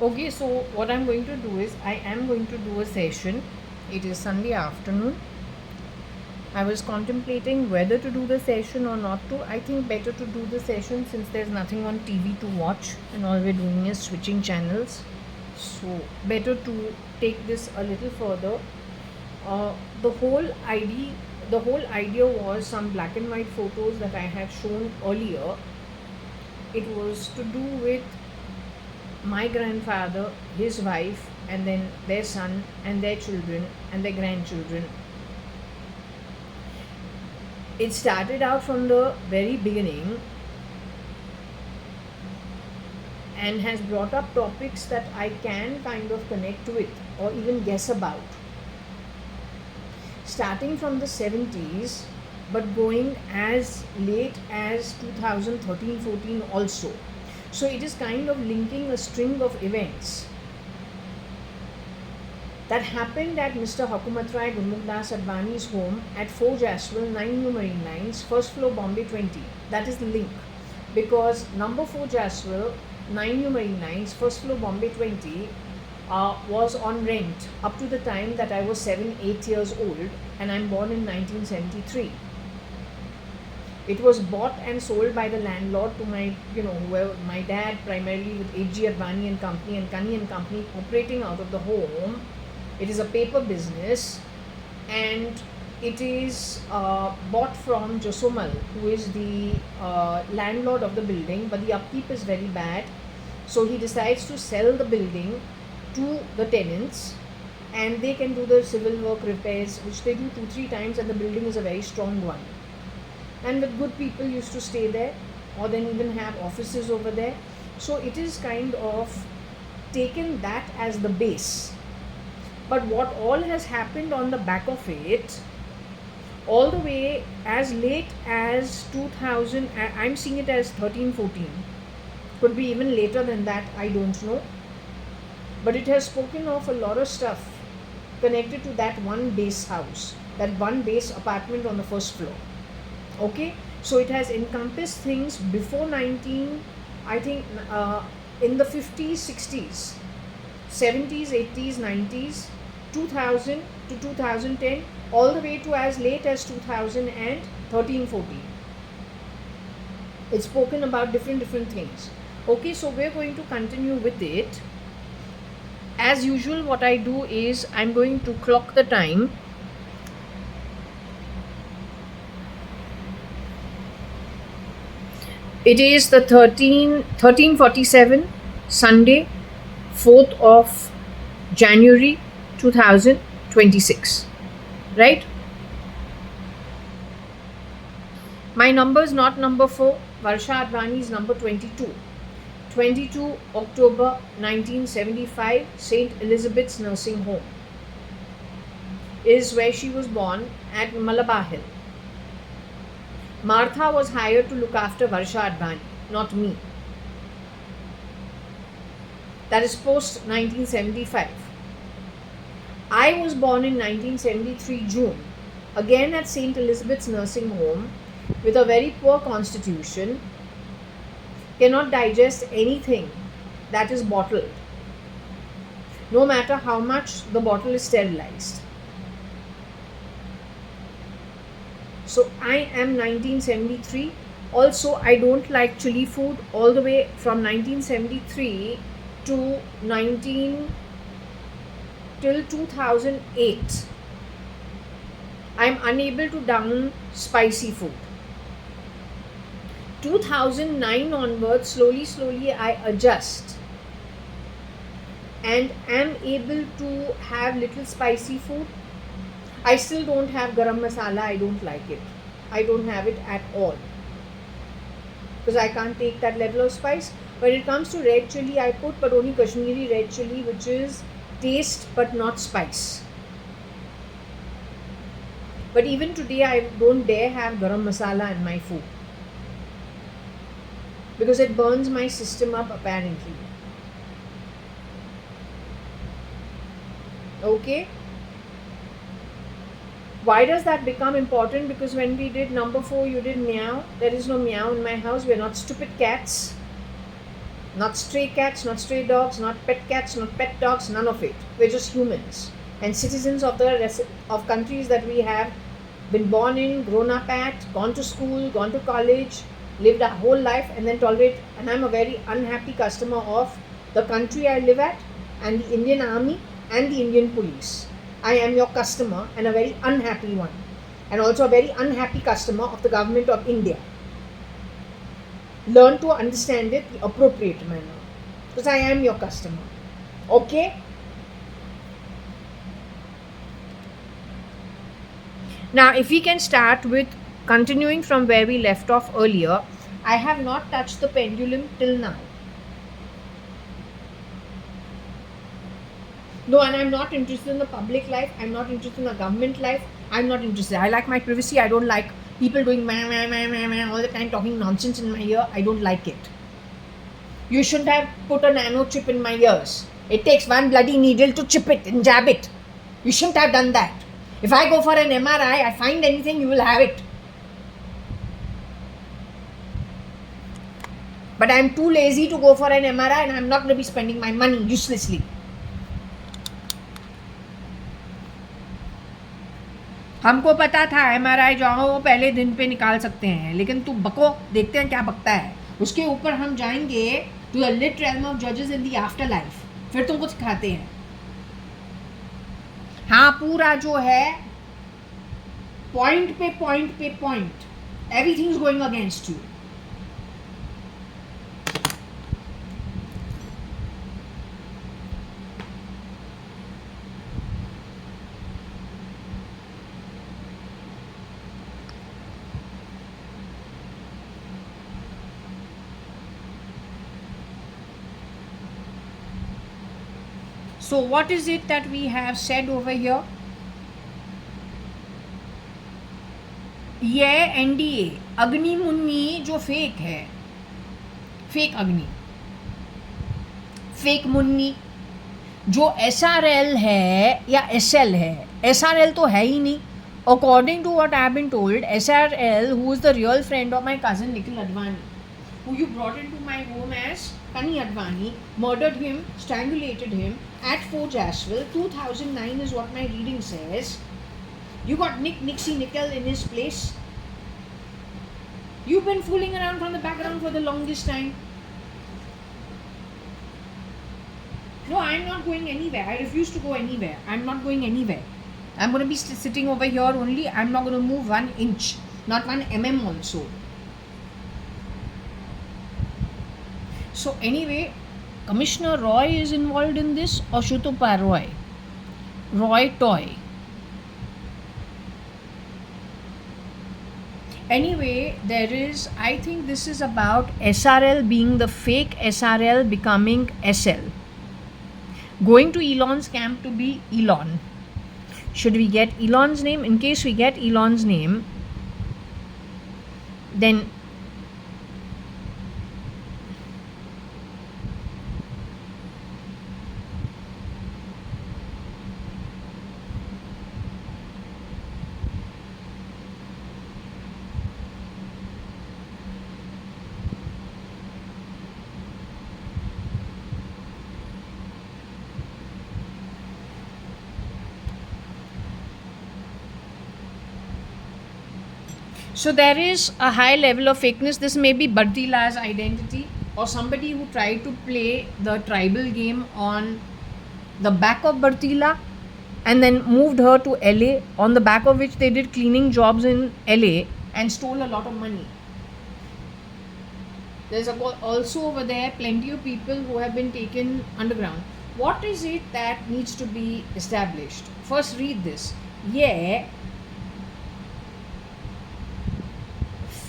Okay, so what I'm going to do is I am going to do a session. It is Sunday afternoon. I was contemplating whether to do the session or not to. I think better to do the session since there's nothing on TV to watch and all we're doing is switching channels. So better to take this a little further. Uh, the whole idea the whole idea was some black and white photos that I had shown earlier. It was to do with my grandfather, his wife, and then their son and their children and their grandchildren. It started out from the very beginning and has brought up topics that I can kind of connect with or even guess about. Starting from the 70s, but going as late as 2013-14 also. So it is kind of linking a string of events that happened at Mr. Hukumat Rai Das Advani's home at 4 Jaswal, 9 New Marine Lines, first floor, Bombay 20. That is the link. Because number 4 Jaswal, 9 New Marine Lines, first floor, Bombay 20, was on rent up to the time that I was 7-8 years old, and I'm born in 1973. It was bought and sold by the landlord to my dad, primarily with JAYA.ADVANI and Company and Kani and Company operating out of the home. It is a paper business, and it is bought from Josomal, who is the landlord of the building, but the upkeep is very bad. So he decides to sell the building to the tenants, and they can do the civil work repairs, which they do 2-3 times, and the building is a very strong one. And with good people used to stay there, or then even have offices over there. So it is kind of taken that as the base. But what all has happened on the back of it, all the way as late as 2000, I'm seeing it as 13-14, could be even later than that, I don't know. But it has spoken of a lot of stuff connected to that one base house, that one base apartment on the first floor. Okay, so it has encompassed things before 19, I think, in the 50s, 60s, 70s, 80s, 90s, 2000 to 2010, all the way to as late as 2013-14. It's spoken about different things. Okay, so we're going to continue with it. As usual, what I do is I'm going to clock the time. It is the 13:47, Sunday, 4th of January 2026. Right? My number is not number 4. Varsha Advani is number 22. 22 October 1975, St. Elizabeth's Nursing Home is where she was born, at Malabar Hill. Martha was hired to look after Varsha Advani, not me. That is post 1975. I was born in 1973 June, again at St. Elizabeth's Nursing Home, with a very poor constitution, cannot digest anything that is bottled, no matter how much the bottle is sterilized. So I am 1973. Also, I don't like chili food all the way from 1973 to 2008. I'm unable to down spicy food. 2009 onwards, slowly I adjust and am able to have little spicy food. I still don't have garam masala. I don't like it. I don't have it at all because I can't take that level of spice. When it comes to red chili, I put, but only Kashmiri red chili, which is taste but not spice. But even today, I don't dare have garam masala in my food because it burns my system up, apparently. Okay. Why does that become important? Because when we did number 4, you did meow. There is no meow in my house. We're not stupid cats. Not stray cats, not stray dogs, not pet cats, not pet dogs, none of it. We're just humans and citizens of of countries that we have been born in, grown up at, gone to school, gone to college, lived our whole life, and then tolerate. And I'm a very unhappy customer of the country I live at, and the Indian Army and the Indian Police. I am your customer and a very unhappy one, and also a very unhappy customer of the government of India. Learn to understand it the appropriate manner, because I am your customer. Okay? Now, if we can start with continuing from where we left off earlier, I have not touched the pendulum till now. No, and I'm not interested in the public life. I'm not interested in the government life. I'm not interested. I like my privacy. I don't like people doing meh all the time, talking nonsense in my ear. I don't like it. You shouldn't have put a nano chip in my ears. It takes one bloody needle to chip it and jab it. You shouldn't have done that. If I go for an MRI, I find anything, you will have it. But I'm too lazy to go for an MRI, and I'm not going to be spending my money uselessly. हमको पता था MRI जो वो पहले दिन पे निकाल सकते हैं, लेकिन तू बको, देखते हैं क्या बकता है. उसके ऊपर हम जाएंगे to the lit realm of judges in the afterlife. फिर तुमको सिखाते हैं. हाँ, पूरा जो है पॉइंट पे point, everything is going against you. So what is it that we have said over here? ये NDA अग्नि मुन्नी जो फेक है, फेक अग्नि, फेक मुन्नी जो SRL है या SL है. SRL तो है ही नहीं. According to what I have been told, SRL, who is the real friend of my cousin Nikhil Advani, who you brought into my home as Kani Advani, murdered him, strangulated him at Fort Jaswell. 2009 is what my reading says. You got Nixie Nickel in his place. You've been fooling around from the background for the longest time. No, I'm not going anywhere. I refuse to go anywhere. I'm not going anywhere. I'm going to be sitting over here only. I'm not going to move 1 inch, not 1 mm also. So anyway, Commissioner Roy is involved in this, or Shutupa Roy? Roy Toy. Anyway, there is, I think this is about SRL being the fake SRL becoming SL. Going to Elon's camp to be Elon. Should we get Elon's name? In case we get Elon's name, then so there is a high level of fakeness. This may be Bartila's identity, or somebody who tried to play the tribal game on the back of Bartila and then moved her to LA, on the back of which they did cleaning jobs in LA and stole a lot of money. There's also over there plenty of people who have been taken underground. What is it that needs to be established? First, read this. Yeah.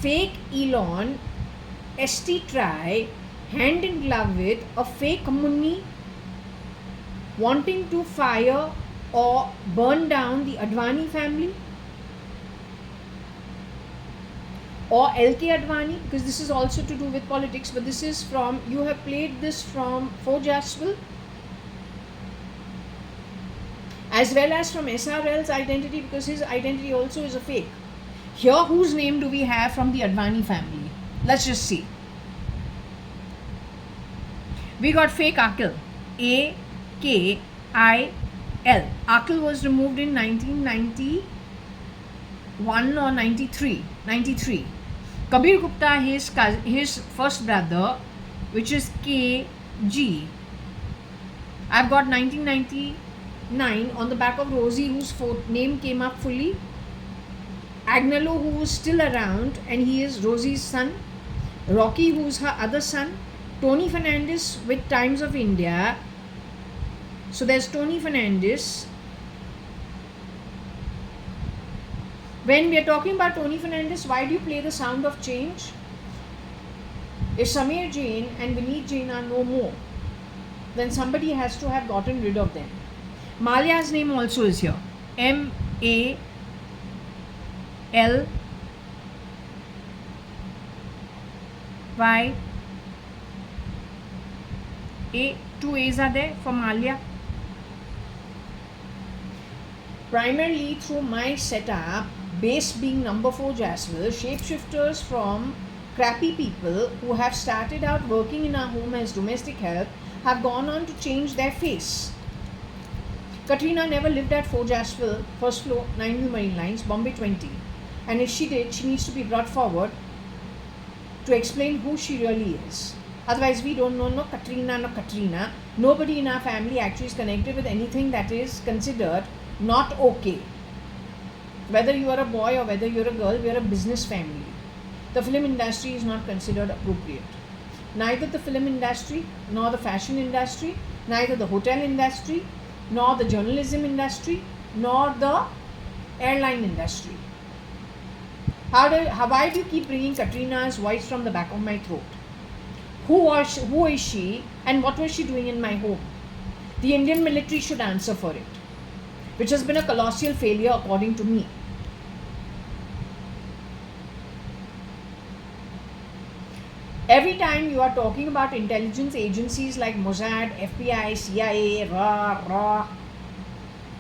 Fake Elon, ST try, hand in glove with a fake Munni wanting to fire or burn down the Advani family, or LK Advani, because this is also to do with politics, but this is from, you have played this from Fort Jaswell as well as from SRL's identity, because his identity also is a fake. Here, whose name do we have from the Advani family? Let's just see. We got fake Akil. A-K-I-L. Akil was removed in 1991 or 93. 93. Kabir Gupta, his first brother, which is K-G. I've got 1999 on the back of Rosie, whose name came up fully. Agnello, who was still around, and he is Rosie's son. Rocky, who is her other son. Tony Fernandez with Times of India. So there's Tony Fernandez. When we are talking about Tony Fernandez, why do you play the sound of change? If Samir Jain and Vineet Jain are no more, then somebody has to have gotten rid of them. Malia's name also is here. M-A-L-Y. Two A's are there for Malia. Primarily through my setup, base being number 4 Jaswal, shapeshifters from crappy people who have started out working in our home as domestic help have gone on to change their face. Katrina never lived at 4 Jaswal, first floor, 9 New Marine Lines, Bombay 20. And if she did, she needs to be brought forward to explain who she really is. Otherwise, we don't know no Katrina. Nobody in our family actually is connected with anything that is considered not okay. Whether you are a boy or whether you're a girl, we are a business family. The film industry is not considered appropriate. Neither the film industry, nor the fashion industry, neither the hotel industry, nor the journalism industry, nor the airline industry. Why do you keep bringing Katrina's voice from the back of my throat? Who is she and what was she doing in my home? The Indian military should answer for it, which has been a colossal failure according to me. Every time you are talking about intelligence agencies like Mossad, FBI, CIA,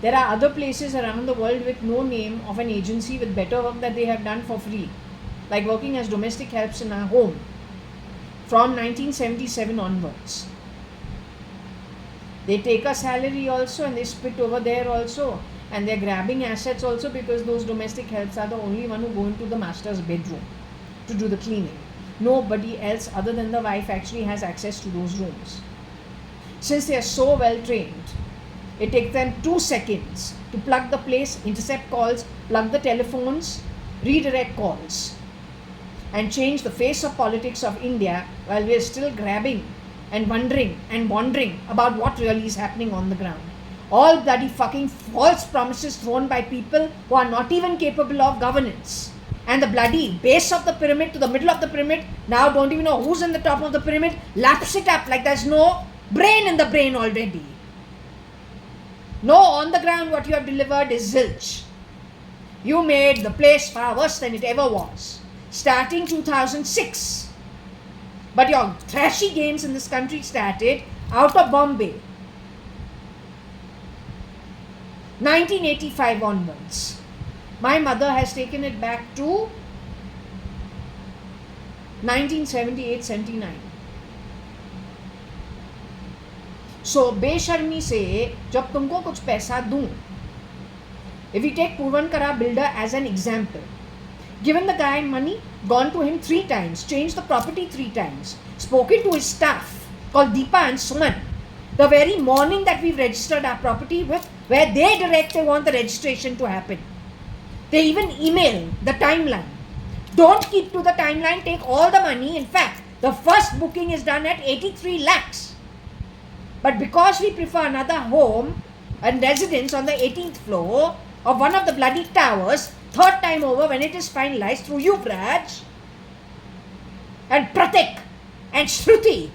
there are other places around the world with no name of an agency with better work that they have done for free, like working as domestic helps in our home from 1977 onwards. They take a salary also and they spit over there also, and they're grabbing assets also, because those domestic helps are the only one who go into the master's bedroom to do the cleaning. Nobody else other than the wife actually has access to those rooms. Since they are so well trained, it takes them 2 seconds to plug the place, intercept calls, plug the telephones, redirect calls, and change the face of politics of India, while we are still grabbing and wondering about what really is happening on the ground. All bloody fucking false promises thrown by people who are not even capable of governance. And the bloody base of the pyramid to the middle of the pyramid now don't even know who's in the top of the pyramid, laps it up like there's no brain in the brain already. No, on the ground what you have delivered is zilch. You made the place far worse than it ever was, starting 2006. But your trashy games in this country started out of Bombay, 1985 onwards. My mother has taken it back to 1978-79. So बेशर्मी से जब तुमको कुछ पैसा दूं, if we take Purvankara builder as an example, given the guy money, gone to him 3 times, changed the property 3 times, spoken to his staff called Deepa and Suman, the very morning that we've registered our property with, where they want the registration to happen. They even email the timeline. Don't keep to the timeline, take all the money. In fact, the first booking is done at 83 lakhs. But because we prefer another home and residence on the 18th floor of one of the bloody towers, third time over when it is finalized through Yuvraj and Pratik and Shruti,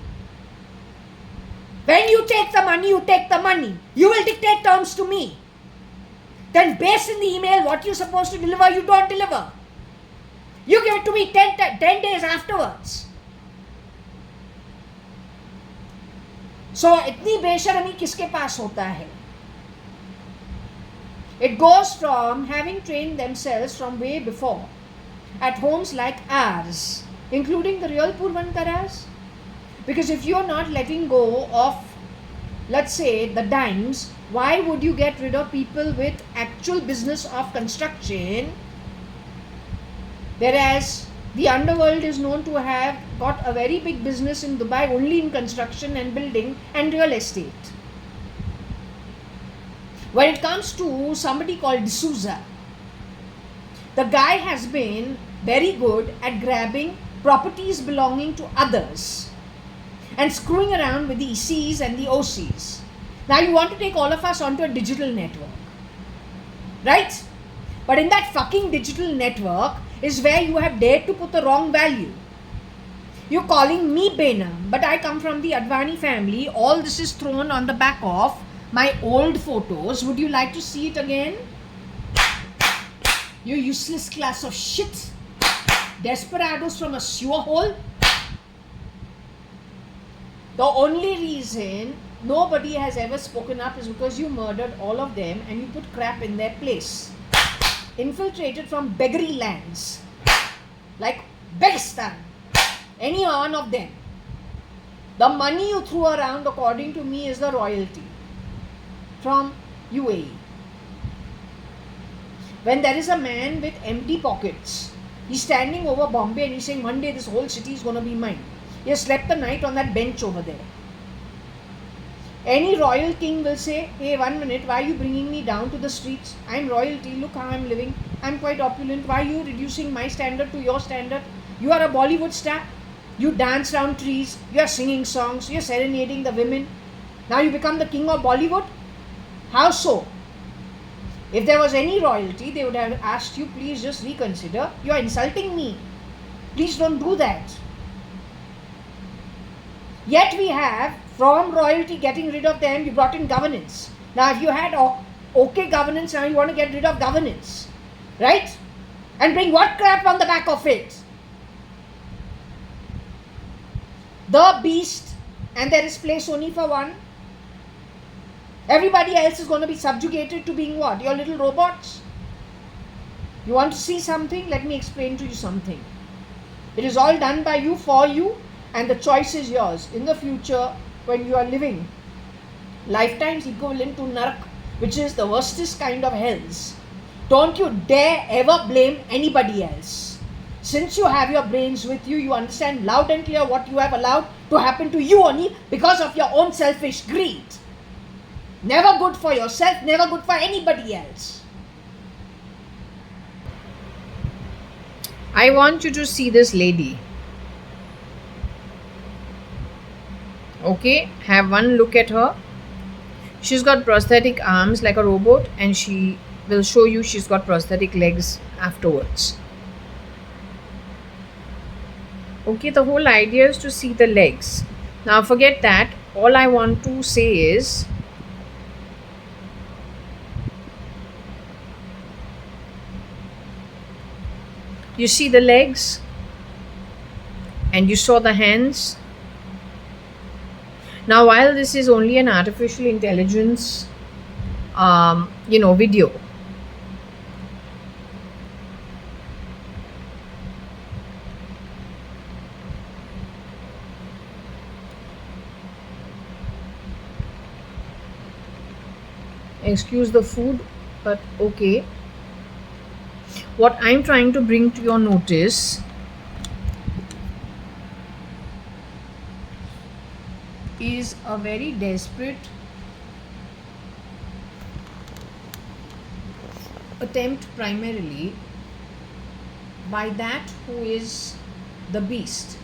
when you take the money, you take the money. You will dictate terms to me. Then based in the email what you're supposed to deliver, you don't deliver. You give it to me 10 days afterwards. So, itni besharami kiske paas hota hai? It goes from having trained themselves from way before at homes like ours, including the real Purvankaras, Because if you're not letting go of, let's say, the dimes, why would you get rid of people with actual business of construction? Whereas the underworld is known to have got a very big business in Dubai only in construction and building and real estate. When it comes to somebody called D'Souza, the guy has been very good at grabbing properties belonging to others and screwing around with the ECs and the OCs. Now you want to take all of us onto a digital network, right? But in that fucking digital network is where you have dared to put the wrong value. You're calling me Bena, but I come from the Advani family. All this is thrown on the back of my old photos. Would you like to see it again? You useless class of shit. Desperados from a sewer hole. The only reason nobody has ever spoken up is because you murdered all of them and you put crap in their place. Infiltrated from beggary lands like Begistan, any one of them. The money you threw around, according to me, is the royalty from UAE. When there is a man with empty pockets, he's standing over Bombay and he's saying, one day this whole city is going to be mine. He has slept the night on that bench over there. Any royal king will say, hey, 1 minute, why are you bringing me down to the streets? I'm royalty, look how I'm living. I'm quite opulent. Why are you reducing my standard to your standard? You are a Bollywood star. You dance round trees. You are singing songs. You are serenading the women. Now you become the king of Bollywood? How so? If there was any royalty, they would have asked you, please just reconsider. You are insulting me. Please don't do that. Yet we have, from royalty getting rid of them, you brought in governance. Now if you had okay governance, now you want to get rid of governance. Right? And bring what crap on the back of it? The beast, and there is place only for one. Everybody else is going to be subjugated to being what? Your little robots? You want to see something? Let me explain to you something. It is all done by you, for you, and the choice is yours. In the future, when you are living lifetimes equivalent to Narak, which is the worstest kind of hells, don't you dare ever blame anybody else. Since you have your brains with you, you understand loud and clear what you have allowed to happen to you only because of your own selfish greed. Never good for yourself, never good for anybody else. I want you to see this lady. Okay, have one look at her. She's got prosthetic arms like a robot, and she will show you she's got prosthetic legs afterwards. Okay, the whole idea is to see the legs. Now forget that. All I want to say is, you see the legs and you saw the hands. Now while this is only an artificial intelligence video, excuse the food, but okay. What I'm trying to bring to your notice is a very desperate attempt, primarily by that who is the beast.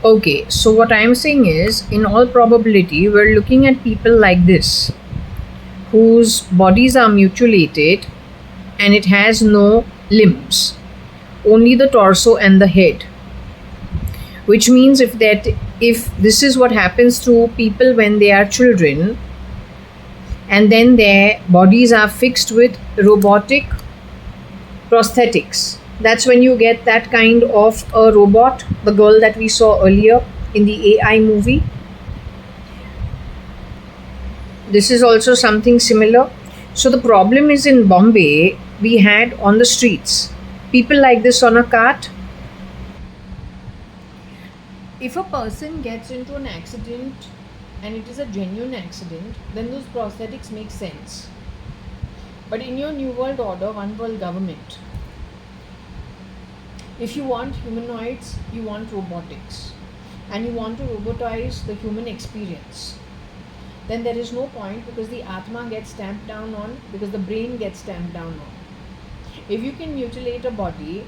Okay, so what I'm saying is, in all probability, we're looking at people like this, whose bodies are mutilated and it has no limbs, only the torso and the head. Which means if this is what happens to people when they are children, and then their bodies are fixed with robotic prosthetics, that's when you get that kind of a robot, the girl that we saw earlier in the AI movie. This is also something similar. So the problem is, in Bombay, we had on the streets people like this on a cart. if a person gets into an accident and it is a genuine accident, then those prosthetics make sense. But in your New World Order, One World Government, if you want humanoids, you want robotics, and you want to robotize the human experience, then there is no point, because the Atma gets stamped down on, because the brain gets stamped down on. If you can mutilate a body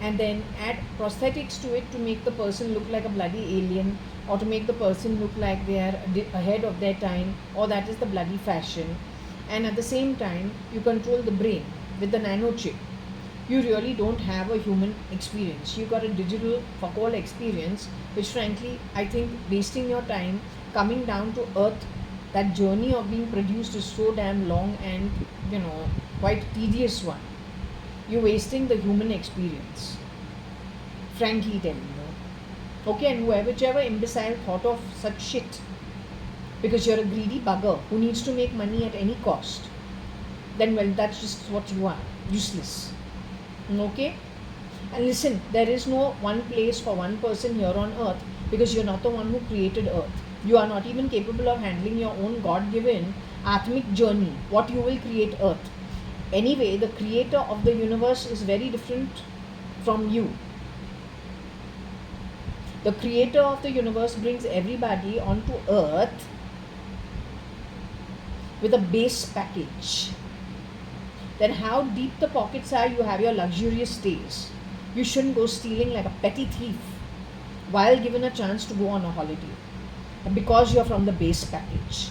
and then add prosthetics to it to make the person look like a bloody alien, or to make the person look like they are ahead of their time, or that is the bloody fashion, and at the same time you control the brain with the nano chip, you really don't have a human experience. You got a digital fuck all experience, which frankly I think wasting your time coming down to earth. That journey of being produced is so damn long and quite tedious one. You're wasting the human experience, frankly telling you. Okay, and whichever imbecile thought of such shit, because you're a greedy bugger who needs to make money at any cost, then well, that's just what you are, useless. Okay? And listen, there is no one place for one person here on earth, because you're not the one who created earth. You are not even capable of handling your own God-given Atmic journey, what you will create earth. Anyway, the creator of the universe is very different from you. The creator of the universe brings everybody onto earth with a base package. Then how deep the pockets are, you have your luxurious stays. You shouldn't go stealing like a petty thief while given a chance to go on a holiday, because you're from the base package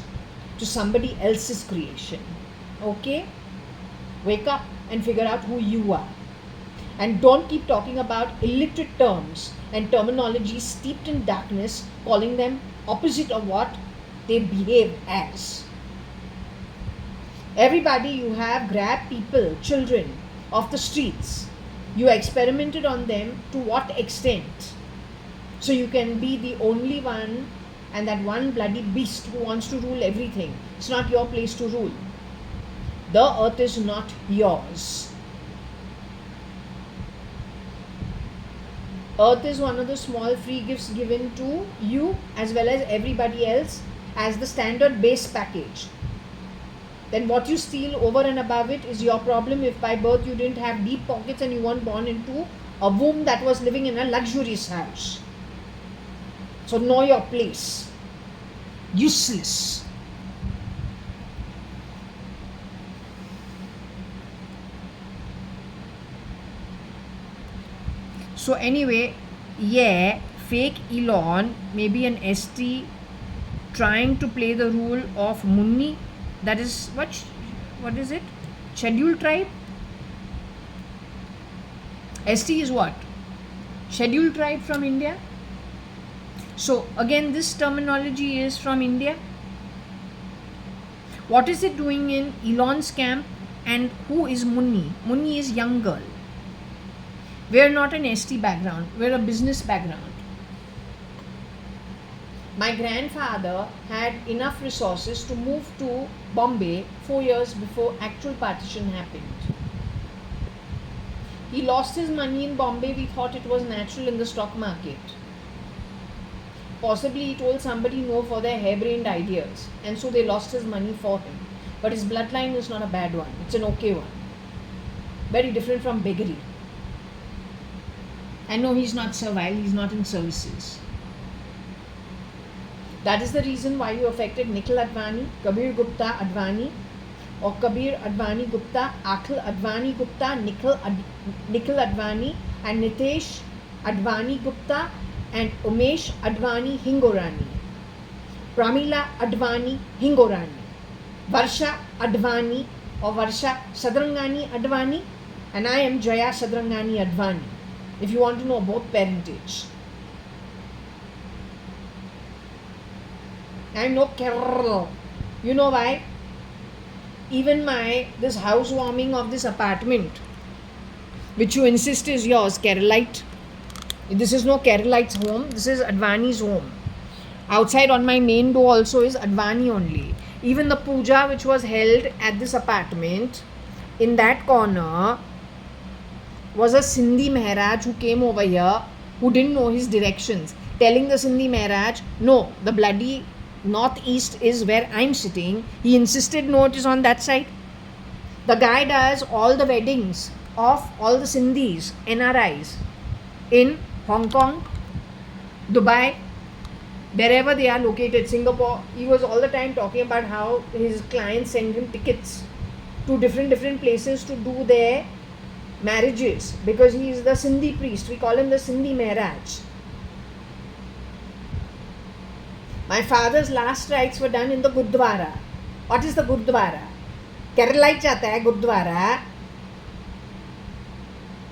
to somebody else's creation. Okay? Wake up and figure out who you are. And don't keep talking about illiterate terms and terminology steeped in darkness, calling them opposite of what they behave as. Everybody you have grabbed people, children off the streets. You experimented on them to what extent? So you can be the only one and that one bloody beast who wants to rule everything. It's not your place to rule. The earth is not yours. Earth is one of the small free gifts given to you as well as everybody else as the standard base package. Then what you steal over and above it is your problem. If by birth you didn't have deep pockets and you weren't born into a womb that was living in a luxurious house. So know your place. Useless. So anyway, yeah, fake Elon, maybe an ST trying to play the role of Munni. That is what is it? Scheduled tribe? ST is what? Scheduled tribe from India? So again, this terminology is from India. What is it doing in Elon's camp, and who is Munni? Munni is young girl. We're not an ST background, we're a business background. My grandfather had enough resources to move to Bombay 4 years before actual partition happened. He lost his money in Bombay. We thought it was natural in the stock market. Possibly he told somebody no for their harebrained ideas, and so they lost his money for him. But his bloodline is not a bad one, it's an okay one. Very different from beggary. And no, he's not servile, he's not in services. That is the reason why you affected Nikhil Advani, Kabir Gupta Advani, or Kabir Advani Gupta, Akhil Advani Gupta, Nikhil Advani, and Nitesh Advani Gupta, and Umesh Advani Hingorani, Pramila Advani Hingorani, Varsha Advani or Varsha Sadrangani Advani, and I am Jaya Sadrangani Advani, if you want to know both parentage. I am no Kerala. You know why? Even this housewarming of this apartment, which you insist is yours, Keralite. This is no Keralite's home, this is Advani's home. Outside on my main door also is Advani only. Even the puja which was held at this apartment, in that corner was a Sindhi Maharaj who came over here, who didn't know his directions. telling the Sindhi Maharaj, no, the bloody northeast is where I'm sitting. He insisted, no, it is on that side. The guy does all the weddings of all the Sindhis, NRIs, in Hong Kong, Dubai, wherever they are located, Singapore. He was all the time talking about how his clients send him tickets to different places to do their marriages, because he is the Sindhi priest. We call him the Sindhi Maharaj. My father's last rites were done in the Gurdwara. What is the Gurdwara? Keralite jata hai Gurdwara.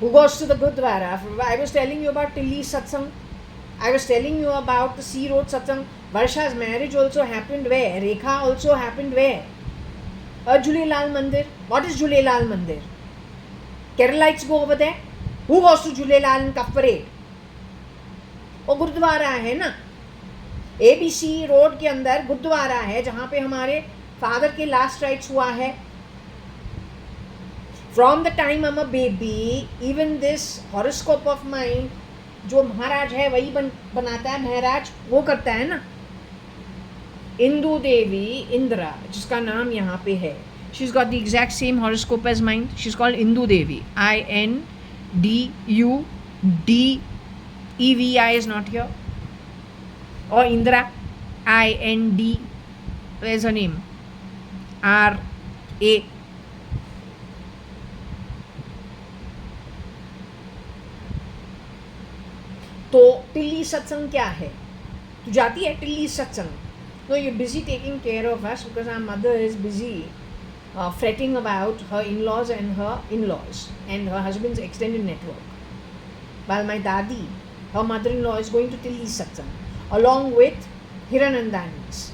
Who goes to the Gurdwara? I was telling you about Tilli Satsang. I was telling you about the Sea Road Satsang. Varsha's marriage also happened where? Rekha also happened where? Julelal Mandir. What is Julelal Mandir? Keralites go over there. Who goes to Julelal in Cup Parade? वो गुरुद्वारा है ना. ABC road के अंदर गुरुद्वारा है जहाँ पे हमारे father के लास्ट राइट्स हुआ है. From the time I'm a baby, even this horoscope of mine, जो महाराज है वही बनाता है. महाराज वो करता है ना. इंदु देवी इंदिरा, जिसका नाम यहाँ पे है, she's got the exact same horoscope as mine. She's called Indu Devi. INDUDEVI is not here. Or Indra, IND, where's her name? RA. तो टिल्ली सत्संग क्या है? तू जाती है टिल्ली सत्संग? No, you're busy taking care of us because our mother is busy fretting about her in-laws and her in-laws and her husband's extended network. While my dadi, her mother-in-law, is going to Tilli Satsang along with Hiranandanis,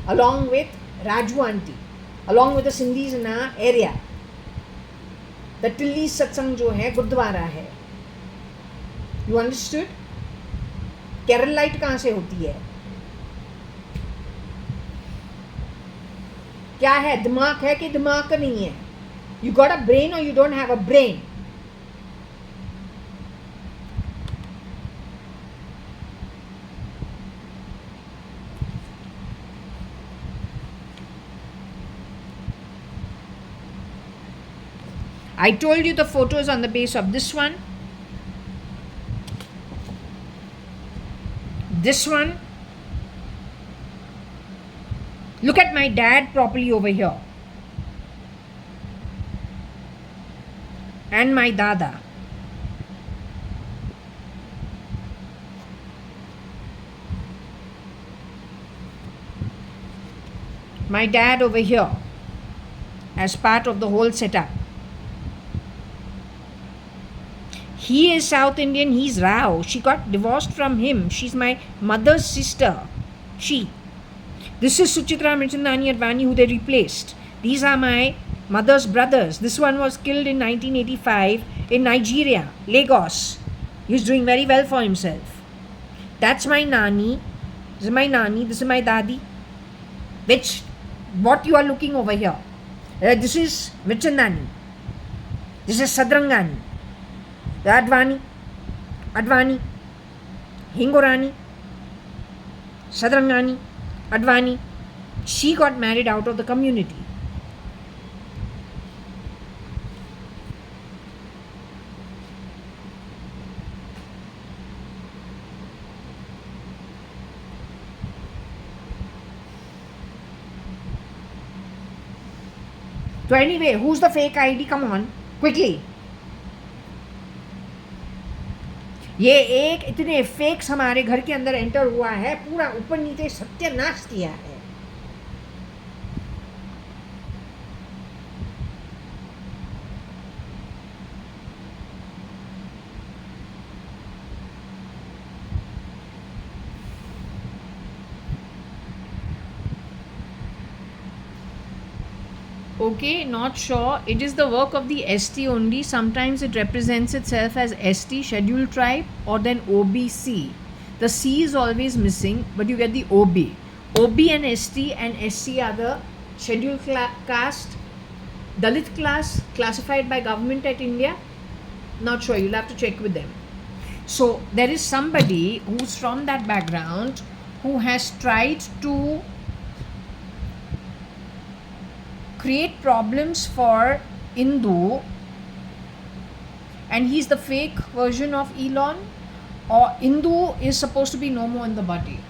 along with Raju auntie, along with the Sindhis in our area. The Tilli Satsang जो है गुरुद्वारा है. You understood? Keralite कहाँ से होती है? क्या है? दिमाग है कि दिमाग का नहीं है? You got a brain or you don't have a brain? I told you the photos on the base of this one, this one. Look at my dad properly over here. And my dada. My dad over here as part of the whole setup. He is South Indian, he's Rao. She got divorced from him. She's my mother's sister. She. This is Suchitra JAYA.ADVANI, who they replaced. These are my mother's brothers. This one was killed in 1985 in Nigeria, Lagos. He's doing very well for himself. That's my nani. This is my nani. This is my dadi. Which, what you are looking over here. This is Mirchandani. This is Sadrangani. Advani, Advani, Hingorani, Sadrangani, Advani. She got married out of the community. So anyway, who's the fake ID? Come on, quickly. ये एक इतने fakes हमारे घर के अंदर enter हुआ है, पूरा ऊपर नीचे सत्यानाश किया है. Okay, not sure. It is the work of the ST only. Sometimes it represents itself as ST, scheduled tribe, or then OBC. The C is always missing, but you get the OB. OB and ST are the scheduled caste, Dalit class classified by government at India. Not sure, you'll have to check with them. So there is somebody who's from that background who has tried to create problems for Indu, and he's the fake version of Elon, or Indu is supposed to be no more in the body.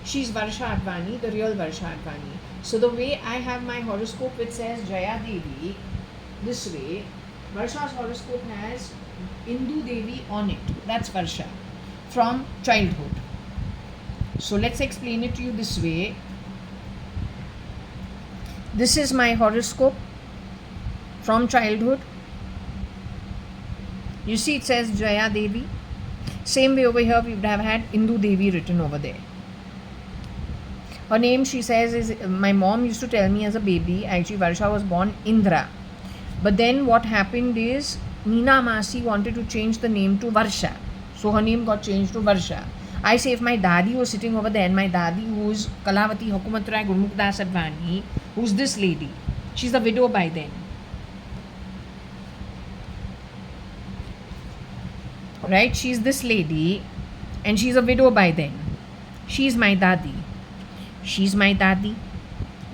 She's JAYA.ADVANI, the real JAYA.ADVANI. So the way I have my horoscope, which says Jaya Devi, this way, Varsha's horoscope has Indu Devi on it. That's Varsha from childhood. So let's explain it to you this way. This is my horoscope from childhood. You see it says Jaya Devi. Same way over here we would have had Indu Devi written over there. Her name, she says, is, my mom used to tell me as a baby, actually Varsha was born Indra. But then what happened is Meena Masi wanted to change the name to Varsha. So her name got changed to Varsha. I say if my daddy was sitting over there, and my daddy who's Kalavati Hukumatrai Gurmukh-Das-Advani, who's this lady, she's a widow by then. Right? She's this lady and she's a widow by then. She's my daddy. She's my daddy.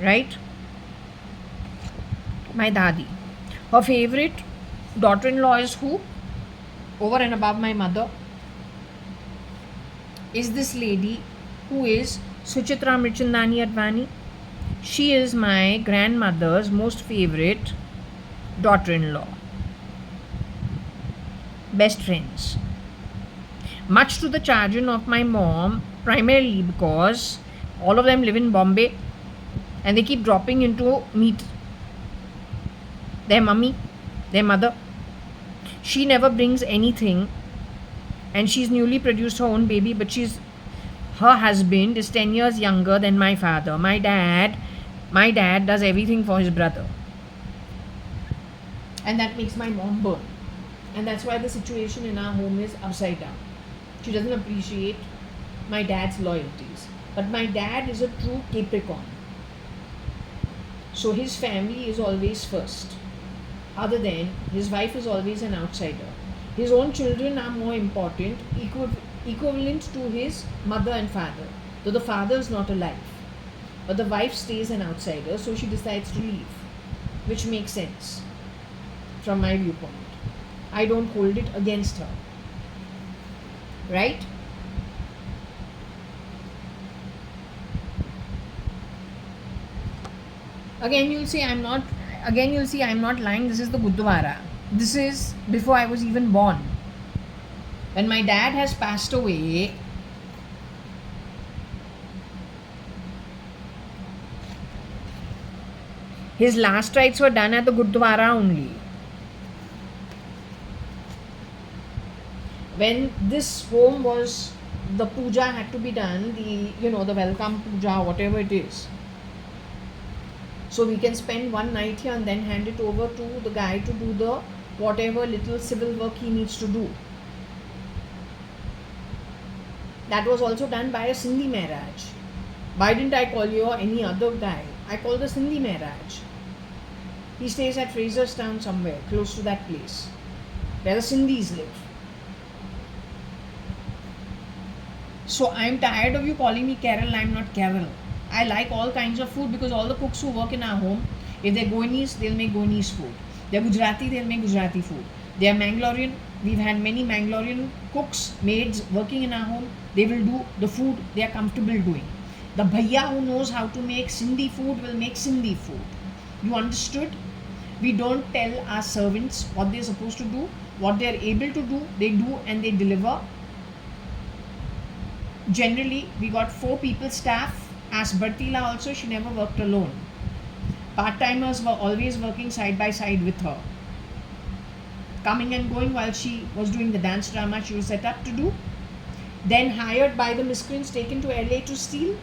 Right? My daddy. Her favorite daughter-in-law is who? Over and above my mother is this lady who is Suchitra Mirchandani Advani. She is my grandmother's most favorite daughter-in-law. Best friends. Much to the chagrin of my mom, primarily because all of them live in Bombay and they keep dropping into meet their mummy, their mother. She never brings anything, and she's newly produced her own baby, but her husband is 10 years younger than my father. My dad does everything for his brother, and that makes my mom burn. And that's why the situation in our home is upside down. She doesn't appreciate my dad's loyalties. But my dad is a true Capricorn. So his family is always first. Other than his wife is always an outsider. His own children are more important, equivalent to his mother and father. Though the father is not alive. But the wife stays an outsider, so she decides to leave. Which makes sense from my viewpoint. I don't hold it against her. Right? Again you'll see I'm not lying. This is the Gurdwara. This is before I was even born. When my dad has passed away, his last rites were done at the Gurdwara only. When this home was, the puja had to be done, the welcome puja, whatever it is. So we can spend one night here and then hand it over to the guy to do the whatever little civil work he needs to do. That was also done by a Sindhi Maharaj. Why didn't I call you or any other guy? I called the Sindhi Maharaj. He stays at Fraserstown somewhere, close to that place, where the Sindhis live. So I'm tired of you calling me Carol. I'm not Carol. I like all kinds of food because all the cooks who work in our home, if they're Goanese, they'll make Goanese food. They're Gujarati, they'll make Gujarati food. They are Mangalorean. We've had many Mangalorean cooks, maids working in our home. They will do the food they are comfortable doing. The bhaiya who knows how to make Sindhi food will make Sindhi food. You understood? We don't tell our servants what they're supposed to do. What they're able to do, they do and they deliver. Generally, we got 4 people staff. As Bartila also, she never worked alone. Part-timers were always working side by side with her. Coming and going while she was doing the dance drama she was set up to do. Then hired by the miscreants, taken to LA to steal.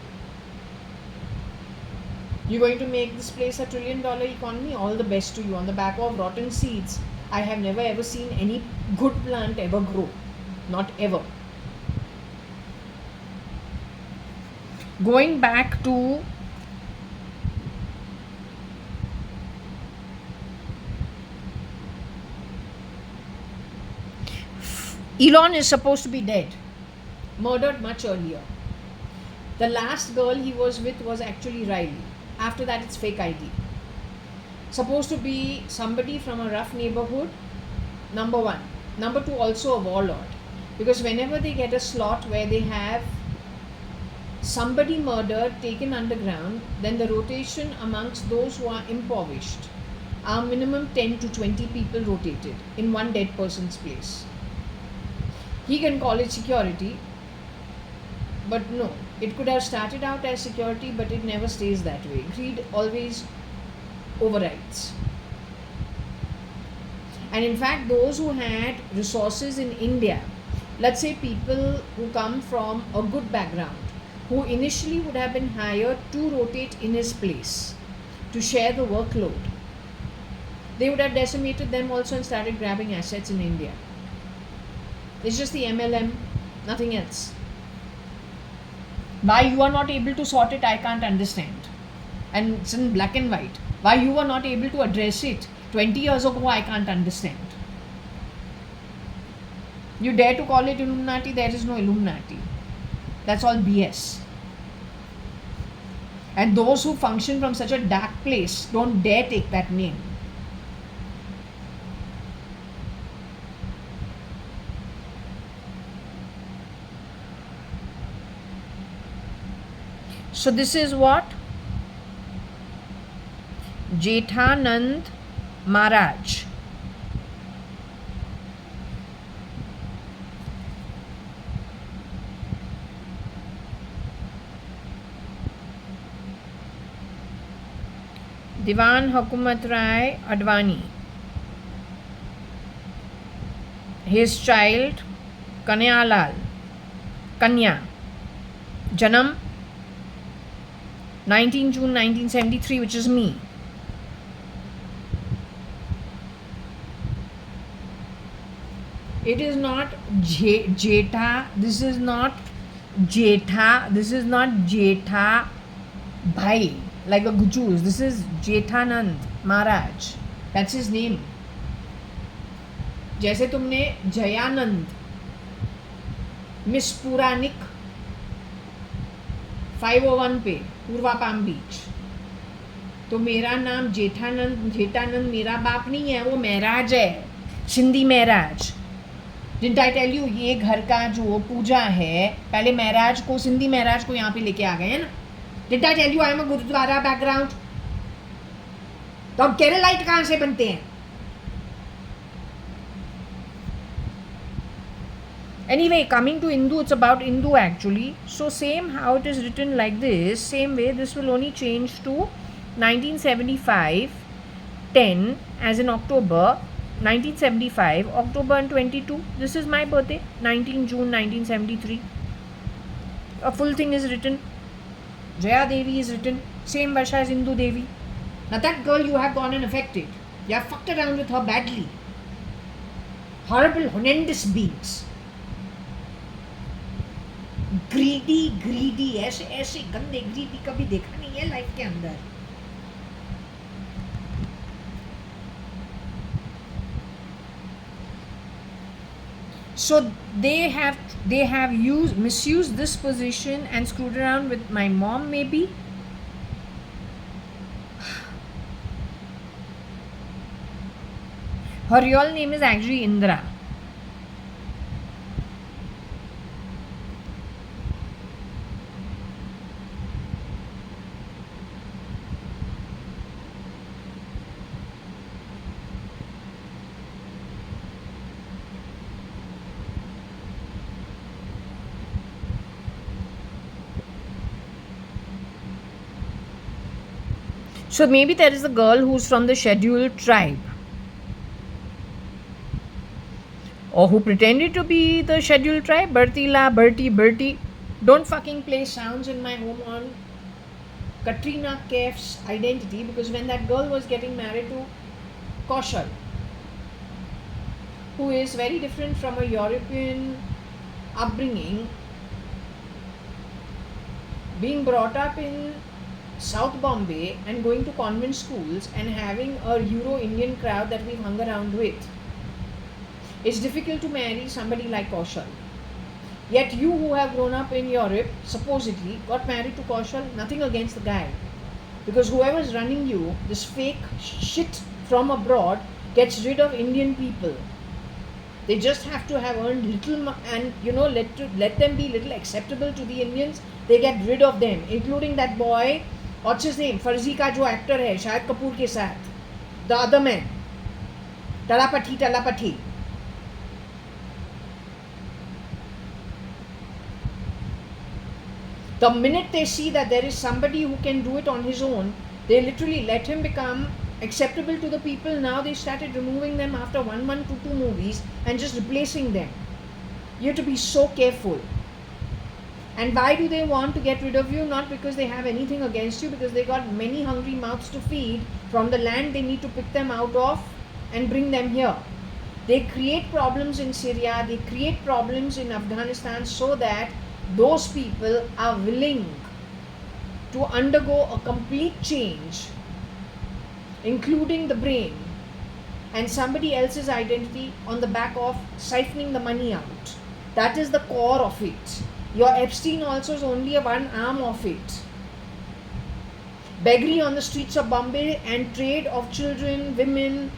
You're going to make this place $1 trillion economy? All the best to you. On the back of rotten seeds, I have never ever seen any good plant ever grow. Not ever. Going back to Elon is supposed to be dead, murdered much earlier. The last girl he was with was actually Riley. After that, it's fake ID. Supposed to be somebody from a rough neighborhood, number one. Number two, also a warlord. Because whenever they get a slot where they have somebody murdered, taken underground, then the rotation amongst those who are impoverished are minimum 10 to 20 people rotated in one dead person's place. He can call it security, but no, it could have started out as security, but it never stays that way. Greed always overrides. And in fact, those who had resources in India, let's say people who come from a good background, who initially would have been hired to rotate in his place, to share the workload, they would have decimated them also and started grabbing assets in India. It's just the MLM, nothing else. Why you are not able to sort it, I can't understand. And it's in black and white. Why you are not able to address it 20 years ago, I can't understand. You dare to call it Illuminati, there is no Illuminati. That's all BS. And those who function from such a dark place don't dare take that name. So this is what? JAYA.ADVANI Maharaj. Diwan Hukumat Rai Advani. His child Kanya Janam 19 June 1973, which is me. It is not Jetha. This is not Jetha. This is not Jetha Bhai, like a Gujus. This is JAYA.ADVANI Maharaj. That's his name. जैसे तुमने Jayanand miss Puranic 501 पे पूर्वा palm बीच, तो मेरा नाम जेठानंद मेरा बाप नहीं है, वो महराज है, सिंधी महराज. Didn't I tell you, ये घर का जो पूजा है, पहले महराज को, सिंधी महराज को यहाँ पे लेके आ गए हैं ना. Didn't I tell you I am a gurdwara background? तो अब केरलाइट कहाँ से बनते हैं? Anyway, coming to Hindu, it's about Hindu actually. So same how it is written like this, same way this will only change to 1975 10 as in October 1975 October and 22. This is my birthday, 19 June 1973. A full thing is written. Jaya Devi is written. Same Varsha as Hindu Devi. Now that girl you have gone and affected. You have fucked around with her badly. Horrible, horrendous beings. Greedy ऐसे ऐसे गंदे greedy कभी देखा नहीं है life के अंदर. So they have misused this position and screwed around with my mom maybe. Her real name is actually Indra. So maybe there is a girl who's from the scheduled tribe, or who pretended to be the scheduled tribe. Bertie. Don't fucking play sounds in my home on Katrina Kaif's identity, because when that girl was getting married to Kaushal, who is very different from a European upbringing, being brought up in South Bombay and going to convent schools and having a Euro-Indian crowd that we've hung around with. it's difficult to marry somebody like Kaushal. Yet you who have grown up in Europe, supposedly, got married to Kaushal, nothing against the guy. Because whoever is running you, this fake shit from abroad, gets rid of Indian people. They just have to have earned little and let them be little acceptable to the Indians. They get rid of them, including that boy, what's his name, Farzi ka jo actor hai, Shahid Kapoor ke saath, the other man, Talapati. The minute they see that there is somebody who can do it on his own, they literally let him become acceptable to the people. Now they started removing them after 1 month to 2 movies and just replacing them. You have to be so careful. And why do they want to get rid of you? Not because they have anything against you, because they got many hungry mouths to feed from the land they need to pick them out of and bring them here. They create problems in Syria, they create problems in Afghanistan so that those people are willing to undergo a complete change, including the brain and somebody else's identity, on the back of siphoning the money out. That is the core of it. Your Epstein also is only one arm of it. Beggary on the streets of Bombay and trade of children, women,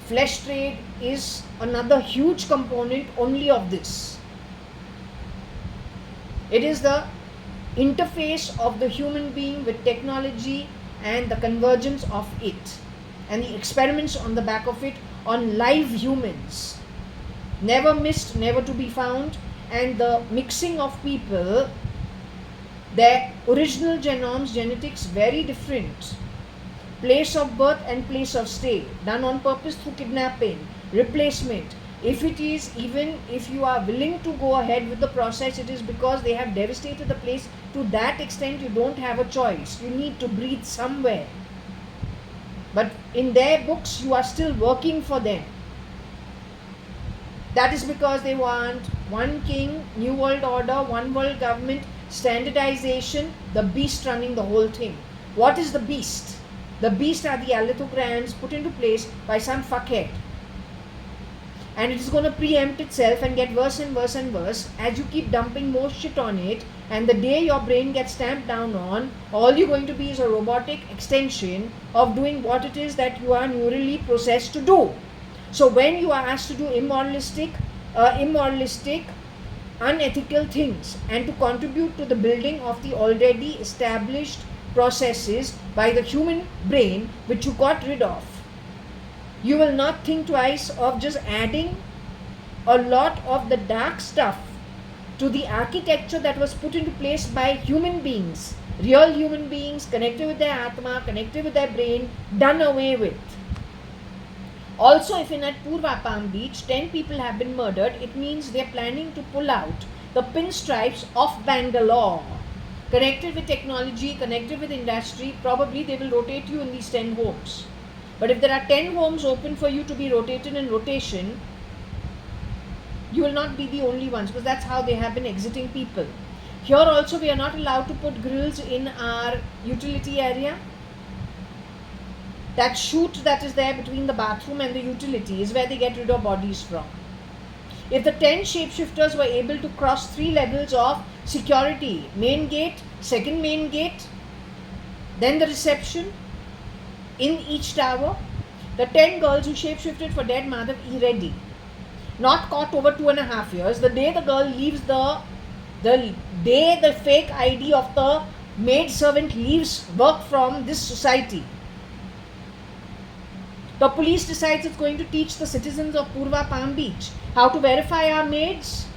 flesh trade is another huge component only of this. It is the interface of the human being with technology and the convergence of it and the experiments on the back of it on live humans. Never missed, never to be found, and the mixing of people, their original genomes, genetics very different. Place of birth and place of stay, done on purpose through kidnapping, replacement. If it is, even if you are willing to go ahead with the process, it is because they have devastated the place to that extent you don't have a choice. You need to breathe somewhere. But in their books, you are still working for them. That is because they want one king, new world order, one world government, standardization, the beast running the whole thing. What is the beast? The beast are the allithograms put into place by some fuckhead. And it is going to preempt itself and get worse and worse and worse as you keep dumping more shit on it. And the day your brain gets stamped down on, all you're going to be is a robotic extension of doing what it is that you are neurally processed to do. So when you are asked to do immoralistic, unethical things and to contribute to the building of the already established processes by the human brain which you got rid of, you will not think twice of just adding a lot of the dark stuff to the architecture that was put into place by human beings, real human beings, connected with their Atma, connected with their brain, done away with. Also, if in at Purva Palm Beach 10 people have been murdered, it means they are planning to pull out the pinstripes of Bangalore. Connected with technology, connected with industry, probably they will rotate you in these 10 homes. But if there are 10 homes open for you to be rotated in rotation, you will not be the only ones, because that's how they have been exiting people. Here also we are not allowed to put grills in our utility area. That chute that is there between the bathroom and the utility is where they get rid of bodies from. If the 10 shapeshifters were able to cross 3 levels of security, main gate, second main gate, then the reception in each tower, the 10 girls who shapeshifted for dead Madhav ready, not caught over 2.5 years, the day the girl leaves the day the fake ID of the maid servant leaves work from this society, the police decides it's going to teach the citizens of Purva Palm Beach how to verify our maids.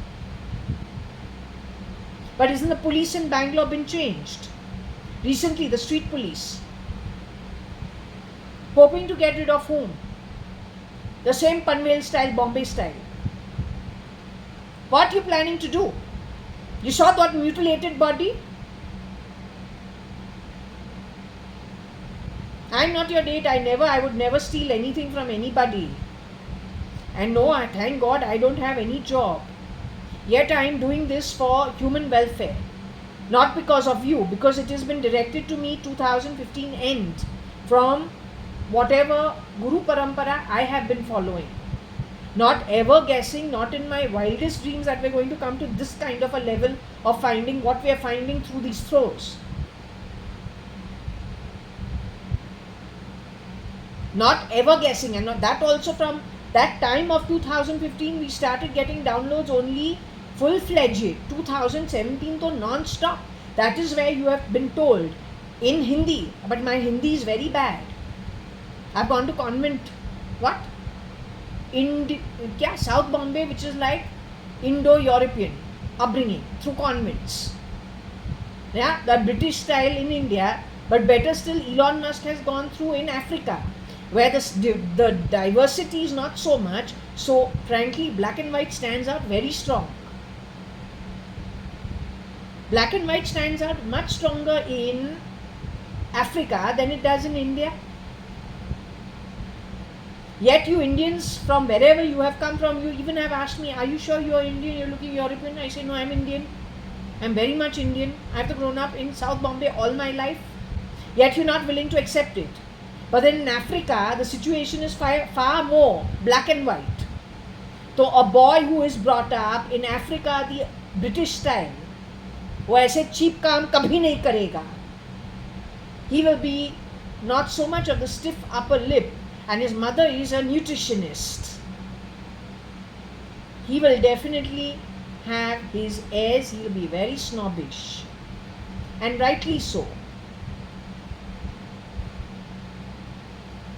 But isn't the police in Bangalore been changed? Recently, the street police, hoping to get rid of whom? The same Panvel style, Bombay style. What are you planning to do? You saw that mutilated body? I'm not your date. I would never steal anything from anybody. And no, thank God I don't have any job. Yet I am doing this for human welfare. Not because of you, because it has been directed to me 2015 end from whatever Guru Parampara I have been following. Not ever guessing, not in my wildest dreams that we're going to come to this kind of a level of finding what we are finding through these throws. Not ever guessing, and not that also from that time of 2015 we started getting downloads only full-fledged. 2017 to non-stop. That is where you have been told in Hindi, but my Hindi is very bad. I've gone to convent. What? South Bombay, which is like Indo-European upbringing through convents. Yeah, the British style in India, but better still, Elon Musk has gone through in Africa, where the diversity is not so much. So frankly, black and white stands out very strong. Black and white stands out much stronger in Africa than it does in India. Yet you Indians, from wherever you have come from, you even have asked me, are you sure you are Indian? You're looking European. I say, no, I'm Indian. I'm very much Indian. I've grown up in South Bombay all my life. Yet you're not willing to accept it. But then in Africa, the situation is far more black and white. So a boy who is brought up in Africa, the British style, वो ऐसे cheap काम कभी नहीं करेगा. He will be not so much of the stiff upper lip, and his mother is a nutritionist. He will definitely have his airs. He will be very snobbish, and rightly so.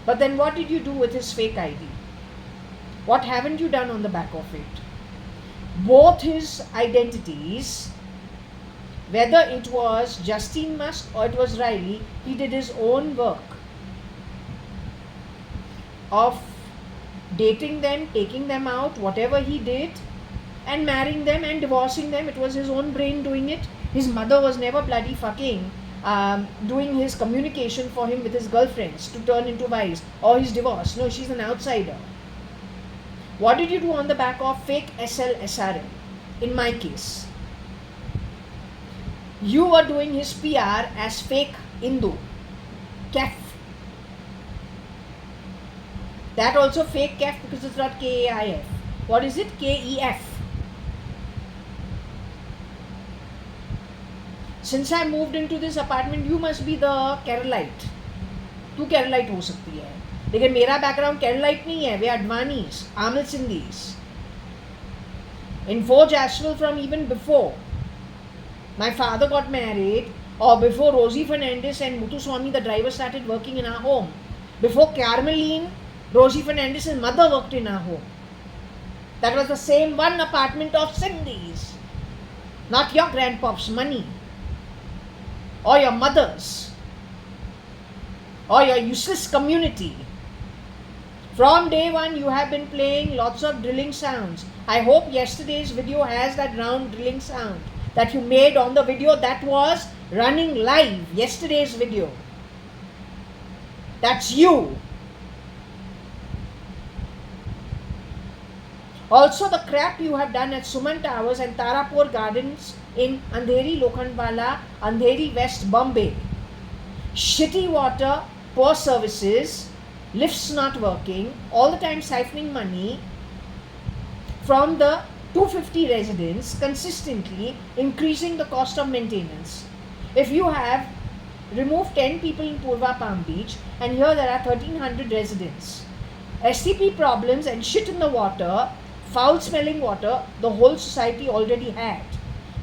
But then what did you do with his fake ID? What haven't you done on the back of it? Both his identities, whether it was Justine Musk or it was Riley, he did his own work of dating them, taking them out, whatever he did, and marrying them and divorcing them. It was his own brain doing it. His mother was never bloody fucking doing his communication for him with his girlfriends to turn into wives, or his divorce. No, she's an outsider. What did you do on the back of fake SLSRM? In my case, you were doing his PR as fake Hindu, KEF. That also fake KEF because it's not KAIF. What is it? KEF. Since I moved into this apartment, you must be the Keralite. तू Keralite हो सकती है, लेकिन मेरा background Keralite नहीं है. We are Advanis, Amil Sindhis. In Forge Asheville from even before. My father got married, or before Rosie Fernandez and Muthuswamy, the driver, started working in our home. Before Carmeline, Rosie Fernandez's mother worked in our home. That was the same one apartment of Sindhis. Not your grandpop's money, or your mother's, or your useless community. From day one, you have been playing lots of drilling sounds. I hope yesterday's video has that round drilling sound that you made on the video that was running live. Yesterday's video. That's you. Also, the crap you have done at Suman Towers and Tarapur Gardens in Andheri Lokhandwala, Andheri West, Bombay. Shitty water, poor services, lifts not working, all the time siphoning money from the 250 residents, consistently increasing the cost of maintenance. If you have removed 10 people in Purva Palm Beach, and here there are 1300 residents, STP problems and shit in the water, foul smelling water, the whole society already had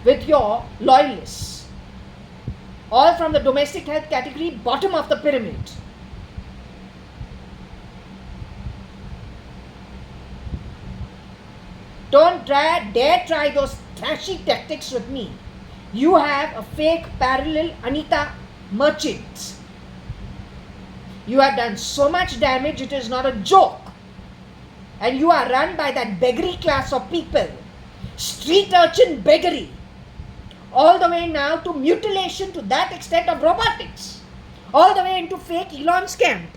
with your loyalists, all from the domestic health category, bottom of the pyramid. Don't dare try those trashy tactics with me. You have a fake parallel Anita merchant. You have done so much damage, it is not a joke. And you are run by that beggary class of people. Street urchin beggary. All the way now to mutilation to that extent of robotics. All the way into fake Elon's camp.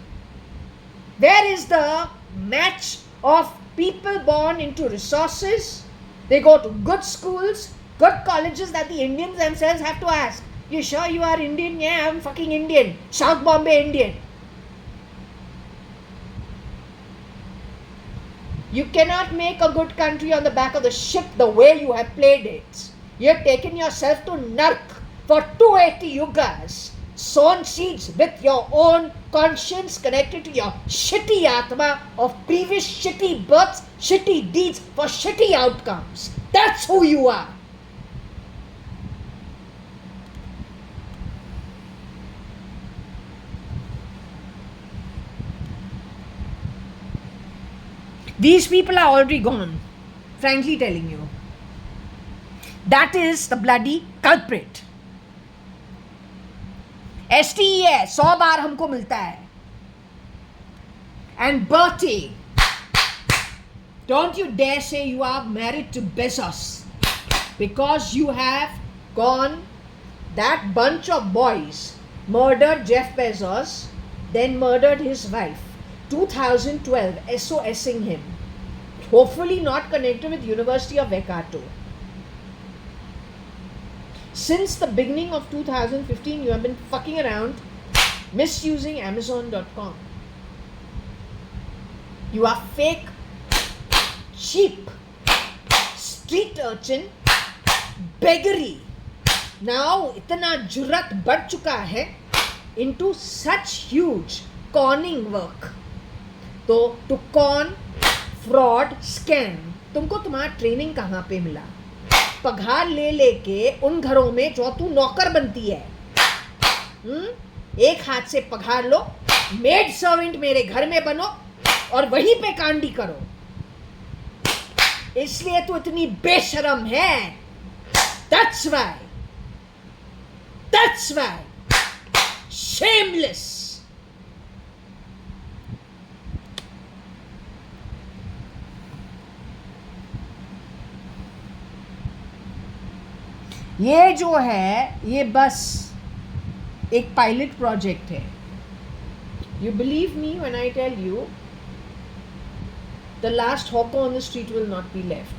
Where is the match of people born into resources? They go to good schools, good colleges that the Indians themselves have to ask, you sure you are Indian? Yeah, I'm fucking Indian. South Bombay Indian. You cannot make a good country on the back of the ship the way you have played it. You have taken yourself to Nark for 280 yugas, sown seeds with your own conscience connected to your shitty atma of previous shitty births, shitty deeds for shitty outcomes. That's who you are. These people are already gone, frankly telling you. That is the bloody culprit. STE 100 बार हमको मिलता है. And Bertie, don't you dare say you are married to Bezos, because you have gone, that bunch of boys murdered Jeff Bezos, then murdered his wife. 2012, SOSing him. Hopefully not connected with University of Waikato. Since the beginning of 2015, you have been fucking around, misusing Amazon.com. You are fake, cheap, street urchin, beggary. Now, इतना जुर्रत बढ़ चुका है into such huge conning work. तो to con, fraud, scam, तुमको तुम्हारा training कहाँ पे मिला? पगार ले लेके उन घरों में जो तू नौकर बनती है, एक हाथ से पगार लो, मेड सर्वेंट मेरे घर में बनो और वहीं पे कांडी करो. इसलिए तू इतनी बेशरम है. That's why. That's why. Shameless. ये जो है ये बस एक पायलट प्रोजेक्ट है. You believe me when I tell you the last hawker on the street will not be left.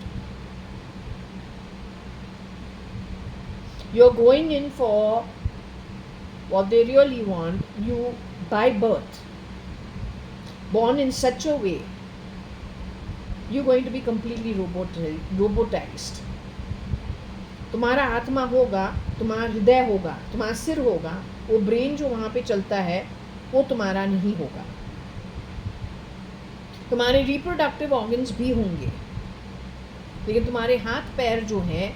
You're going in for what they really want. You by birth born in such a way, you're going to be completely robotized. तुम्हारा आत्मा होगा, तुम्हारा हृदय होगा, तुम्हारा सिर होगा, वो ब्रेन जो वहाँ पे चलता है वो तुम्हारा नहीं होगा. तुम्हारे रिप्रोडक्टिव ऑर्गन्स भी होंगे, लेकिन तुम्हारे हाथ पैर जो हैं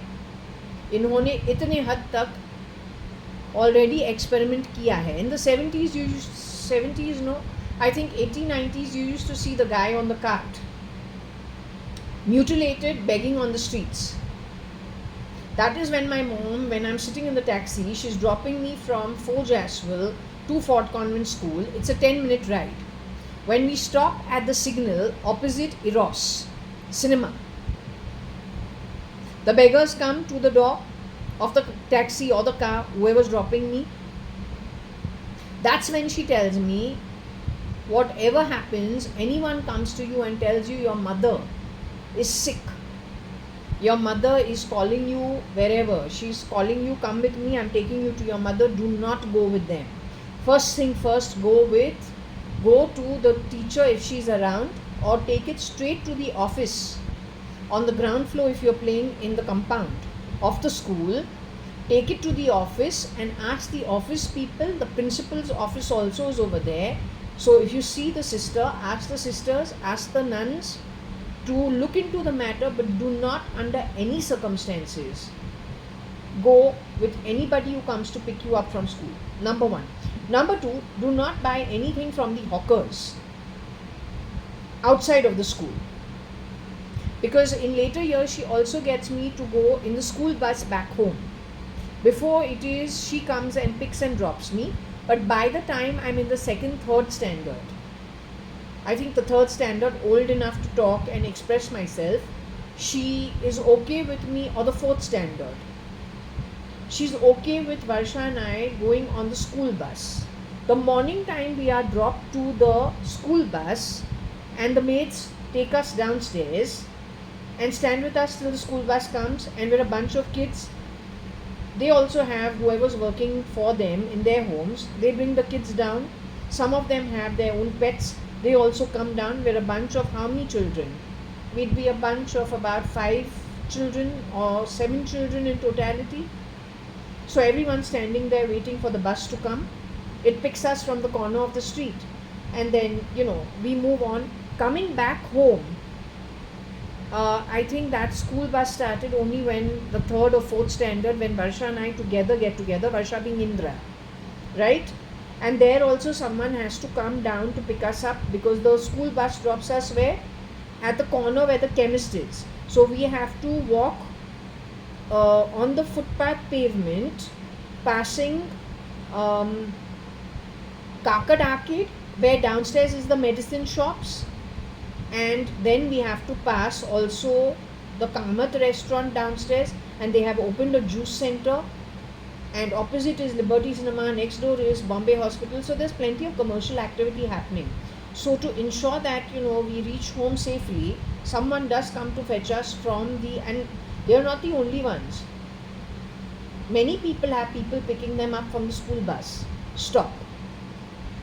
इन्होंने इतने हद तक ऑलरेडी एक्सपेरिमेंट किया है. In the 70s no, I think 80-90s you used to see the guy on the cart, mutilated, begging on the streets. That is when my mom, when I'm sitting in the taxi, she's dropping me from Fort Jaswell to Fort Convent School. It's a 10-minute ride. When we stop at the signal opposite Eros Cinema, the beggars come to the door of the taxi or the car, whoever's dropping me. That's when she tells me, whatever happens, anyone comes to you and tells you your mother is sick, your mother is calling you wherever, she's calling you, come with me, I'm taking you to your mother, do not go with them. First thing first, go to the teacher if she's around, or take it straight to the office on the ground floor if you're playing in the compound of the school. Take it to the office and ask the office people. The principal's office also is over there. So if you see the sister, ask the sisters, ask the nuns to look into the matter, but do not under any circumstances go with anybody who comes to pick you up from school. Number one. Number two, do not buy anything from the hawkers outside of the school. Because in later years, she also gets me to go in the school bus back home. Before it is, she comes and picks and drops me. But by the time I'm in the second, third standard, I think the third standard, old enough to talk and express myself, she is okay with me, or the fourth standard. She's okay with Varsha and I going on the school bus. The morning time we are dropped to the school bus and the maids take us downstairs and stand with us till the school bus comes, and we're a bunch of kids. They also have whoever's working for them in their homes. They bring the kids down. Some of them have their own pets. They also come down. We're a bunch of how many children? we'd be a bunch of about 5 children or 7 children in totality. So everyone's standing there waiting for the bus to come. It picks us from the corner of the street, and then we move on. Coming back home, I think that school bus started only when the 3rd or 4th standard, when Varsha and I get together, Varsha being Indra, right? And there also someone has to come down to pick us up, because the school bus drops us where? At the corner where the chemist is. So we have to walk on the footpath pavement, passing Kakad Arcade, where downstairs is the medicine shops, and then we have to pass also the Kamath restaurant downstairs, and they have opened a juice center, and opposite is Liberty Cinema, next door is Bombay Hospital. So there's plenty of commercial activity happening. So to ensure that we reach home safely, someone does come to fetch us from and they are not the only ones. Many people have people picking them up from the school bus stop,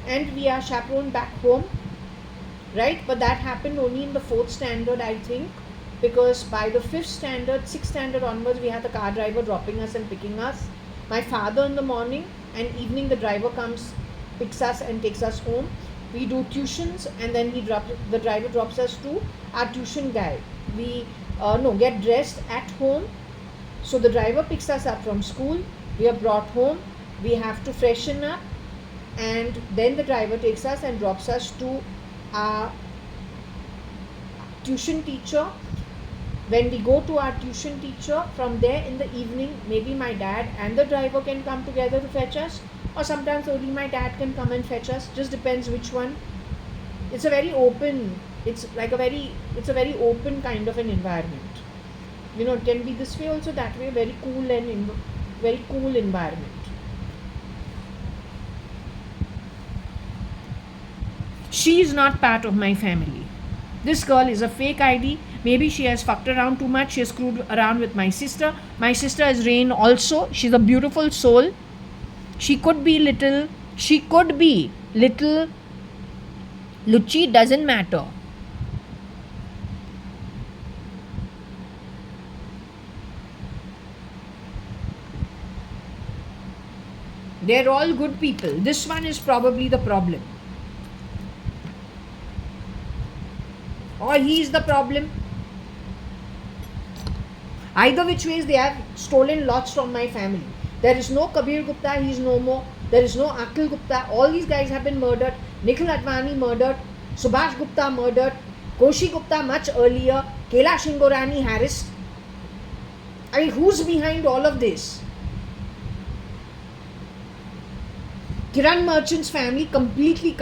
and we are chaperoned back home, right? But that happened only in the 4th standard, I think, because by the 5th standard, 6th standard onwards, we had the car driver dropping us and picking us. My father in the morning, and evening the driver comes, picks us and takes us home. We do tuitions, and then the driver drops us to our tuition guy. We get dressed at home. So the driver picks us up from school, we are brought home, we have to freshen up, and then the driver takes us and drops us to our tuition teacher. When we go to our tuition teacher, from there in the evening, maybe my dad and the driver can come together to fetch us, or sometimes only my dad can come and fetch us, just depends which one. It's a very open kind of an environment. It can be this way also, that way, very cool environment. She is not part of my family. This girl is a fake ID. Maybe she has fucked around too much. She has screwed around with my sister. My sister is Rain also. She's a beautiful soul. She could be little Luchi, doesn't matter. They're all good people. This one is probably the problem. Or he is the problem. Either which ways, they have stolen lots from my family. There is no Kabir Gupta, he is no more. There is no Akhil Gupta. All these guys have been murdered. Nikhil Advani murdered. Subhash Gupta murdered. Koshi Gupta much earlier. Kailash Shingorani harassed. I mean, who's behind all of this? Kiran Merchant's family completely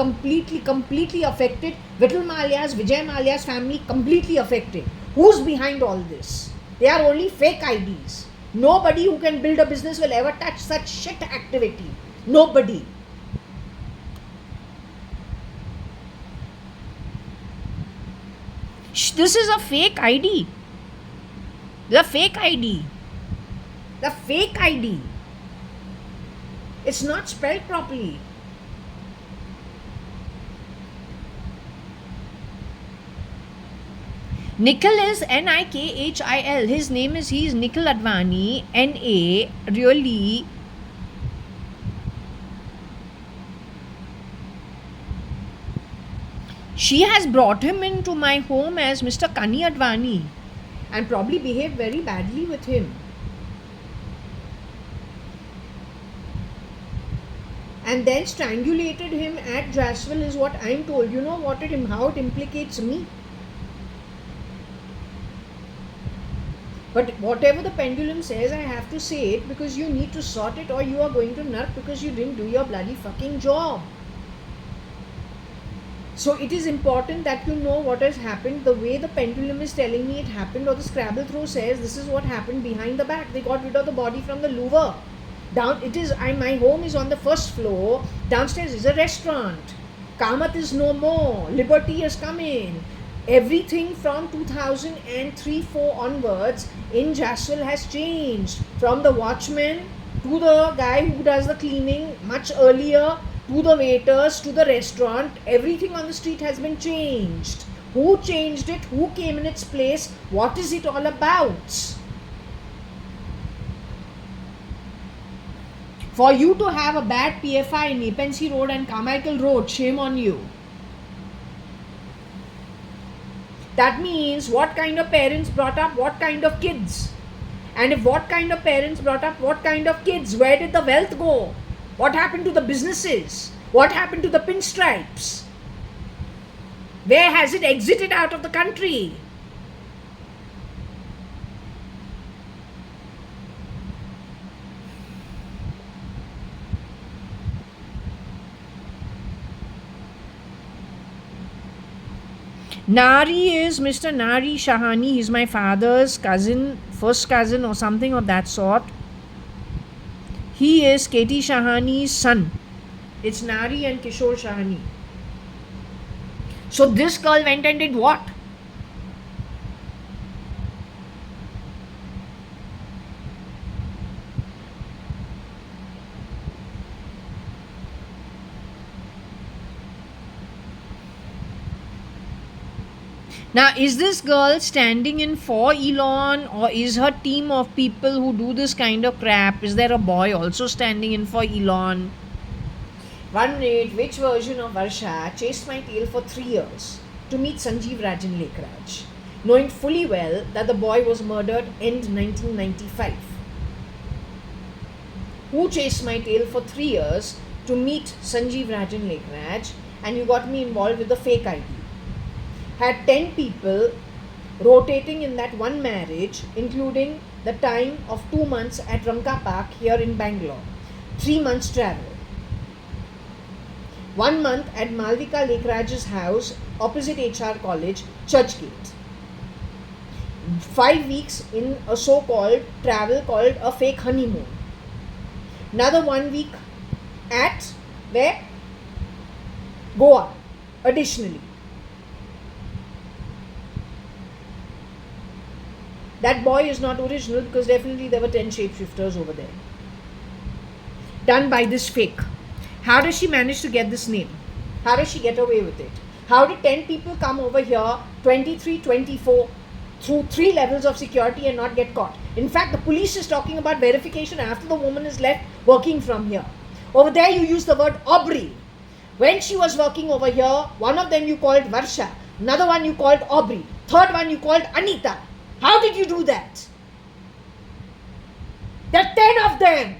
affected. Vittal Malia's, Vijay Malia's family completely affected. Who's behind all this? They are only fake IDs. Nobody who can build a business will ever touch such shit activity. Nobody. This is a fake ID. The fake ID. The fake ID. It's not spelled properly. Nikhil is Nikhil. His name is, he is Nikhil Advani, NA, really. She has brought him into my home as Mr. Kani Advani and probably behaved very badly with him. And then strangulated him at Jaswell is what I'm told. You know how it implicates me. But whatever the pendulum says, I have to say it, because you need to sort it, or you are going to nut because you didn't do your bloody fucking job. So it is important that you know what has happened. The way the pendulum is telling me it happened, or the Scrabble throw says this is what happened behind the back. They got rid of the body from the louver. My home is on the 1st floor. Downstairs is a restaurant. Kamath is no more. Liberty has come in. Everything from 2003-4 onwards in Jaswell has changed. From the watchman to the guy who does the cleaning much earlier, to the waiters, to the restaurant, everything on the street has been changed. Who changed it? Who came in its place? What is it all about? For you to have a bad PFI in Nepean Road and Carmichael Road, shame on you. That means what kind of parents brought up what kind of kids? And if what kind of parents brought up what kind of kids, where did the wealth go? What happened to the businesses? What happened to the pinstripes? Where has it exited out of the country? Nari is Mr. Nari Shahani. He's my father's cousin, first cousin or something of that sort. He is Katie Shahani's son. It's Nari and Kishore Shahani. So this girl went and did what? Now, is this girl standing in for Elon, or is her team of people who do this kind of crap? Is there a boy also standing in for Elon? One minute, which version of Varsha chased my tail for 3 years to meet Sanjeev Rajan Lekraj, knowing fully well that the boy was murdered end 1995? Who chased my tail for 3 years to meet Sanjeev Rajan Lekraj, and you got me involved with the fake ID? Had 10 people rotating in that one marriage, including the time of 2 months at Ranka Park here in Bangalore, 3 months travel. 1 month at Malvika Lekraj's house opposite HR College, Churchgate. 5 weeks in a so-called travel called a fake honeymoon. Another 1 week at where? Goa, additionally. That boy is not original because definitely there were 10 shapeshifters over there. Done by this fake. How does she manage to get this name? How does she get away with it? How did 10 people come over here, 23, 24, through 3 levels of security and not get caught? In fact, the police is talking about verification after the woman is left working from here. Over there you use the word Aubrey. When she was working over here, one of them you called Varsha, another one you called Aubrey, third one you called Anita. How did you do that? There are 10 of them.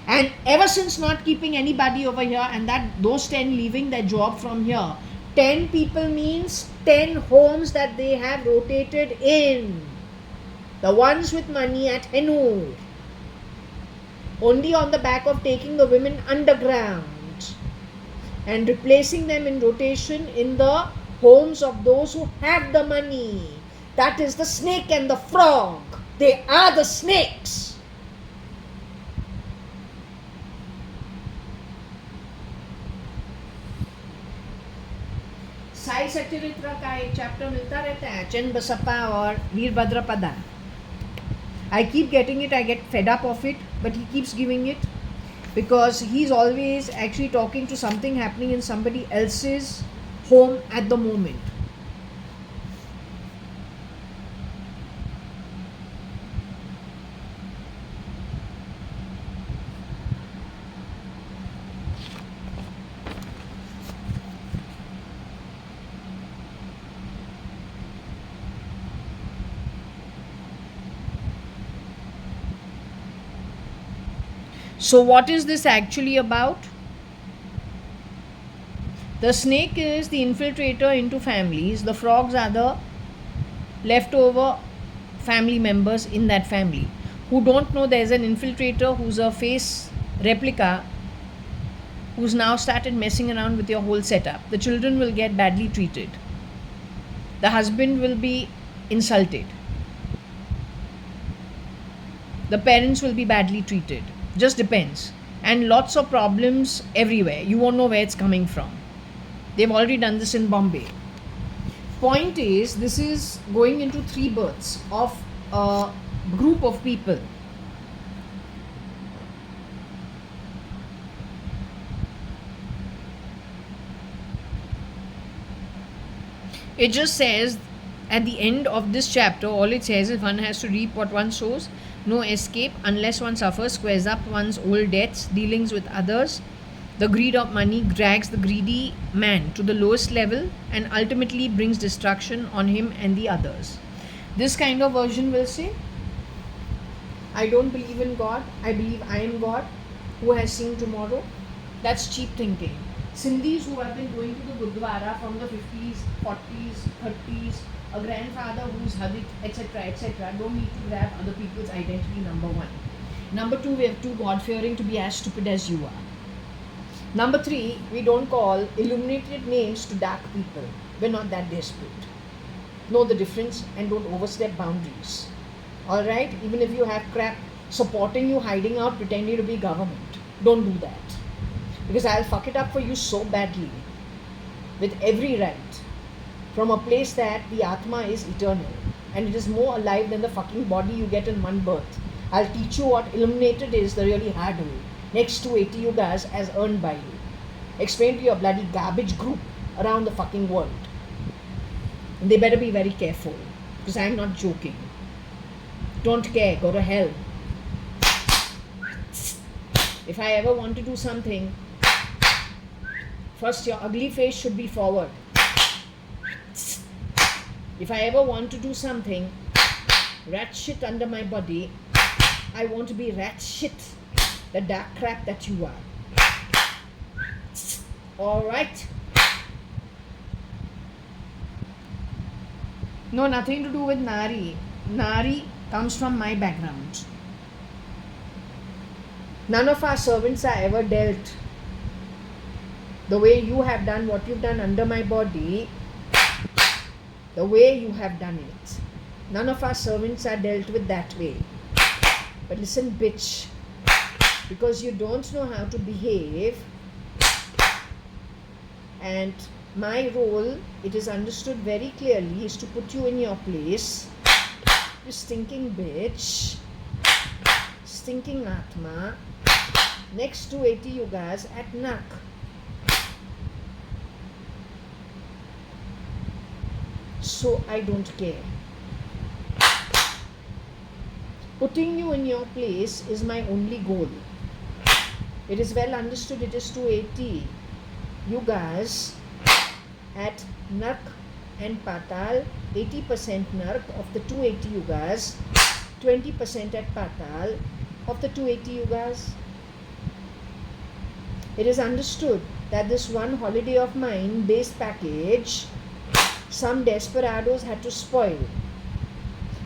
And ever since not keeping anybody over here and that those 10 leaving their job from here, 10 people means 10 homes that they have rotated in. The ones with money at Hennur. Only on the back of taking the women underground and replacing them in rotation in the homes of those who have the money. That is the snake and the frog. They are the snakes. Sai सच्चरित्र का एक chapter मिलता रहता है, चंद बसप्पा और वीरभद्रपदा. I keep getting it, I get fed up of it, but he keeps giving it because he's always actually talking to something happening in somebody else's home at the moment. So what is this actually about? The snake is the infiltrator into families. The frogs are the leftover family members in that family who don't know there's an infiltrator who's a face replica who's now started messing around with your whole setup. The children will get badly treated. The husband will be insulted. The parents will be badly treated. Just depends. And lots of problems everywhere. You won't know where it's coming from. They've already done this in Bombay. Point is, this is going into 3 births of a group of people. It just says at the end of this chapter, all it says is one has to reap what one sows, no escape unless one suffers, squares up one's old debts, dealings with others. The greed of money drags the greedy man to the lowest level and ultimately brings destruction on him and the others. This kind of version will say, I don't believe in God, I believe I am God who has seen tomorrow. That's cheap thinking. Sindhis who have been going to the Gurdwara from the 50s, 40s, 30s, a grandfather who's Hadith, etc., don't need to grab other people's identity, number one. Number two, we have too God-fearing to be as stupid as you are. Number three, we don't call illuminated names to dark people. We're not that desperate. Know the difference and don't overstep boundaries. Alright? Even if you have crap supporting you, hiding out, pretending to be government. Don't do that. Because I'll fuck it up for you so badly. With every right. From a place that the Atma is eternal. And it is more alive than the fucking body you get in one birth. I'll teach you what illuminated is the really hard way. Next 280 yugas as earned by you. Explain to your bloody garbage group around the fucking world. And they better be very careful. Because I'm not joking. Don't care. Go to hell. If I ever want to do something, first your ugly face should be forward. If I ever want to do something, rat shit under my body, I want to be rat shit. The dark crap that you are. Alright? No, nothing to do with Nari. Nari comes from my background. None of our servants are ever dealt the way you have done what you've done under my body, the way you have done it. None of our servants are dealt with that way. But listen, bitch, because you don't know how to behave, and my role, it is understood very clearly, is to put you in your place. You stinking bitch, stinking Atma, next to 80 yugas at Nak. So I don't care. Putting you in your place is my only goal. It is well understood it is 280 yugas at Nark and Patal, 80% Nark of the 280 yugas, 20% at Patal of the 280 yugas. It is understood that this one holiday of mine base package, some desperados had to spoil.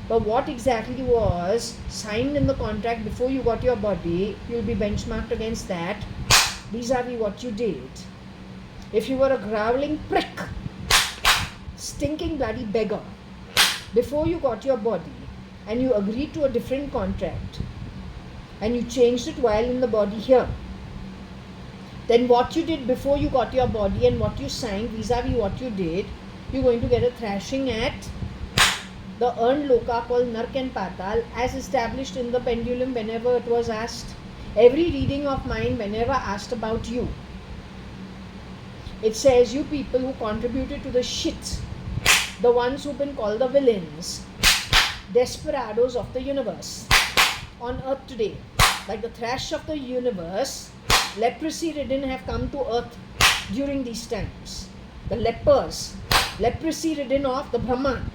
But what exactly was signed in the contract before you got your body, you'll be benchmarked against that vis-a-vis what you did. If you were a growling prick, stinking bloody beggar, before you got your body and you agreed to a different contract and you changed it while in the body here, then what you did before you got your body and what you signed vis-a-vis what you did, you're going to get a thrashing at the earned loka called Nark and Patal as established in the pendulum whenever it was asked. Every reading of mine, whenever asked about you, it says you people who contributed to the shit, the ones who've been called the villains, desperados of the universe on earth today, like the thrash of the universe, leprosy ridden have come to earth during these times. The lepers, leprosy ridden of the Brahman,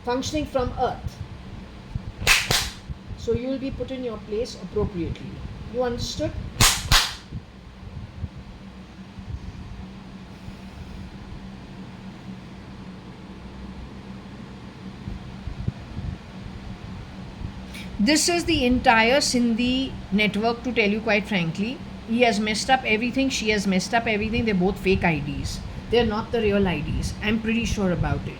functioning from earth. So you will be put in your place appropriately. You understood? This is the entire Sindhi network, to tell you quite frankly. He has messed up everything, she has messed up everything. They're both fake IDs. They're not the real IDs. I'm pretty sure about it.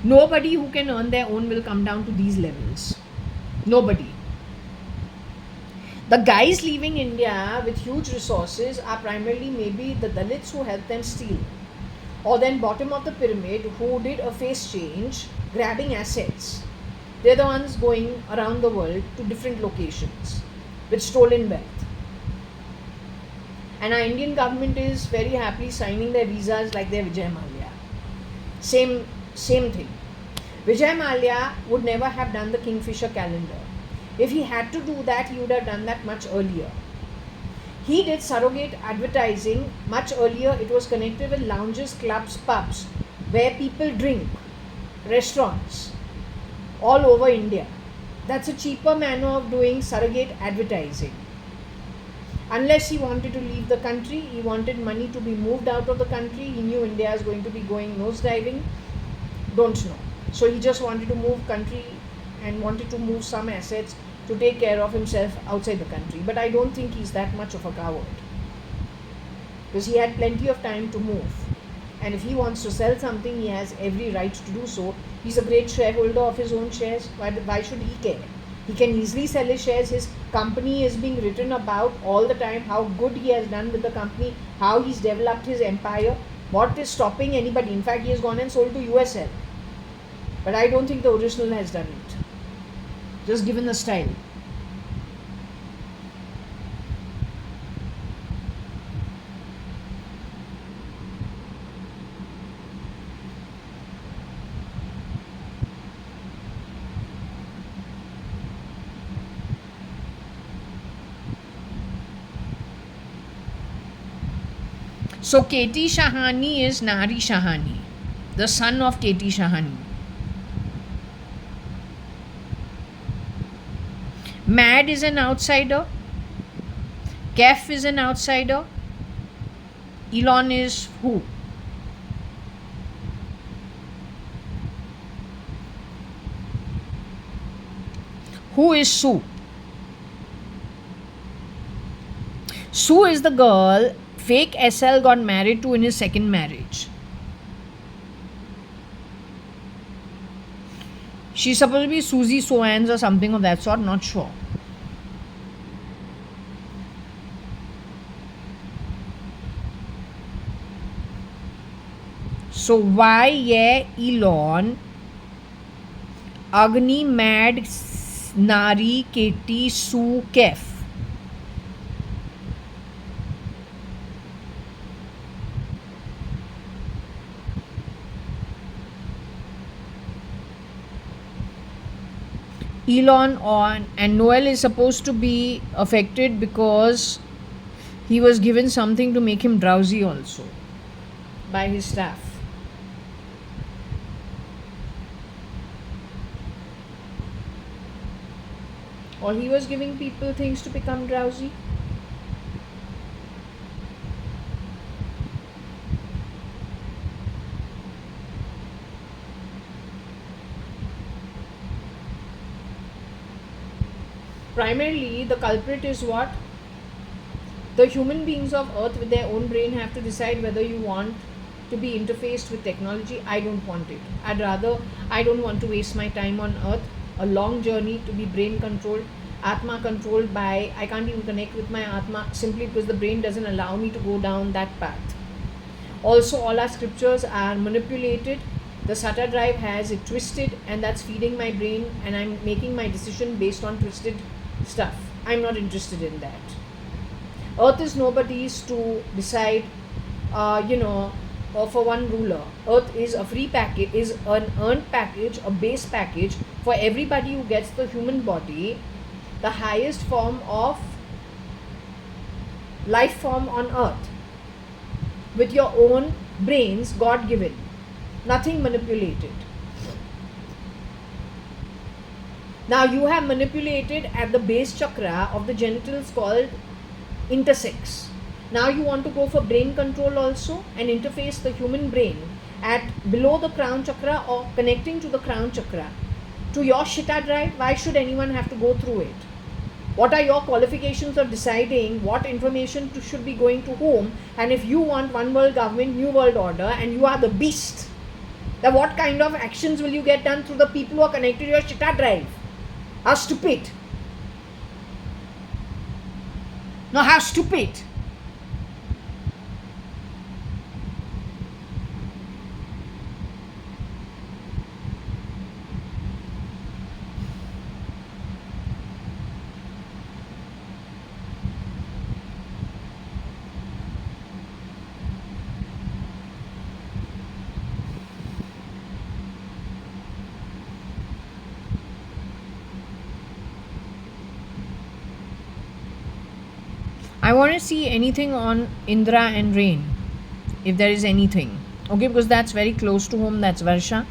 Nobody who can earn their own will come down to these levels. Nobody. The guys leaving India with huge resources are primarily maybe the Dalits who helped them steal. Or then bottom of the pyramid who did a face change, grabbing assets. They're the ones going around the world to different locations with stolen wealth. And our Indian government is very happily signing their visas like their Vijay Mallya. Same, same thing. Vijay Mallya would never have done the Kingfisher calendar. If he had to do that, he would have done that much earlier. He did surrogate advertising much earlier. It was connected with lounges, clubs, pubs, where people drink, restaurants, all over India. That's a cheaper manner of doing surrogate advertising. Unless he wanted to leave the country, he wanted money to be moved out of the country, he knew India is going to be going nosediving, don't know. So he just wanted to move country and wanted to move some assets to take care of himself outside the country. But I don't think he's that much of a coward, because he had plenty of time to move. And if he wants to sell something, he has every right to do so. He's a great shareholder of his own shares. Why should he care? He can easily sell his shares. His company is being written about all the time, how good he has done with the company, how he's developed his empire. What is stopping anybody? In fact, he has gone and sold to USL. But I don't think the original has done it. Just given the style. So K.T. Shahani is Nari Shahani, the son of K.T. Shahani. Mad is an outsider. Kef is an outsider. Elon is who? Who is Sue? Sue is the girl fake SL got married to in his second marriage. She's supposed to be Susie Soans or something of that sort, not sure. So why Elon, Agni, Mad, Nari, Katie, Sue, Kef? Elon on and Noel is supposed to be affected because he was given something to make him drowsy also by his staff. Or he was giving people things to become drowsy. Primarily, the culprit is what? The human beings of Earth with their own brain have to decide whether you want to be interfaced with technology. I don't want it. I don't want to waste my time on Earth. A long journey to be brain controlled, Atma controlled by, I can't even connect with my Atma simply because the brain doesn't allow me to go down that path. Also, all our scriptures are manipulated. The SATA drive has it twisted, and that's feeding my brain, and I'm making my decision based on twisted stuff. I'm not interested in that. Earth is nobody's to decide, for one ruler. Earth is a free package, is an earned package, a base package for everybody who gets the human body, the highest form of life form on Earth, with your own brains, God given, nothing manipulated. Now you have manipulated at the base chakra of the genitals called intersex. Now you want to go for brain control also and interface the human brain at below the crown chakra or connecting to the crown chakra to your Shita drive. Why should anyone have to go through it? What are your qualifications of deciding what information should be going to whom? And if you want one world government, new world order, and you are the beast, then what kind of actions will you get done through the people who are connected to your Shita drive? How stupid. No, how stupid. I want to see anything on Indra and rain, if there is anything. Okay, because that's very close to home. That's Varsha.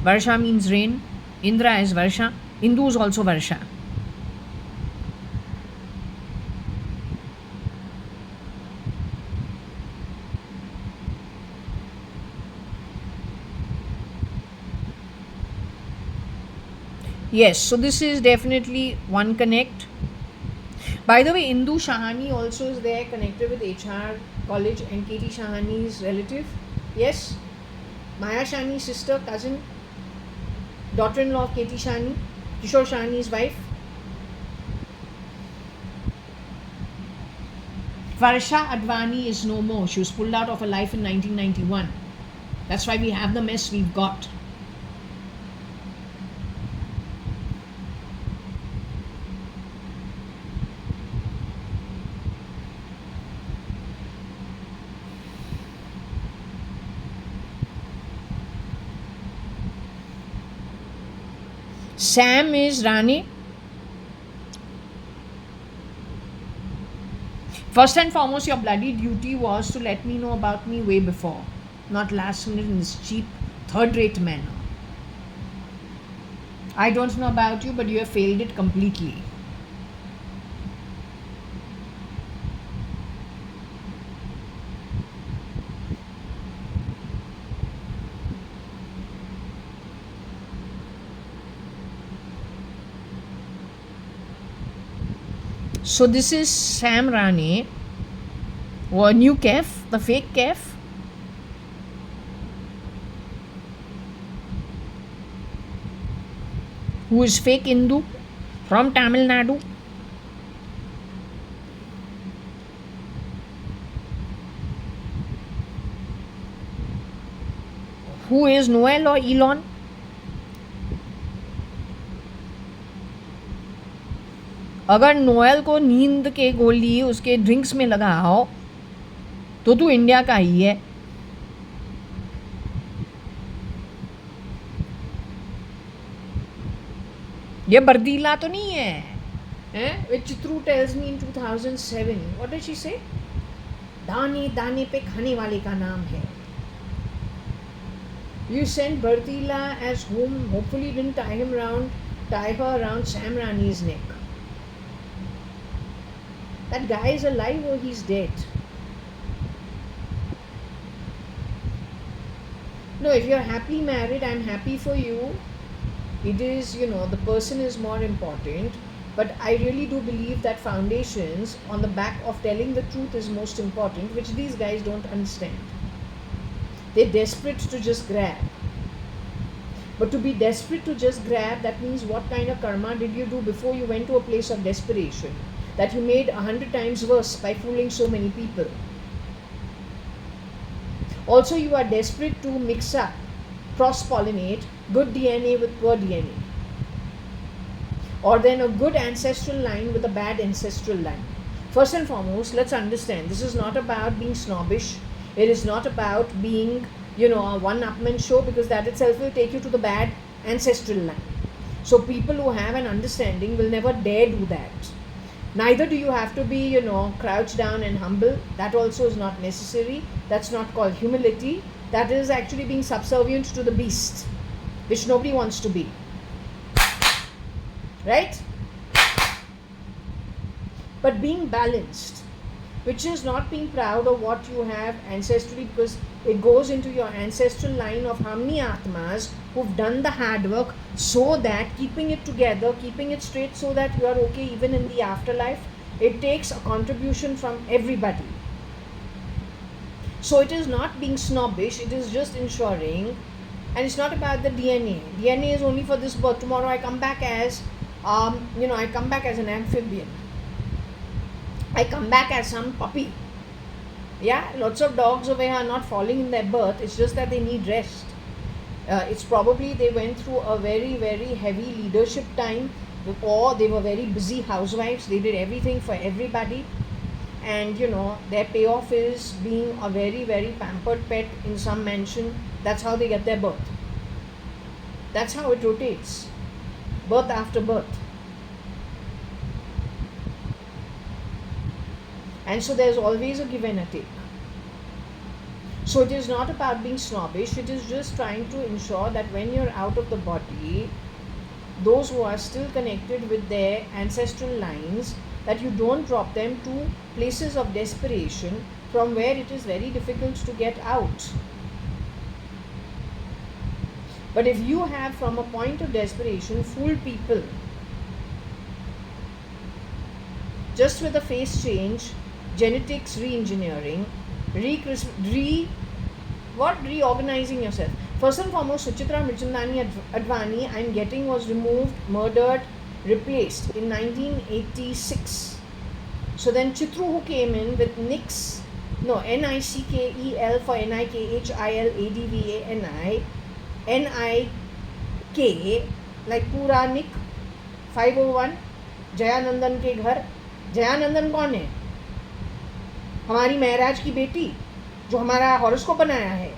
Varsha means rain. Indra is Varsha. Indu is also Varsha. Yes, so this is definitely one connect. By the way, Indu Shahani also is there, connected with HR College and Katie Shahani's relative. Yes, Maya Shahani's sister, cousin, daughter-in-law of Katie Shahani, Kishore Shahani's wife. JAYA.ADVANI is no more. She was pulled out of her life in 1991. That's why we have the mess we've got. Sam is Rani. First and foremost, your bloody duty was to let me know about me way before, not last minute in this cheap, third-rate manner. I don't know about you, but you have failed it completely. So this is Sam Rani, or new Kef, the fake Kef. Who is fake Hindu from Tamil Nadu. Who is Noel or Elon? अगर Noel को नींद के गोली उसके drinks में लगाओ तो तू इंडिया का ही है. ये बर्दीला तो नहीं है. Which Chitru tells me in 2007. What did she say? दाने दाने पे खाने वाले का नाम है. You sent Bardila as whom hopefully didn't tie her around Sam Rani's neck. That guy is alive or he's dead. No, if you're happily married, I'm happy for you. It is, the person is more important. But I really do believe that foundations on the back of telling the truth is most important, which these guys don't understand. They're desperate to just grab. But to be desperate to just grab, that means what kind of karma did you do before you went to a place of desperation that you made 100 times worse by fooling so many people? Also, you are desperate to mix up, cross-pollinate good DNA with poor DNA. Or then a good ancestral line with a bad ancestral line. First and foremost, let's understand, this is not about being snobbish. It is not about being, a one-upman show, because that itself will take you to the bad ancestral line. So people who have an understanding will never dare do that. Neither do you have to be, crouched down and humble. That also is not necessary. That's not called humility. That is actually being subservient to the beast, which nobody wants to be. Right? But being balanced, which is not being proud of what you have ancestrally, because it goes into your ancestral line of how many Atmas who've done the hard work, so that keeping it together, keeping it straight, so that you are okay even in the afterlife. It takes a contribution from everybody. So it is not being snobbish, it is just ensuring, and it's not about the DNA. DNA is only for this birth. Tomorrow I come back as, I come back as an amphibian. I come back as some puppy. Yeah, lots of dogs over here are not falling in their birth. It's just that they need rest. It's probably they went through a very, very heavy leadership time, or they were very busy housewives. They did everything for everybody. And, their payoff is being a very, very pampered pet in some mansion. That's how they get their birth. That's how it rotates. Birth after birth. And so there's always a give and a take. So it is not about being snobbish, it is just trying to ensure that when you're out of the body, those who are still connected with their ancestral lines, that you don't drop them to places of desperation from where it is very difficult to get out. But if you have, from a point of desperation, fooled people just with a face change, genetics re-engineering, reorganizing yourself. First and foremost, Suchitra Advani, I'm getting, was removed, murdered, replaced in 1986. So then Chitru, who came in with Nickel for Nikhildavani, NIK, like पूरा Nick 501, जयानंदन के घर. जयानंदन कौन है? हमारी महराज की बेटी जो हमारा हॉरोस्कोप बनाया है,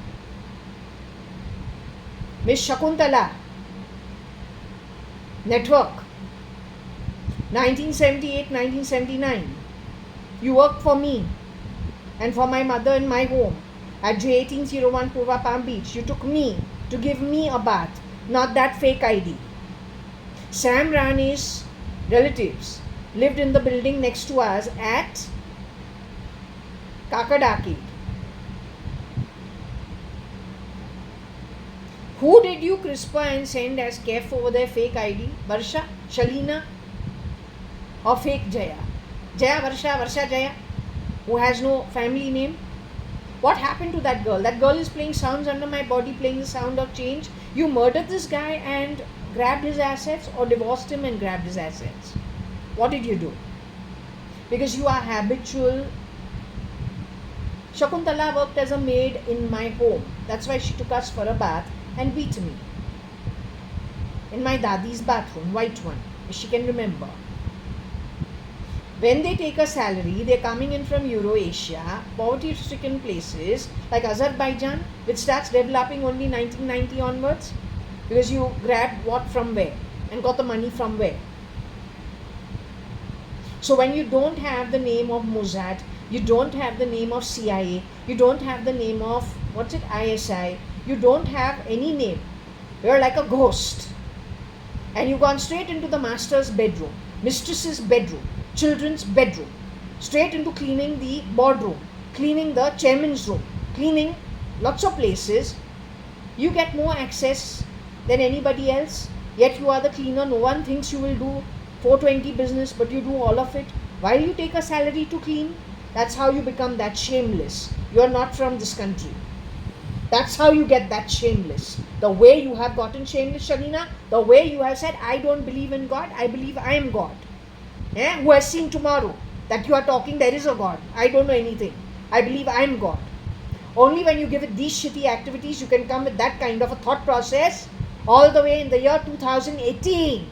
miss Shakuntala. Network 1978-1979. You worked for me and for my mother in my home at J1801 Purva Palm Beach. You took me to give me a bath, not that fake ID. Sam Rane's relatives lived in the building next to us at Kakadaki. Who did you CRISPR and send as KEF over their fake ID? Varsha, Shalina, or fake Jaya? Jaya, Varsha Jaya, who has no family name. What happened to that girl? That girl is playing sounds under my body, playing the sound of change. You murdered this guy and grabbed his assets, or divorced him and grabbed his assets? What did you do? Because you are habitual. Shakuntala worked as a maid in my home. That's why she took us for a bath and beat me. In my dadi's bathroom, white one, if she can remember. When they take a salary, they're coming in from Eurasia, poverty-stricken places like Azerbaijan, which starts developing only 1990 onwards, because you grabbed what from where and got the money from where. So when you don't have the name of Mossad, you don't have the name of CIA, you don't have the name of, ISI, you don't have any name. You're like a ghost. And you've gone straight into the master's bedroom, mistress's bedroom, children's bedroom, straight into cleaning the boardroom, cleaning the chairman's room, cleaning lots of places. You get more access than anybody else, yet you are the cleaner. No one thinks you will do 420 business, but you do all of it. Why you take a salary to clean? That's how you become that shameless. You are not from this country. That's how you get that shameless. The way you have gotten shameless, Shalina, the way you have said, I don't believe in God, I believe I am God. Who has seen tomorrow that you are talking there is a God? I don't know anything. I believe I am God. Only when you give it these shitty activities, you can come with that kind of a thought process all the way in the year 2018.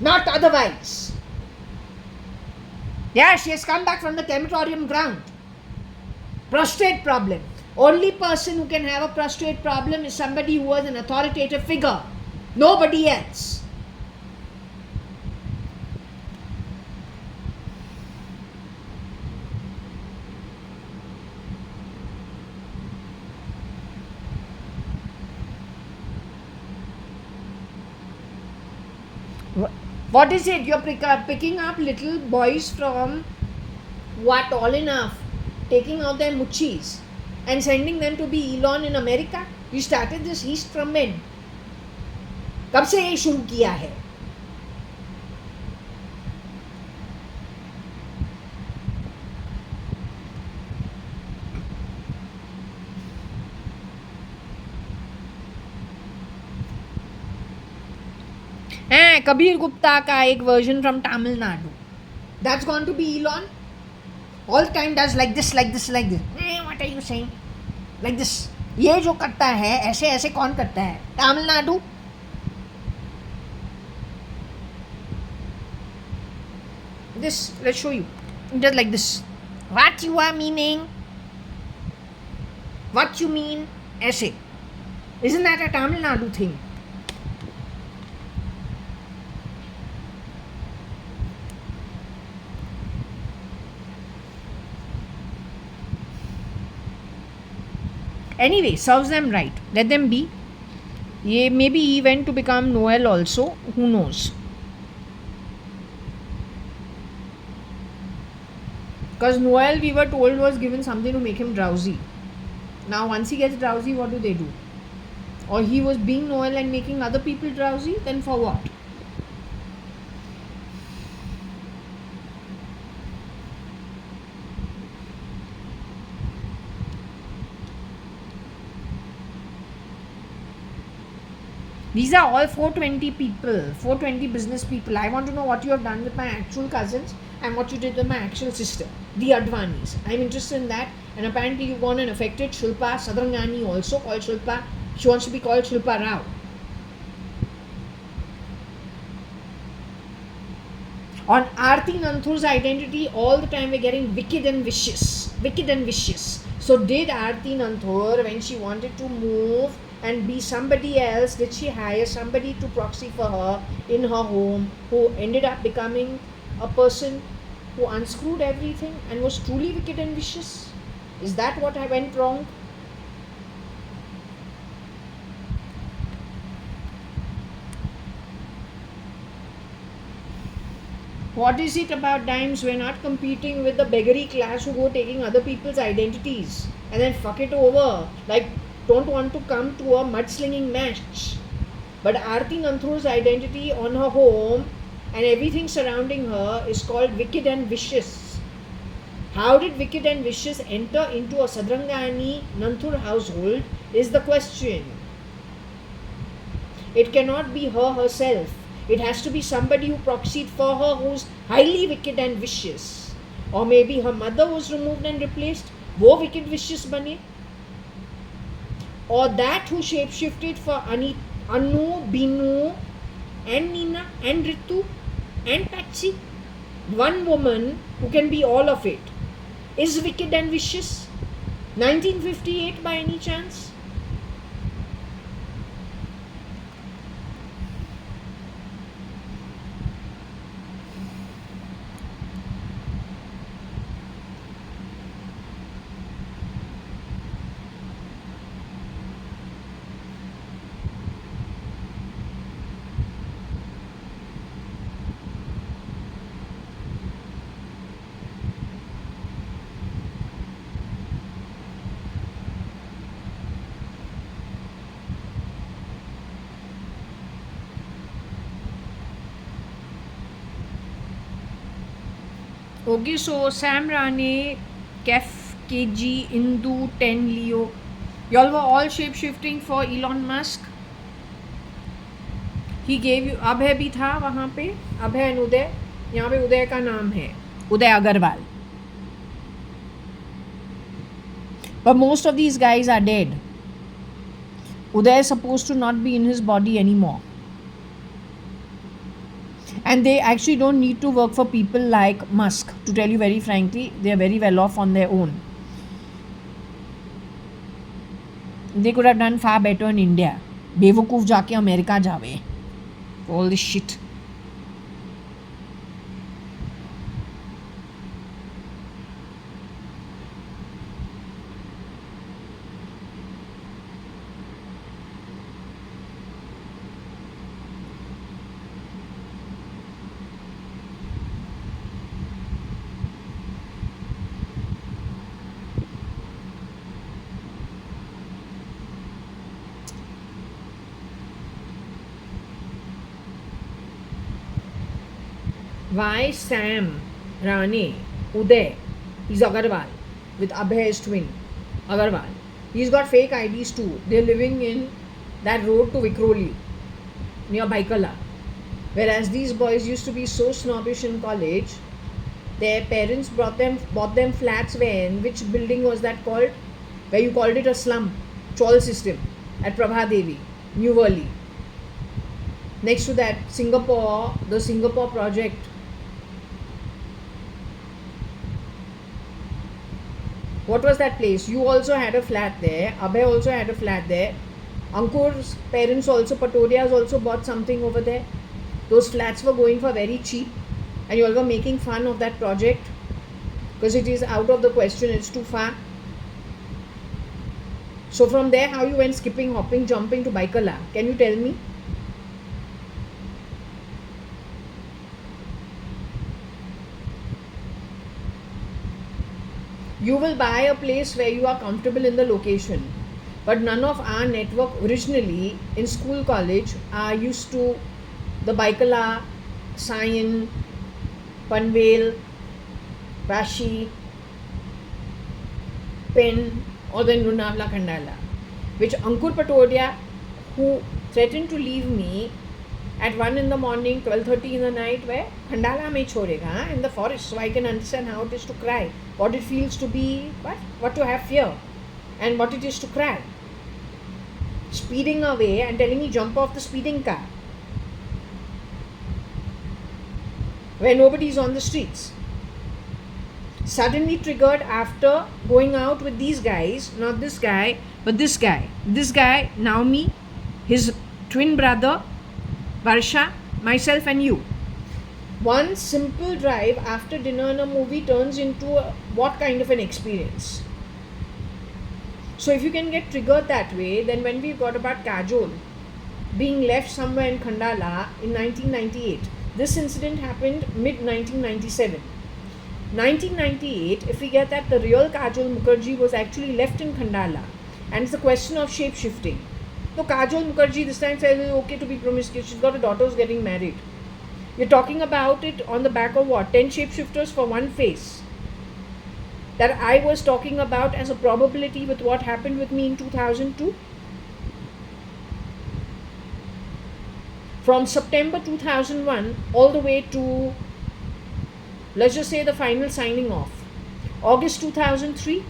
Not otherwise. Yeah, she has come back from the crematorium ground. Prostrate problem. Only person who can have a prostrate problem is somebody who was an authoritative figure. Nobody else. What is it? You're picking up little boys from who are tall enough, taking out their muchis and sending them to be Elon in America? You started this East from when? कब से ये शुरू किया है? Kabir Gupta ka ek version from Tamil Nadu. That's going to be Elon. All the time does like this. What are you saying? Like this. ये जो करता है ऐसे ऐसे कौन करता है? Tamil Nadu. This, let's show you. Just like this. What you are meaning? What you mean? ऐसे. Isn't that a Tamil Nadu thing? Anyway, serves them right. Let them be. Yeah, maybe he went to become Noel also. Who knows? Because Noel, we were told, was given something to make him drowsy. Now, once he gets drowsy, what do? Or he was being Noel and making other people drowsy? Then for what? These are all 420 people, 420 business people. I want to know what you have done with my actual cousins and what you did with my actual sister, the Advanis. I'm interested in that. And apparently you've gone and affected Shilpa Sadrangani, also called Shilpa. She wants to be called Shilpa Rao. On Aarti Nanthur's identity, all the time we're getting wicked and vicious. Wicked and vicious. So did Aarti Nanthur, when she wanted to move and be somebody else, did she hire somebody to proxy for her in her home, who ended up becoming a person who unscrewed everything and was truly wicked and vicious? Is that what I went wrong? What is it about dimes? We're not competing with the beggary class who go taking other people's identities and then fuck it over. Like, don't want to come to a mudslinging match. But Aarti Nanthur's identity on her home and everything surrounding her is called wicked and vicious. How did wicked and vicious enter into a Sadrangani Nanthur household is the question. It cannot be her herself. It has to be somebody who proxied for her who's highly wicked and vicious. Or maybe her mother was removed and replaced. Wo wicked vicious bane. Or that who shapeshifted for Anu, Binu and Nina and Ritu and Patsy. One woman who can be all of it. Is wicked and vicious? 1958 by any chance? Okay, so Sam Rane, Kef, KG, Indu, 10 Leo. Y'all were all shape-shifting for Elon Musk. He gave you, Abhay भी था वहाँ पे, Abhay and Uday. यहाँ पे उदय का नाम है, Uday Agarwal. But most of these guys are dead. Uday is supposed to not be in his body anymore. And they actually don't need to work for people like Musk. To tell you very frankly, they are very well off on their own. They could have done far better in India. Bewakoof jaake America jaave. All this shit. Why Sam Rane, Uday, he's Agarwal with Abhay's twin, Agarwal. He's got fake IDs too. They're living in that road to Vikhroli near Baikala. Whereas these boys used to be so snobbish in college, their parents bought them flats when, which building was that called? Where you called it a slum, chawl system at Prabhadevi, New Worli. Next to that, Singapore, the Singapore project. What was that place? You also had a flat there. Abhay also had a flat there. Ankur's parents also, Patoria's also bought something over there. Those flats were going for very cheap. And you all were making fun of that project. Because it is out of the question, it's too far. So from there, how you went skipping, hopping, jumping to Baikala? Can you tell me? You will buy a place where you are comfortable in the location. But none of our network originally in school, college are used to the Baikala, Sion, Panvel, Vashi, Pen, or the Lunavla Khandala, which Ankur Patodia, who threatened to leave me at 1 in the morning, 12:30 in the night, where Khandala mein chhodega in the forest, so I can understand how it is to cry, what it feels to be, what to have fear, and what it is to cry. Speeding away and telling me jump off the speeding car where nobody is on the streets. Suddenly triggered after going out with these guys, not this guy, but this guy, Naomi, his twin brother, Varsha, myself and you. One simple drive after dinner in a movie turns into what kind of an experience? So if you can get triggered that way, then when we got about Kajol being left somewhere in Khandala in 1998, this incident happened mid-1997. 1998, if we get that the real Kajol Mukherjee was actually left in Khandala, and it's a question of shape-shifting. So Kajol Mukherjee this time says it's okay to be promiscuous. She's got a daughter who's getting married. You're talking about it on the back of what? 10 shapeshifters for one face. That I was talking about as a probability with what happened with me in 2002. From September 2001 all the way to, let's just say, the final signing off, August 2003,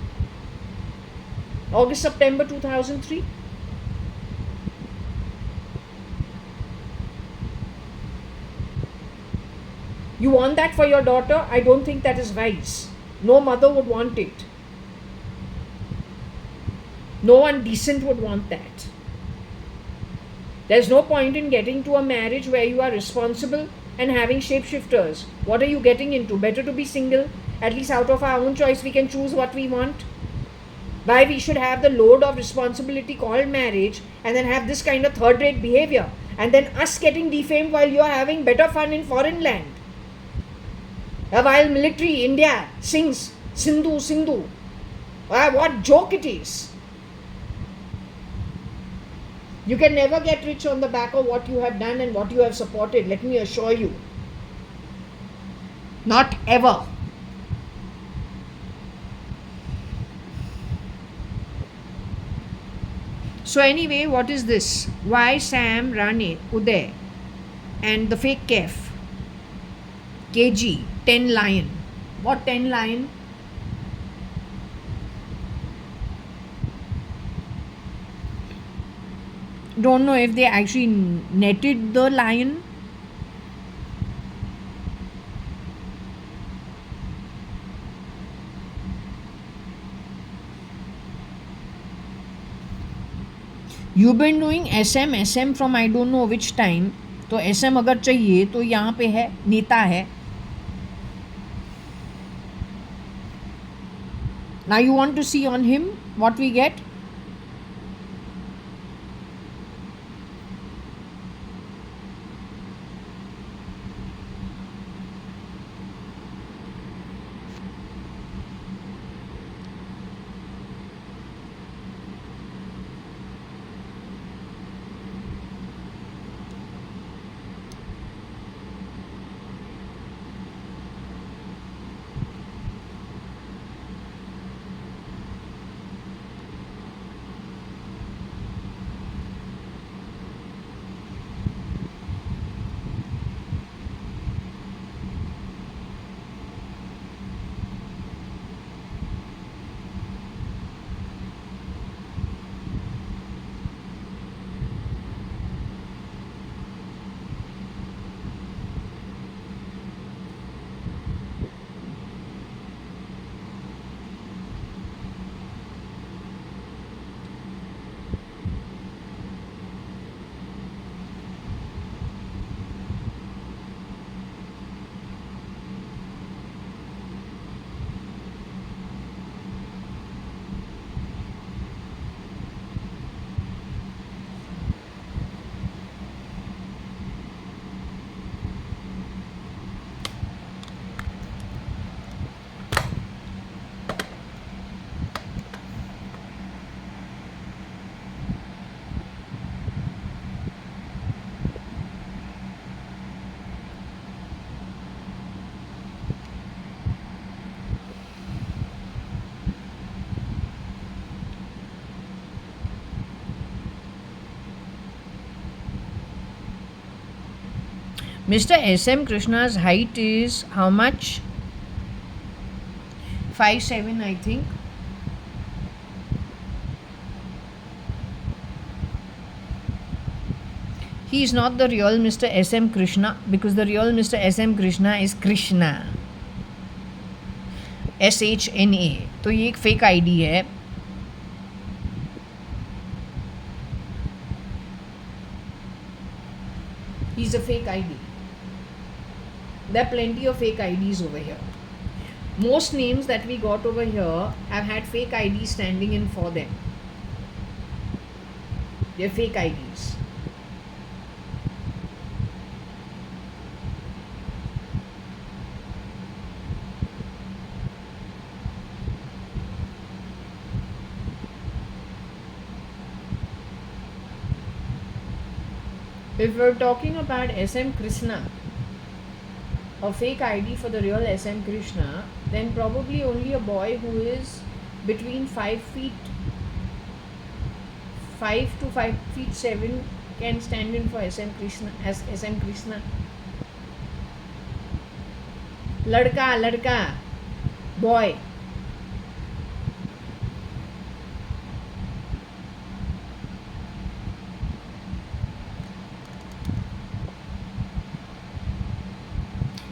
September 2003. You want that for your daughter? I don't think that is wise. No mother would want it. No one decent would want that. There's no point in getting to a marriage where you are responsible and having shapeshifters. What are you getting into? Better to be single. At least out of our own choice we can choose what we want. Why we should have the load of responsibility called marriage and then have this kind of third-rate behavior, and then us getting defamed while you are having better fun in foreign land. While military India sings Sindhu Sindhu. What joke it is. You can never get rich on the back of what you have done and what you have supported, let me assure you. Not ever. So anyway, what is this? Why Sam, Rane, Uday and the fake Kef, KG, 10 lion. What 10 lion? Don't know if they actually netted the lion. You've been doing SM from I don't know which time. तो SM अगर चाहिए तो यहाँ पे है, नेता है. Now you want to see on him what we get? Mr. S.M. Krishna's height is how much? 5'7", I think. He is not the real Mr. S.M. Krishna because the real Mr. S.M. Krishna is Krishna. SHNA. तो ये एक fake ID है. He's a fake ID. There are plenty of fake IDs over here. Most names that we got over here have had fake IDs standing in for them. They're fake IDs. If we're talking about SM Krishna, a fake ID for the real SM Krishna, then probably only a boy who is between 5 to 5 feet 7 can stand in for SM Krishna as SM Krishna. Ladka, boy.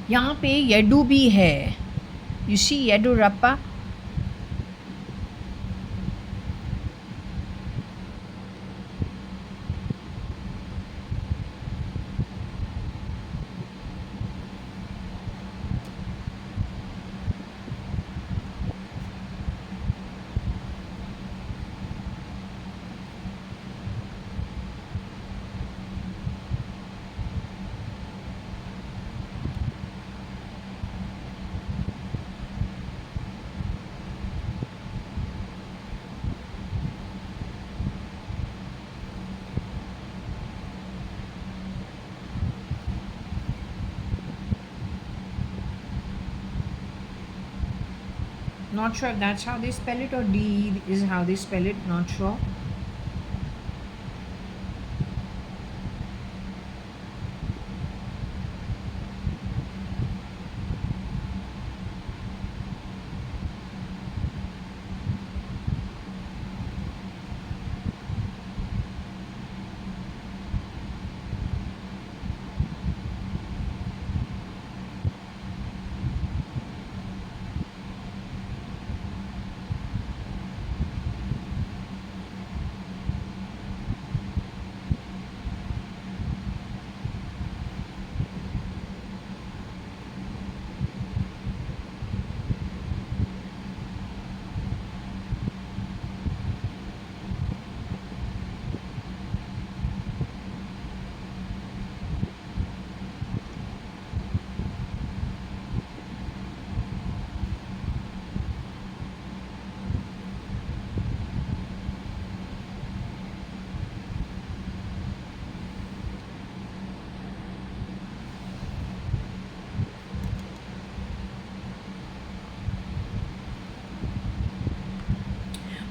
यहाँ पे येडू भी है. You see Yedurappa? Not sure if that's how they spell it or D is how they spell it, not sure.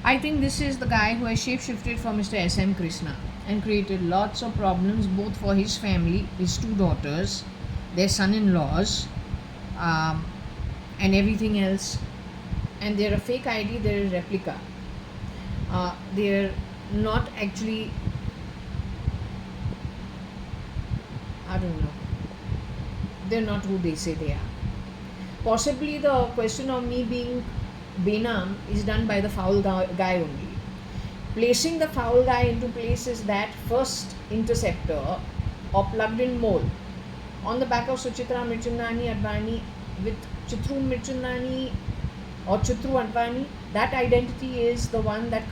I think this is the guy who has shapeshifted for Mr. S.M. Krishna and created lots of problems both for his family, his 2 daughters, their son-in-laws, and everything else. And they're a fake ID, they're a replica. They're not actually, I don't know, they're not who they say they are. Possibly the question of me being Benam is done by the foul guy only. Placing the foul guy into place is that first interceptor or plugged in mole on the back of Suchitra Mirchandani Advani with Chitru Mirchandani or Chitru Advani. That identity is the one that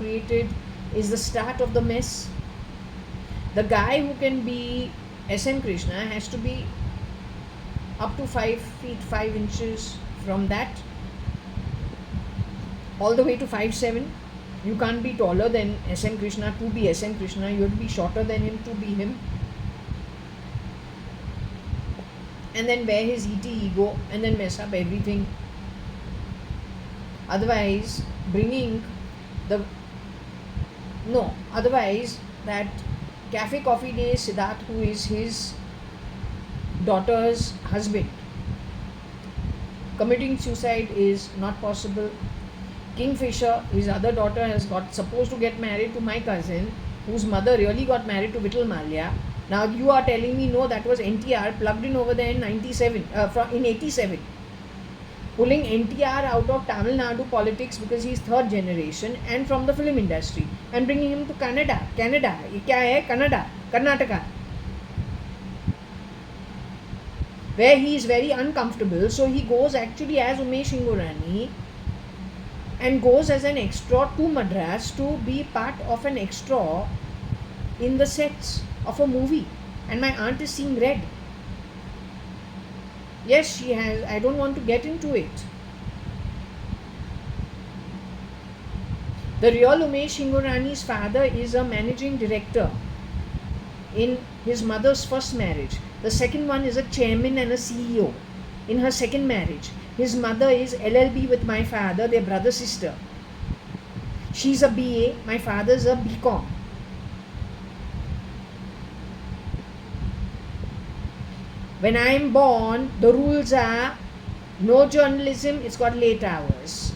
is the start of the mess. The guy who can be SM Krishna has to be up to 5 feet 5 inches from that all the way to 5'7". You can't be taller than SM Krishna to be SM Krishna. You have to be shorter than him to be him. And then wear his ET ego and then mess up everything. Otherwise, otherwise that Cafe Coffee Day Siddharth, who is his daughter's husband. Committing suicide is not possible. Kingfisher, his other daughter, has got supposed to get married to my cousin, whose mother really got married to Vittal Malia. Now you are telling me no, that was NTR plugged in over there in 97, in 87, pulling NTR out of Tamil Nadu politics because he's third generation and from the film industry, and bringing him to Canada. Canada, ये क्या है? Canada, Karnataka, where he is very uncomfortable. So he goes actually as Umesh Ingorani and goes as an extra to Madras to be part of an extra in the sets of a movie. And my aunt is seeing red. Yes, she has. I don't want to get into it. The real Umesh Ingorani's father is a managing director in his mother's first marriage. The second one is a chairman and a CEO in her second marriage. His mother is LLB with my father, their brother sister. She's a BA, my father's a BCom. When I am born, the rules are no journalism, it's got late hours.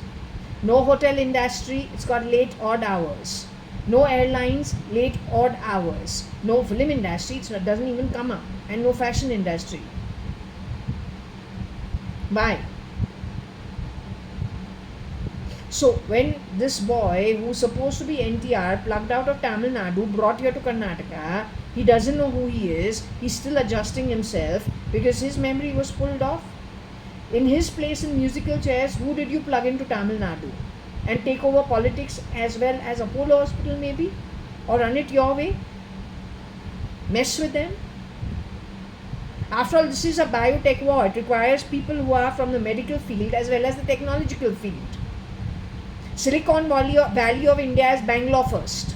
No hotel industry, it's got late odd hours. No airlines, late odd hours. No film industry, it doesn't even come up. And no fashion industry. Why? So when this boy, who's supposed to be NTR, plugged out of Tamil Nadu, brought here to Karnataka, he doesn't know who he is. He's still adjusting himself because his memory was pulled off. In his place in musical chairs, who did you plug into Tamil Nadu? And take over politics as well as Apollo Hospital maybe? Or run it your way? Mess with them? After all, this is a biotech war. It requires people who are from the medical field as well as the technological field. Silicon Valley of India is Bangalore first.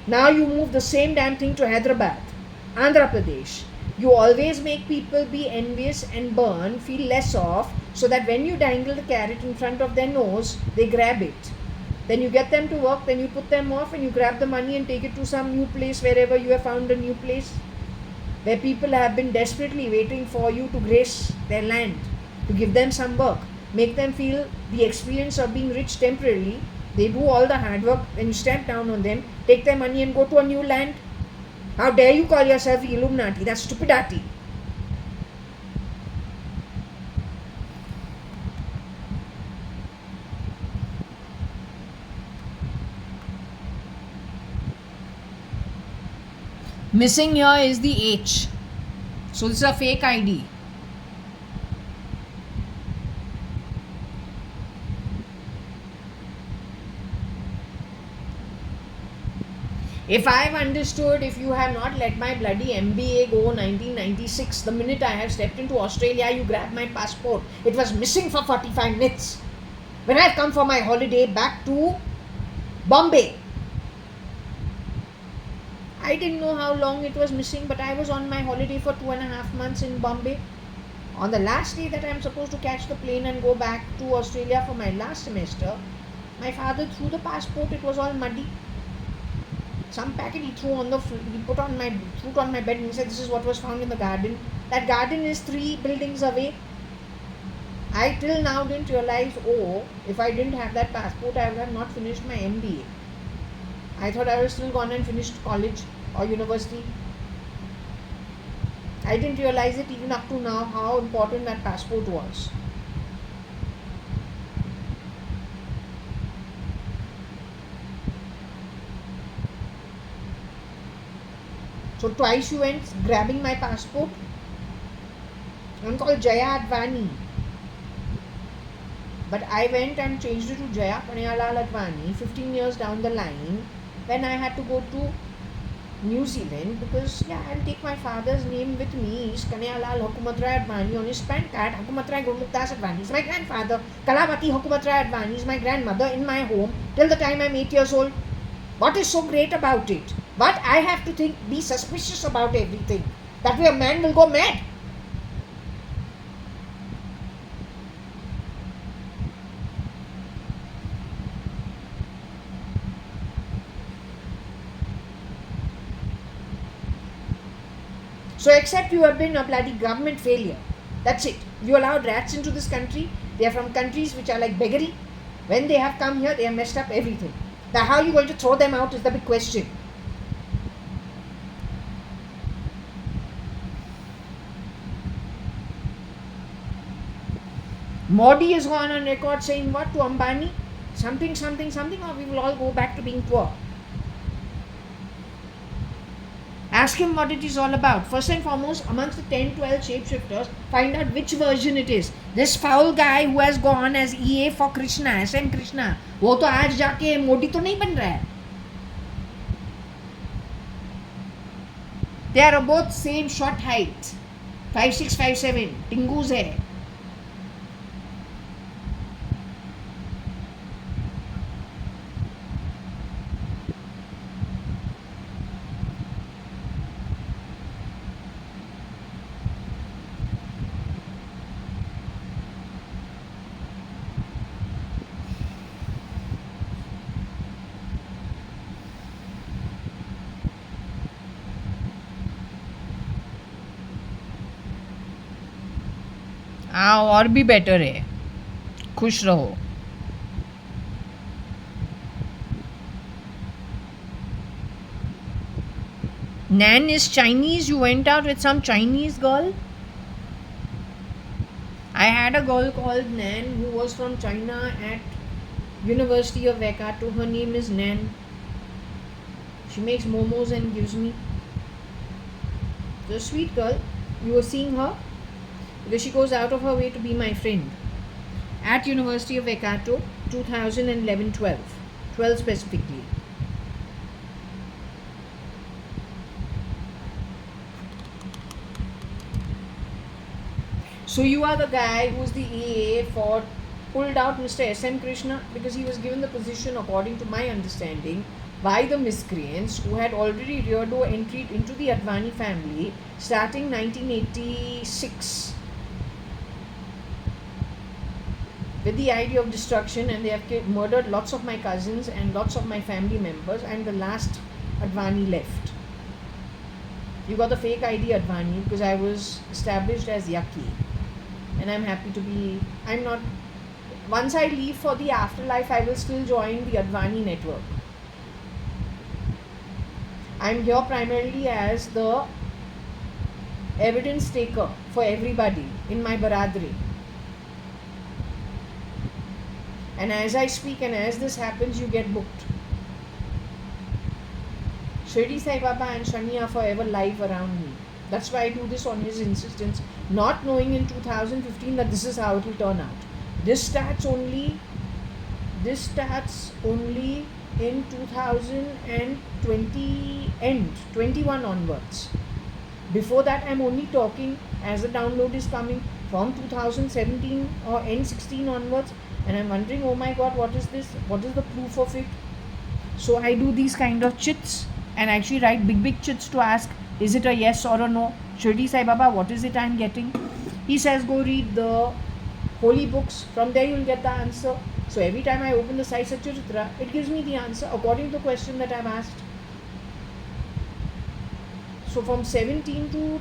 Now you move the same damn thing to Hyderabad, Andhra Pradesh. You always make people be envious and burn, feel less off, so that when you dangle the carrot in front of their nose, they grab it. Then you get them to work, then you put them off and you grab the money and take it to some new place, wherever you have found a new place, where people have been desperately waiting for you to grace their land, to give them some work, make them feel the experience of being rich temporarily. They do all the hard work, then you stamp down on them, take their money and go to a new land. How dare you call yourself Illuminati? That's stupidity. Missing here is the H. So this is a fake ID. If I have understood, if you have not let my bloody MBA go 1996, the minute I have stepped into Australia, you grabbed my passport. It was missing for 45 minutes. When I have come for my holiday back to Bombay, I didn't know how long it was missing, but I was on my holiday for 2.5 months in Bombay. On the last day that I am supposed to catch the plane and go back to Australia for my last semester, my father threw the passport. It was all muddy. Some packet he threw on he put on my bed and he said, this is what was found in the garden. That garden is 3 buildings away. I till now didn't realize, if I didn't have that passport, I would have not finished my MBA. I thought I would have still gone and finished college or university. I didn't realize it even up to now how important that passport was. So twice you went grabbing my passport. I'm called JAYA.ADVANI. But I went and changed it to JAYA.ADVANI 15 years down the line when I had to go to New Zealand because I'll take my father's name with me. Is Kanayalal Hukumatrai Advani on his PAN card. Hukumatrai Gurmukdas Advani is my grandfather. Kalavati Hukumatrai Advani is my grandmother in my home till the time I'm 8 years old. What is so great about it? But I have to be suspicious about everything. That way a man will go mad. So except you have been a bloody government failure. That's it. You allowed rats into this country. They are from countries which are like beggary. When they have come here, they have messed up everything. Now how are you going to throw them out is the big question. Modi has gone on record saying what to Ambani? Something, or we will all go back to being poor. Ask him what it is all about. First and foremost, amongst the 10, 12 shapeshifters, find out which version it is. This foul guy who has gone as EA for Krishna, SM Krishna, वो तो आज जाके मोदी तो नहीं बन रहा है. They are both same short height, 5'6", 5'7", टिंगूज है. हाँ और भी बेटर है. खुश रहो. Nan is Chinese. You went out with some Chinese girl. I had a girl called Nan who was from China at University of Waikato. Her name is Nan. She makes momos and gives me. The sweet girl. You were seeing her because she goes out of her way to be my friend. At University of Waikato, 2011-12. 12 specifically. So you are the guy who's the EA for pulled out Mr. SM Krishna because he was given the position, according to my understanding, by the miscreants who had already reared or entered into the Advani family starting 1986 with the idea of destruction, and they have murdered lots of my cousins and lots of my family members, and the last Advani left. You got the fake ID Advani because I was established as Yaki, and I'm happy to be. I'm not. Once I leave for the afterlife, I will still join the Advani network. I'm here primarily as the evidence taker for everybody in my baradri. And as I speak and as this happens, you get booked. Shirdi Sai Baba and Shani are forever live around me. That's why I do this on his insistence, not knowing in 2015 that this is how it will turn out. This starts only in 2020 end, 21 onwards. Before that, I'm only talking as the download is coming from 2017 or end 16 onwards, and I'm wondering, oh my god, what is this? What is the proof of it? So I do these kind of chits and actually write big chits to ask, is it a yes or a no? Shirdi Sai Baba, what is it I'm getting? He says, go read the holy books. From there you'll get the answer. So every time I open the Sai Satcharitra, it gives me the answer according to the question that I've asked. So from 17 to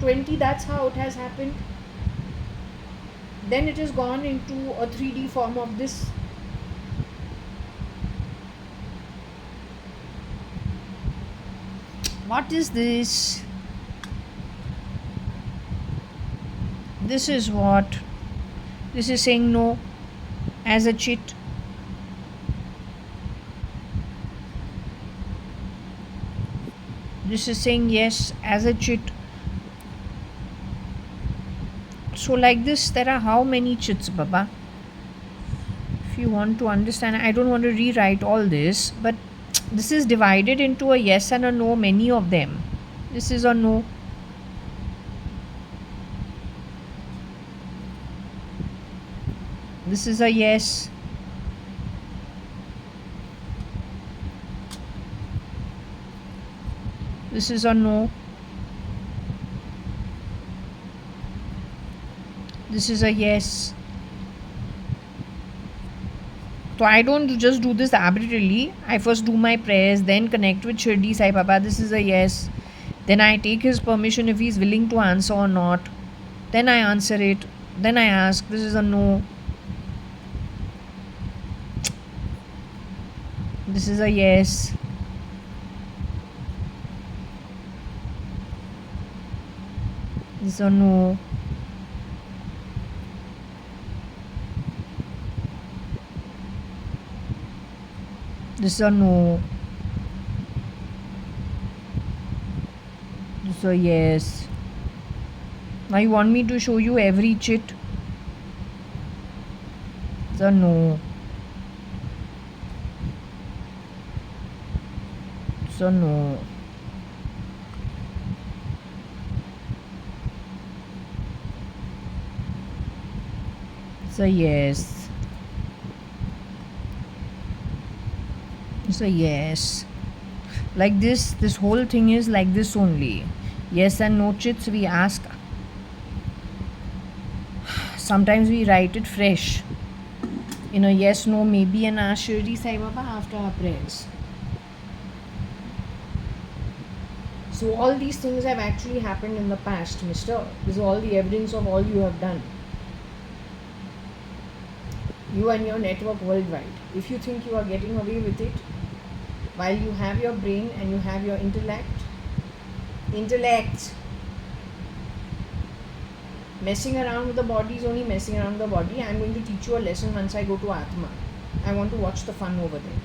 20, that's how it has happened. Then it has gone into a 3D form of this. What is this? This is what? This is saying no as a chit. This is saying yes as a chit. So like this, there are how many chits, Baba? If you want to understand, I don't want to rewrite all this, but this is divided into a yes and a no, many of them. This is a no. This is a yes. This is a no. This is a yes. So I don't just do this arbitrarily. I first do my prayers, then connect with Shirdi Sai Baba. This is a yes. Then I take his permission if he's willing to answer or not. Then I answer it. Then I ask, this is a no, this is a yes. This is a no. This is a no. This is a yes. Now you want me to show you every chit? It's a no. It's a no. It's a yes. It's a yes. Like this whole thing is like this only. Yes and no chits we ask. Sometimes we write it fresh. In a yes, no, maybe, and ask Shirdi Sai Baba after our prayers. So all these things have actually happened in the past, mister. This is all the evidence of all you have done. You and your network worldwide. If you think you are getting away with it, while you have your brain and you have your intellect, messing around with the body is only messing around with the body. I am going to teach you a lesson once I go to Atma. I want to watch the fun over there.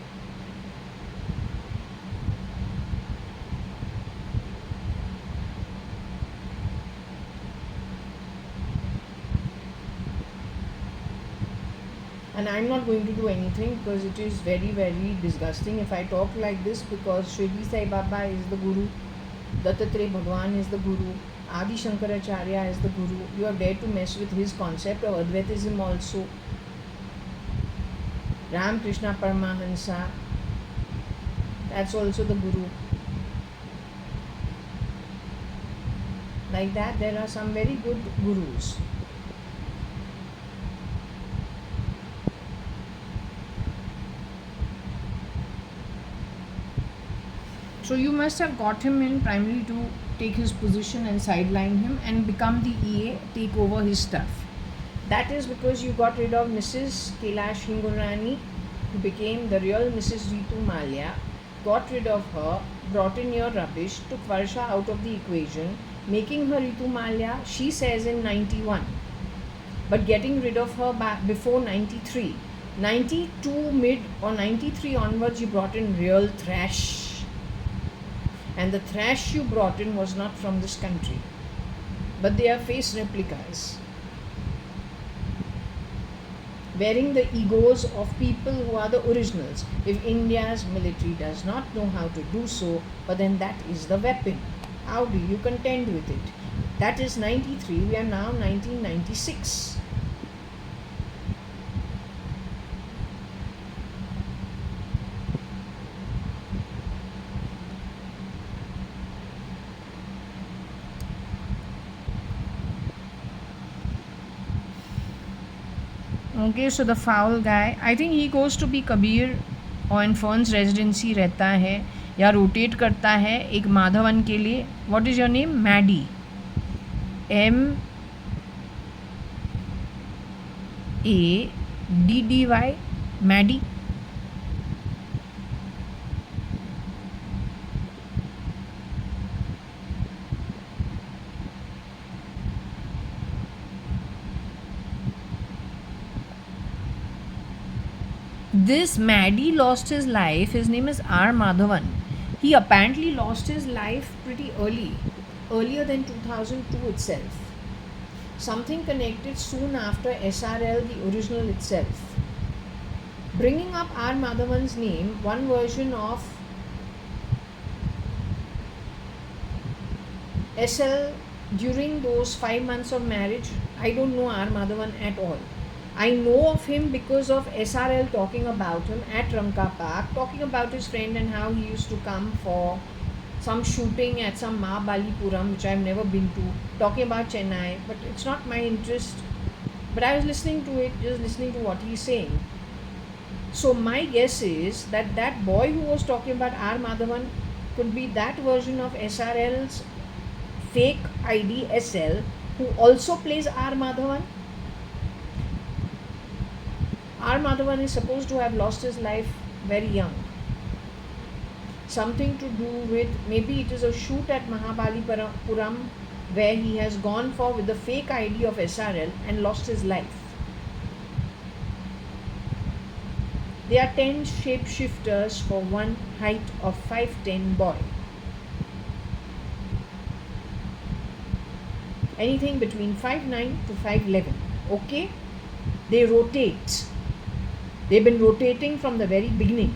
And I'm not going to do anything because it is very, very disgusting if I talk like this, because Shirdi Sai Baba is the Guru, Dattatreya Bhagwan is the Guru, Adi Shankaracharya is the Guru. You have dared to mess with his concept of Advaitism also. Ram Krishna Paramahansa, that's also the Guru. Like that, there are some very good Gurus. So you must have got him in primarily to take his position and sideline him and become the EA, take over his stuff. That is because you got rid of Mrs. Kailash Hingurani, who became the real Mrs. Ritu Malia, got rid of her, brought in your rubbish, took Varsha out of the equation, making her Ritu Malia, she says, in 91. But getting rid of her back before 93. 92 mid or 93 onwards, you brought in real thrash. And the thrash you brought in was not from this country, but they are face replicas, wearing the egos of people who are the originals. If India's military does not know how to do so, but then that is the weapon. How do you contend with it? That is 93, we are now 1996. Okay, so the foul guy, I think he goes to be Kabir और इन ferns residency रहता है या rotate करता है एक माधवन के लिए. What is your name? Maddy, MADDY, Maddy. This Maddie lost his life. His name is R. Madhavan. He apparently lost his life pretty early, earlier than 2002 itself. Something connected soon after SRL, the original itself. Bringing up R. Madhavan's name, one version of SL during those 5 months of marriage, I don't know R. Madhavan at all. I know of him because of SRL talking about him at Ranka Park, talking about his friend and how he used to come for some shooting at some Mahabalipuram, which I've never been to, talking about Chennai, but it's not my interest. But I was listening to it, just listening to what he's saying. So my guess is that that boy who was talking about R. Madhavan could be that version of SRL's fake ID SL who also plays R. Madhavan. R. Madhavan is supposed to have lost his life very young. Something to do with, maybe it is a shoot at Mahabalipuram where he has gone for with the fake ID of SRL and lost his life. There are 10 shapeshifters for one height of 5'10" boy. Anything between 5'9" to 5'11". Okay? They rotate. They've been rotating from the very beginning.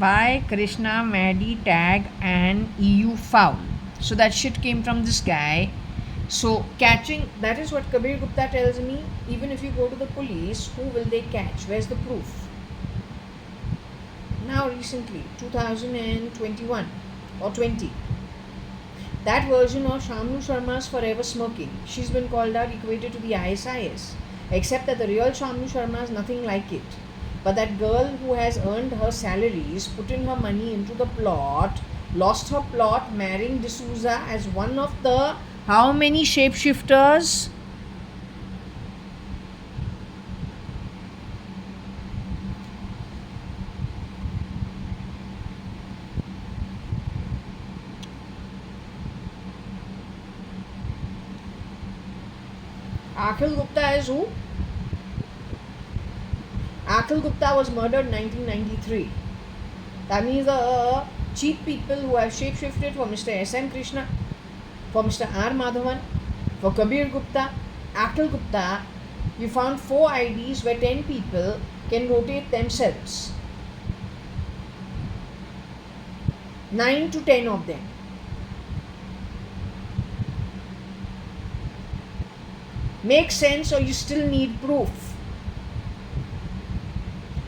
By Krishna, Maddie, Tag and EU foul. So that shit came from this guy. So catching, that is what Kabir Gupta tells me. Even if you go to the police, who will they catch? Where's the proof? Now recently, 2021 or 20, that version of Shamnu Sharma's Forever Smoking, she's been called out, equated to the ISIS, except that the real Shamnu Sharma is nothing like it. But that girl who has earned her salaries, put in her money into the plot, lost her plot, marrying D'Souza as one of the how many shapeshifters? Akhil Gupta is who? Akhil Gupta was murdered in 1993. That means the cheap people who have shapeshifted for Mr. S.M. Krishna, for Mr. R. Madhavan, for Kabir Gupta, Akhil Gupta, you found 4 IDs where 10 people can rotate themselves. 9 to 10 of them. Makes sense, or you still need proof?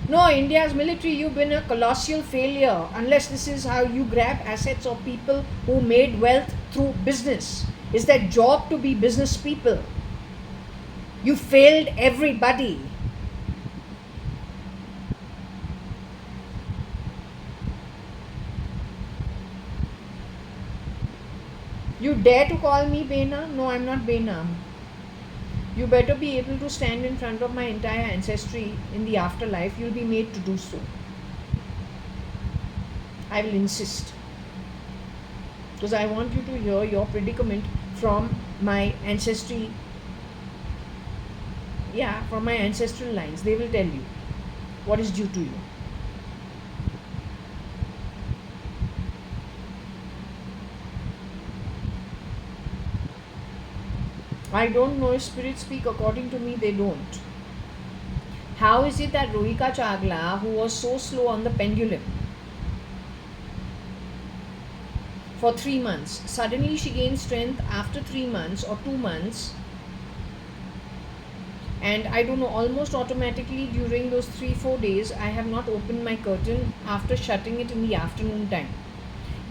No, India's military, you've been a colossal failure unless this is how you grab assets of people who made wealth through business. It's their job to be business people. You failed everybody. You dare to call me Bena? No, I'm not Bena. You better be able to stand in front of my entire ancestry in the afterlife. You'll be made to do so. I will insist. Because I want you to hear your predicament from my ancestry. Yeah, from my ancestral lines. They will tell you what is due to you. I don't know if spirits speak. According to me, they don't. How is it that Rohika Chagla, who was so slow on the pendulum for 3 months, suddenly she gained strength after 3 months or 2 months, and I don't know, almost automatically during those 3-4 days, I have not opened my curtain after shutting it in the afternoon time.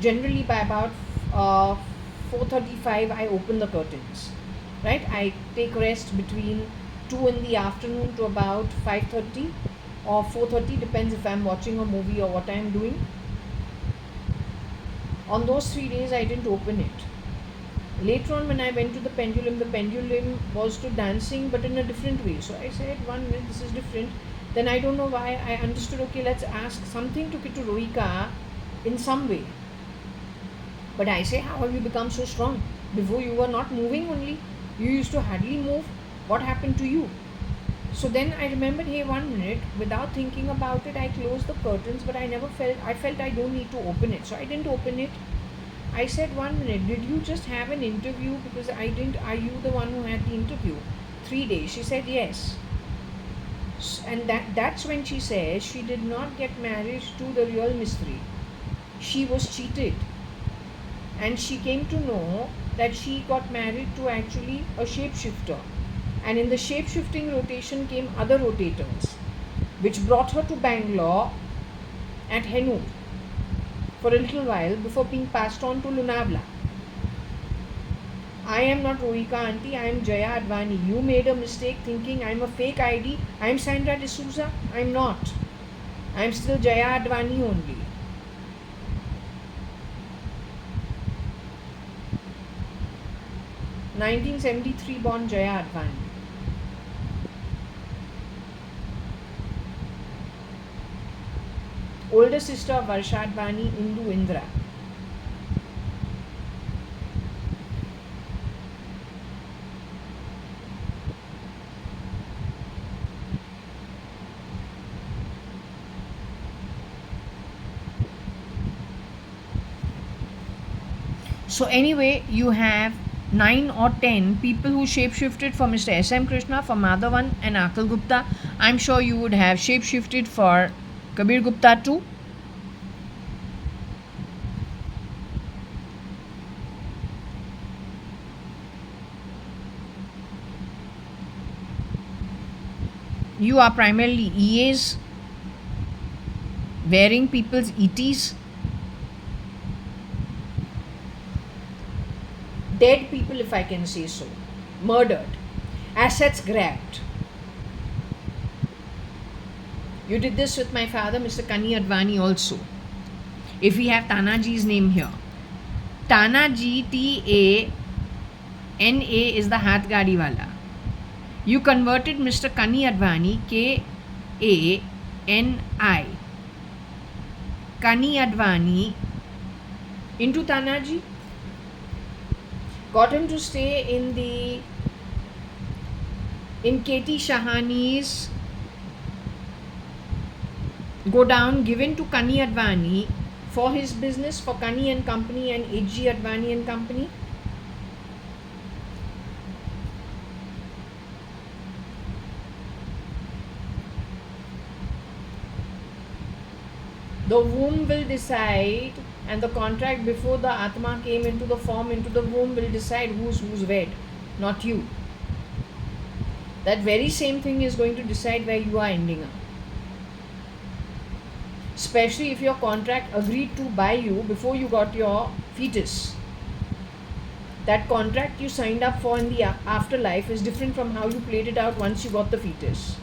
Generally by about 4:35 I open the curtains. Right, I take rest between 2 in the afternoon to about 5:30 or 4:30, depends if I'm watching a movie or what I'm doing. On those 3 days I didn't open it. Later on when I went to the pendulum was to dancing but in a different way. So I said, 1 minute, this is different. Then I don't know why I understood, okay, let's ask something, took it to Rohika in some way. But I say, how have you become so strong? Before you were not moving only. You used to hardly move. What happened to you? So then I remembered, hey, 1 minute, without thinking about it, I closed the curtains, but I felt I don't need to open it. So I didn't open it. I said, 1 minute, did you just have an interview? Because I didn't, are you the one who had the interview? 3 days. She said, yes. And that's when she says she did not get married to the real mystery. she was cheated, and she came to know that she got married to actually a shapeshifter, and in the shape-shifting rotation came other rotators, which brought her to Bangalore at Henu for a little while before being passed on to Lonavala. I am not Rohika auntie, I am JAYA.ADVANI. You made a mistake thinking I am a fake ID. I am Sandra D'Souza. I am not. I am still JAYA.ADVANI only. (1973) born JAYA.ADVANI. Older sister of Varsha Advani, Indu Indra. So anyway, you have 9 or 10 people who shapeshifted for Mr. S.M. Krishna, for Madhavan and Akal Gupta. I'm sure you would have shapeshifted for Kabir Gupta too. You are primarily EAs, wearing people's ETs. Dead people, if I can say so. Murdered. Assets grabbed. You did this with my father, Mr. Kani Advani, also. If we have Tanaji's name here. Tanaji, T-A-N-A, is the Hath Gadi wala. You converted Mr. Kani Advani, K-A-N-I, Kani Advani, into Tanaji. Got him to stay in K.T. Shahani's go down, given to Kani Advani for his business, for Kani and Company and H.G. Advani and Company. The womb will decide, and the contract before the Atma came into the form, into the womb, will decide who's wed, not you. That very same thing is going to decide where you are ending up. Especially if your contract agreed to by you before you got your fetus. That contract you signed up for in the afterlife is different from how you played it out once you got the fetus.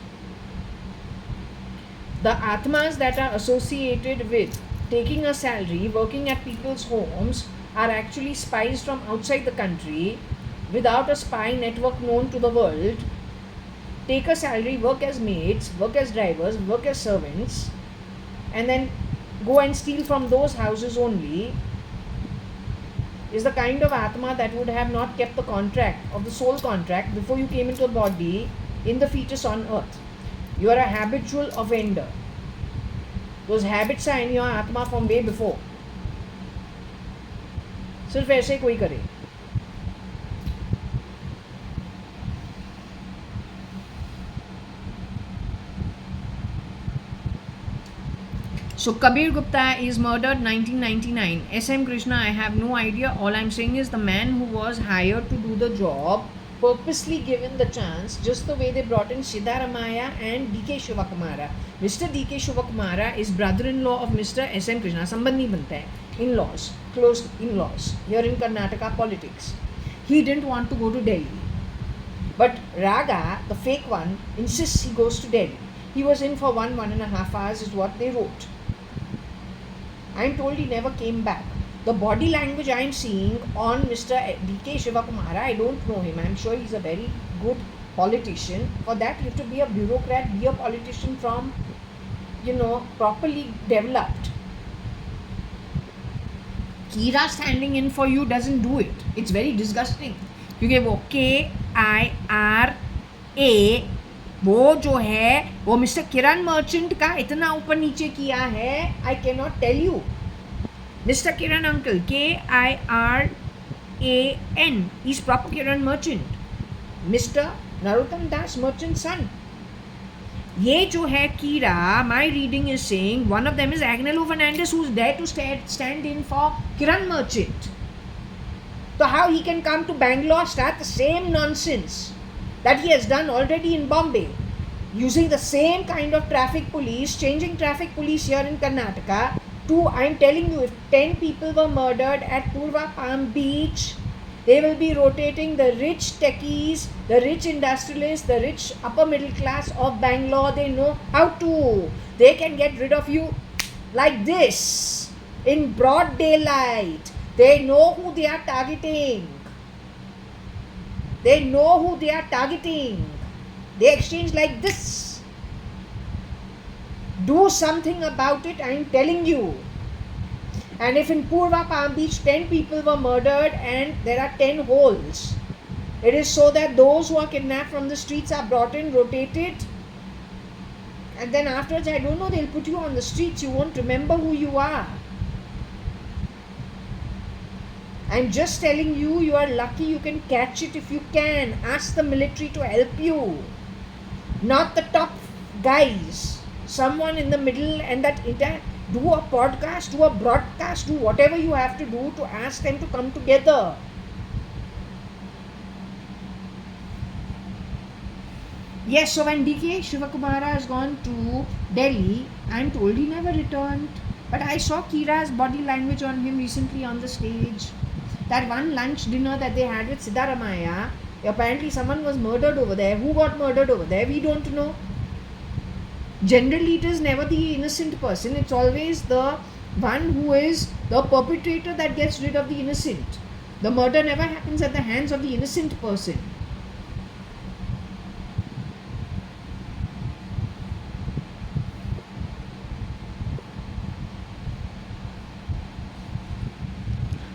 The Atmas that are associated with taking a salary, working at people's homes, are actually spies from outside the country without a spy network known to the world. Take a salary, work as maids, work as drivers, work as servants, and then go and steal from those houses only, is the kind of Atma that would have not kept the contract of the soul contract before you came into the body in the fetus on earth. You are a habitual offender. Those habits are in your Atma from way before. सिर्फ ऐसे कोई करे. So Kabir Gupta is murdered 1999. S.M. Krishna, I have no idea. All I'm saying is the man who was hired to do the job, purposely given the chance, just the way they brought in Siddharamaya and D.K. Shivakumara. Mr. D.K. Shivakumara is brother-in-law of Mr. S.M. Krishna. Sambandhi banta hai. In-laws, close in-laws, here in Karnataka politics. He didn't want to go to Delhi. But Raga, the fake one, insists he goes to Delhi. He was in for 1.5 hours is what they wrote. I am told he never came back. The body language I am seeing on Mr. D.K. Shivakumara, I don't know him. I am sure he's a very good politician. For that, you have to be a bureaucrat, be a politician from, properly developed. Kira standing in for you doesn't do it. It's very disgusting. क्योंकि वो KIRA वो जो है वो mister किरण merchant का इतना ऊपर नीचे किया है, I cannot tell you. Mr. Kiran uncle, KIRAN, is proper Kiran merchant. Mr. Narottam Das merchant's son. ये जो है Kira, my reading is saying one of them is Agnello Fernandez, who's there to stand in for Kiran Merchant. So how he can come to Bangalore, start the same nonsense that he has done already in Bombay, using the same kind of traffic police, changing traffic police here in Karnataka to, I'm telling you, if 10 people were murdered at Purva Palm Beach, they will be rotating the rich techies, the rich industrialists, the rich upper middle class of Bangalore. They know how to. They can get rid of you like this in broad daylight. They know who they are targeting. They know who they are targeting. They exchange like this. Do something about it, I am telling you. And if in Purva Palm Beach 10 people were murdered and there are 10 holes, it is so that those who are kidnapped from the streets are brought in, rotated, and then afterwards, I don't know, they'll put you on the streets. You won't remember who you are. I'm just telling you, you are lucky you can catch it if you can. Ask the military to help you. Not the top guys. Someone in the middle, and that do a podcast, do a broadcast, do whatever you have to do to ask them to come together. Yes, so when DK Shivakumara has gone to Delhi, I'm told he never returned. But I saw Kira's body language on him recently on the stage. That one lunch dinner that they had with Siddaramaiah, apparently someone was murdered over there. Who got murdered over there? We don't know. Generally, it is never the innocent person. It's always the one who is the perpetrator that gets rid of the innocent. The murder never happens at the hands of the innocent person.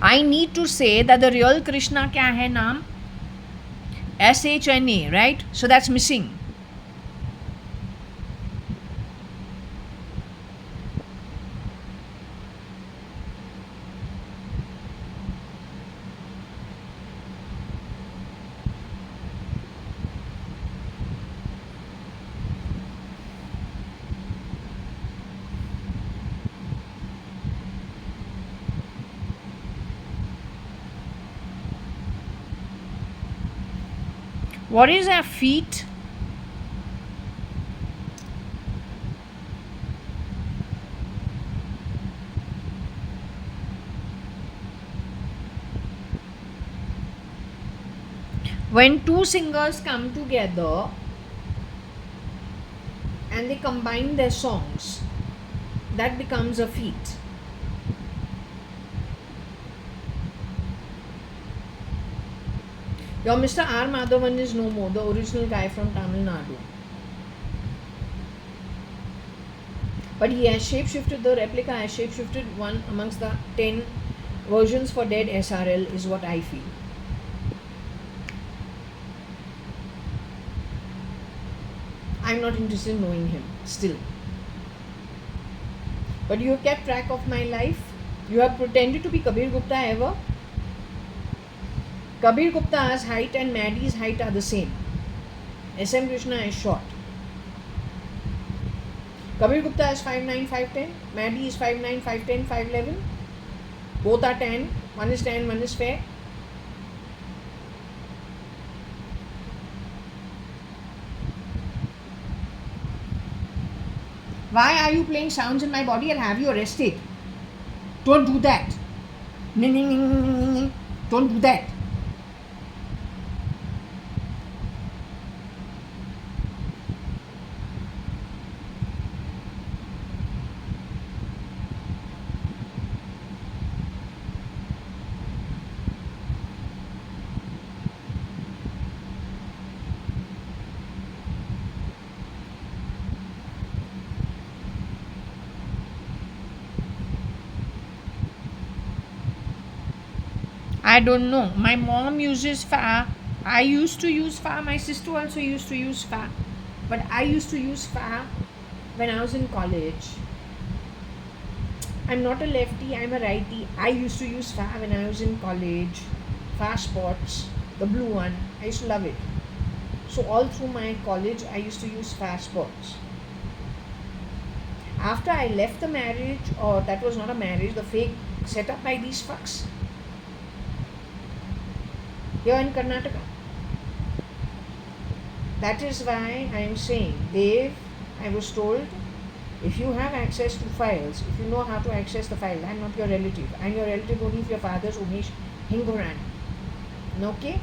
I need to say that the real Krishna kya hai naam? SHNA, right? So that's missing. What is a feat? When two singers come together and they combine their songs, that becomes a feat. Your Mr. R. Madhavan is no more, the original guy from Tamil Nadu. But he has shapeshifted, the replica has shapeshifted one amongst the 10 versions for Dead SRL, is what I feel. I'm not interested in knowing him still. But you have kept track of my life. You have pretended to be Kabir Gupta ever. Kabir Gupta's height and Maddie's height are the same. SM Krishna is short. Kabir Gupta is 5'9", 5'10". Maddie is 5'9", 5'10", 5'11". Both are tan. One is tan, one is fair. Why are you playing sounds in my body? I'll have you arrested. Don't do that. Don't do that. I don't know. My mom uses fa. I used to use fa. My sister also used to use fa. But I used to use fa when I was in college. I'm not a lefty, I'm a righty. I used to use fa when I was in college. Fa Sports, the blue one. I used to love it. So all through my college, I used to use fa Sports. after I left the marriage, or that was not a marriage, the fake set up by these fucks here in Karnataka. That is why I am saying, Dev, I was told, if you have access to files, if you know how to access the file, I am not your relative. I am your relative only if your father's Umesh Hinguran. Okay?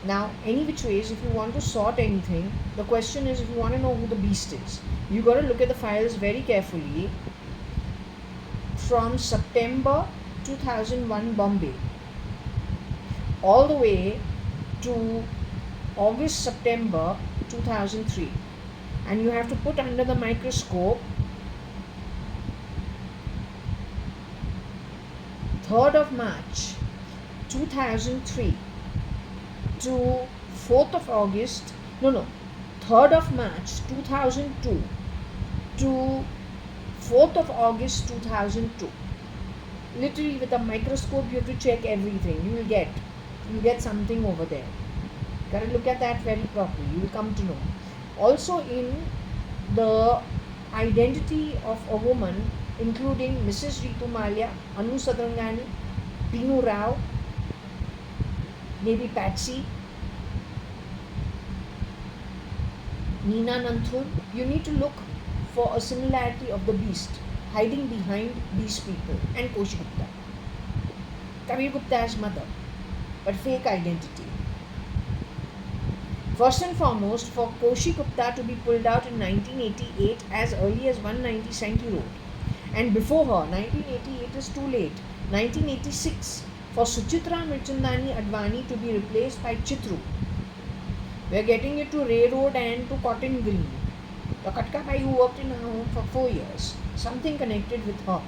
Now, any which ways, if you want to sort anything, the question is, if you want to know who the beast is, you got to look at the files very carefully from September 2001 Bombay all the way to August, September 2003, and you have to put under the microscope 3rd of March 2003 to 4th of August, 3rd of March 2002 to 4th of August 2002. Literally with a microscope you have to check everything. You will get something over there. Gotta look at that very properly. You will come to know. Also in the identity of a woman, including Mrs. Ritu Malia, Anu Sadrangani, Pinu Rao, maybe Patsy, Neena Nanthur, you need to look for a similarity of the beast hiding behind these people, and Koshi Gupta. Kabir Gupta's mother, but fake identity. First and foremost, for Koshi Gupta to be pulled out in 1988 as early as 190 Sankey Road, and before her, 1988 is too late, 1986, for Suchitra Mirchandani Advani to be replaced by Chitru. We are getting it to Ray Road and to Cotton Green. The Katka Bai who worked in her home for 4 years, something connected with her,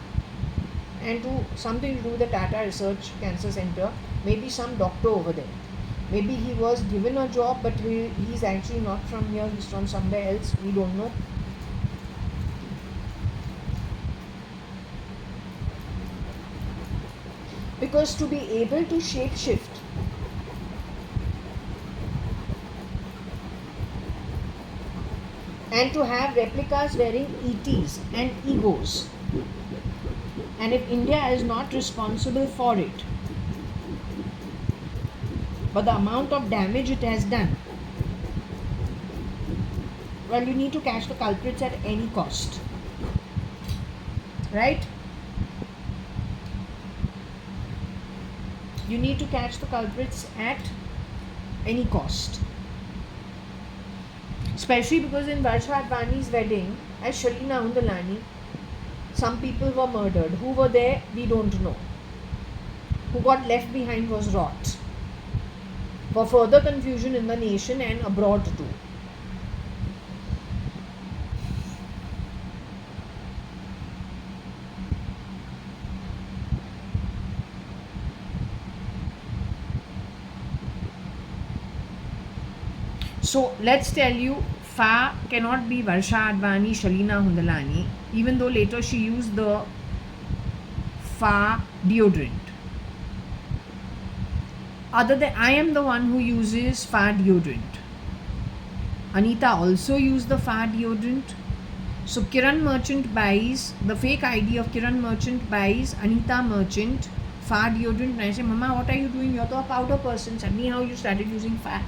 and to something to do with the Tata Research Cancer Center, maybe some doctor over there. Maybe he was given a job, but he's actually not from here, he's from somewhere else, we don't know. Because to be able to shapeshift and to have replicas wearing ETs and egos, and if India is not responsible for it, but the amount of damage it has done, well, you need to catch the culprits at any cost, right? You need to catch the culprits at any cost. Especially because in JAYA.ADVANI's wedding at Shalina Undalani, some people were murdered. Who were there, we don't know. Who got left behind was rot. For further confusion in the nation and abroad too. So let's tell you, Fa cannot be JAYA.ADVANI Shalina Hundalani, even though later she used the Fa deodorant. Other than I am the one who uses Fa deodorant. Anita also used the Fa deodorant. So Kiran Merchant buys, the fake ID of Kiran Merchant buys Anita Merchant Fa deodorant. And I say, Mama, what are you doing? You're a powder person. Suddenly how you started using Fa?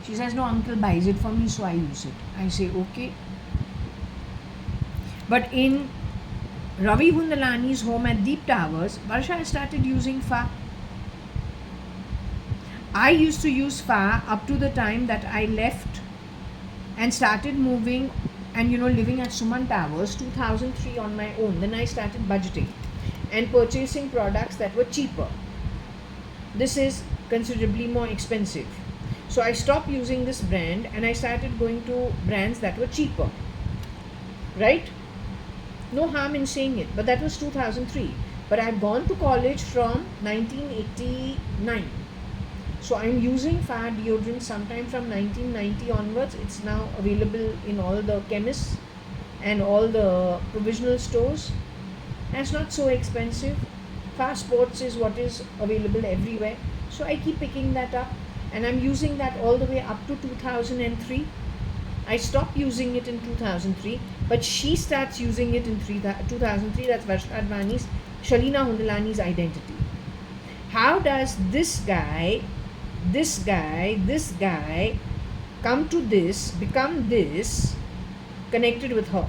She says, no, uncle buys it for me, so I use it. I say, okay. But in Ravi Hundalani's home at Deep Towers, Varsha started using Fa. I used to use Fa up to the time that I left and started moving and living at Suman Towers 2003 on my own. Then I started budgeting and purchasing products that were cheaper. This is considerably more expensive. So I stopped using this brand and I started going to brands that were cheaper. Right? No harm in saying it, but that was 2003. But I've gone to college from 1989. So I'm using Fa deodorant sometime from 1990 onwards. It's now available in all the chemists and all the provisional stores. And it's not so expensive. Fa Sports is what is available everywhere. So I keep picking that up. And I'm using that all the way up to 2003. I stopped using it in 2003, but she starts using it in 2003. That's Varsha-Advani's, Shalina Hundalani's identity. How does this guy come to this, become this, connected with her?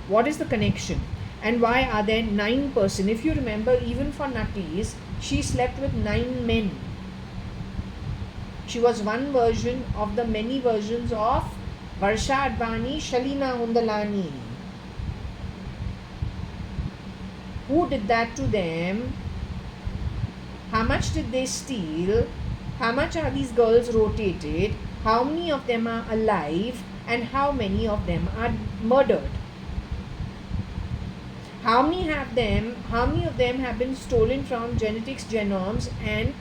What is the connection? And why are there 9 persons? If you remember, even for Natties, she slept with 9 men. She was one version of the many versions of Varsha-Advani, Shalina Hundalani. Who did that to them? How much did they steal? How much are these girls rotated? How many of them are alive? And how many of them are murdered? How many of them have been stolen from genetics, genomes and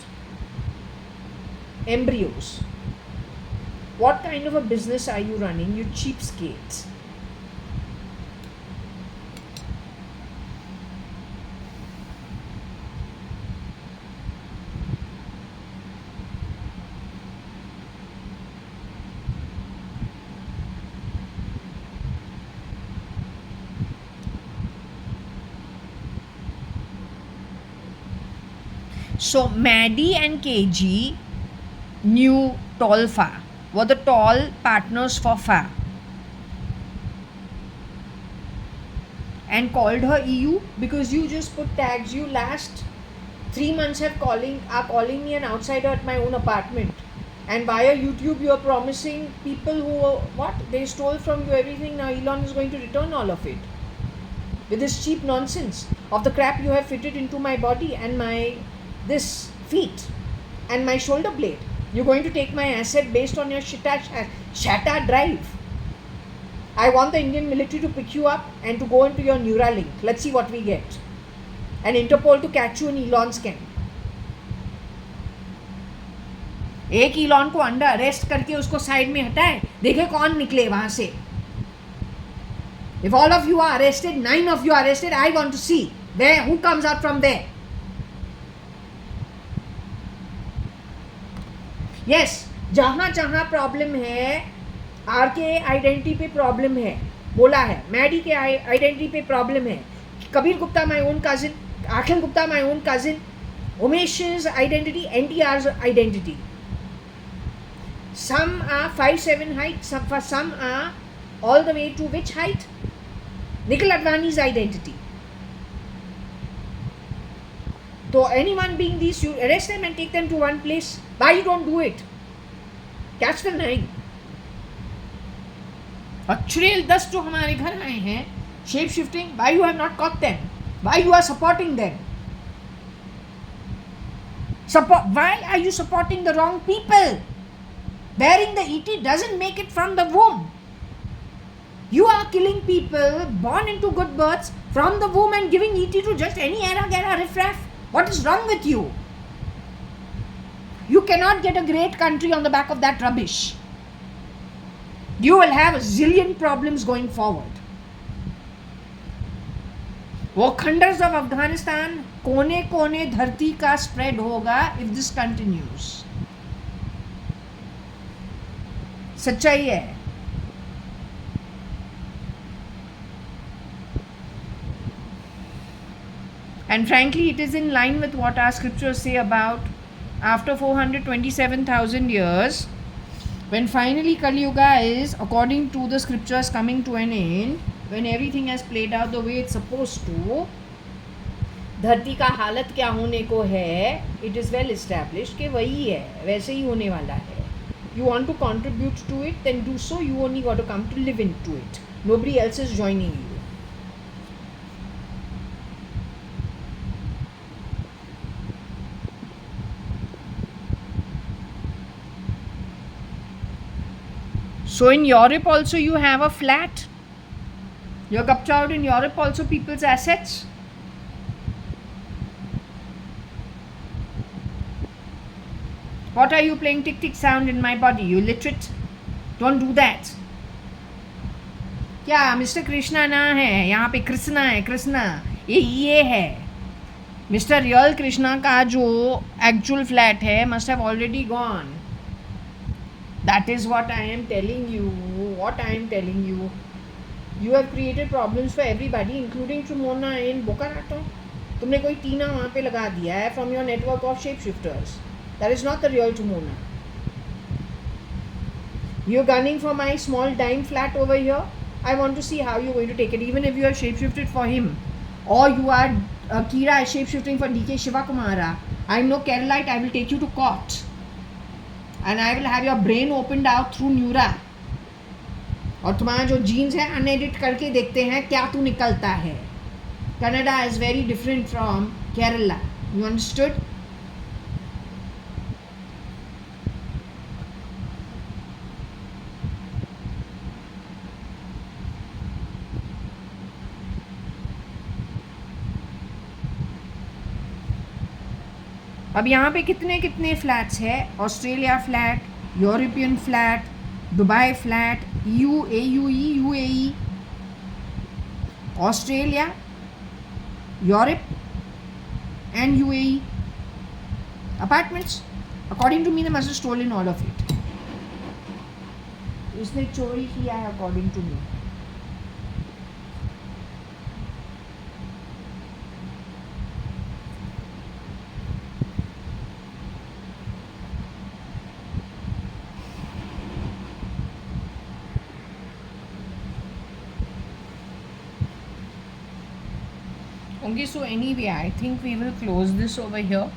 embryos? What kind of a business are you running, you cheapskates? So Maddie and KG knew Tall Fa, were the tall partners for Fa, and called her EU because you just put tags. You last 3 months are calling me an outsider at my own apartment, and via YouTube you are promising people who they stole from you everything. Now Elon is going to return all of it with this cheap nonsense of the crap you have fitted into my body and my this feet and my shoulder blade. You're going to take my asset based on your Shatta drive. I want the Indian military to pick you up and to go into your Neuralink. Let's see what we get. And Interpol to catch you in Elon's camp. एक Elon को under arrest करके उसको side में हटाए, देखे कौन निकले वहां से. If all of you are arrested, 9 of you are arrested, I want to see who comes out from there. Yes, जहाँ प्रॉब्लम है, आर के आइडेंटिटी पे प्रॉब्लम है, बोला है. मैडी के आइडेंटिटी पे प्रॉब्लम है. Kabir Gupta my own cousin, Akhil Gupta my own cousin, Umesh's identity, NTR's identity. Some are 5'7" height, some are all the way to which height? Nikhil Advani's identity. So anyone being these, you arrest them and take them to one place. Why you don't do it? Catch the 9. Actually, 10 जो हमारे घर आए हैं, shape shifting, why you have not caught them? Why you are supporting them? Why are you supporting the wrong people? Bearing the ET doesn't make it from the womb. You are killing people born into good births from the womb and giving ET to just any era riffraff. What is wrong with you? You cannot get a great country on the back of that rubbish. You will have a zillion problems going forward. वो खंडर्स of Afghanistan कोने कोने धरती का spread होगा if this continues. सच्चाई है. And frankly, it is in line with what our scriptures say about after 427,000 years, when finally Kali Yuga is, according to the scriptures, coming to an end, when everything has played out the way it's supposed to, धरती का हालत क्या होने को है, it is well established कि वही है, वैसे ही होने वाला है. You want to contribute to it, then do so. You only got to come to live into it. Nobody else is joining you. So in Europe also you have a flat. You're captured out in Europe also people's assets. What are you playing tick tick sound in my body? You illiterate. Don't do that. क्या mister Krishna ना है यहाँ पे? कृष्णा है, कृष्णा ये है. Mister real Krishna का जो एक्चुअल फ्लैट है must have already gone. That is what I am telling you. What I am telling you. You have created problems for everybody, including Trumona in Boca Raton. तुमने कोई टीना वहाँ पे लगा दिया है from your network of shapeshifters. That is not the real Trumona. You're gunning for my small dime flat over here. I want to see how you're going to take it, even if you are shapeshifted for him. Or you are Kira is shapeshifting for DK Shivakumara. I'm no Keralite, I will take you to court. And I will have your brain opened out through Neura. और तुम्हारा जो jeans है अनएडिट करके देखते हैं क्या तू निकलता है. Canada is very different from Kerala. You understood? अब यहाँ पे कितने कितने फ्लैट्स है. Australia flat, European flat, Dubai flat, UAE, Australia, Europe and UAE apartments. According to me, they must have stolen all of it. इसने चोरी किया है according to me. Okay, so anyway, I think we will close this over here.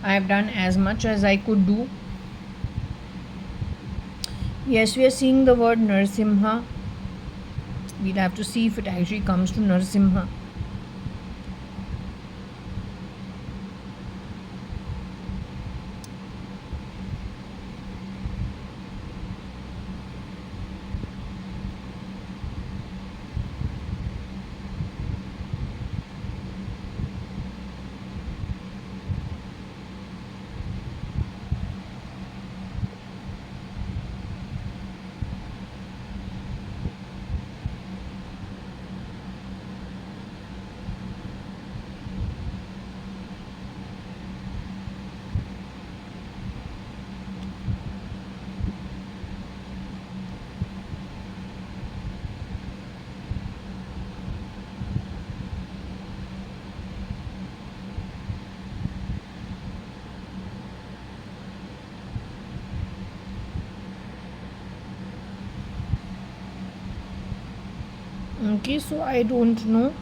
I have done as much as I could do. Yes, we are seeing the word Narsimha. We'll have to see if it actually comes to Narsimha. Okay, so I don't know.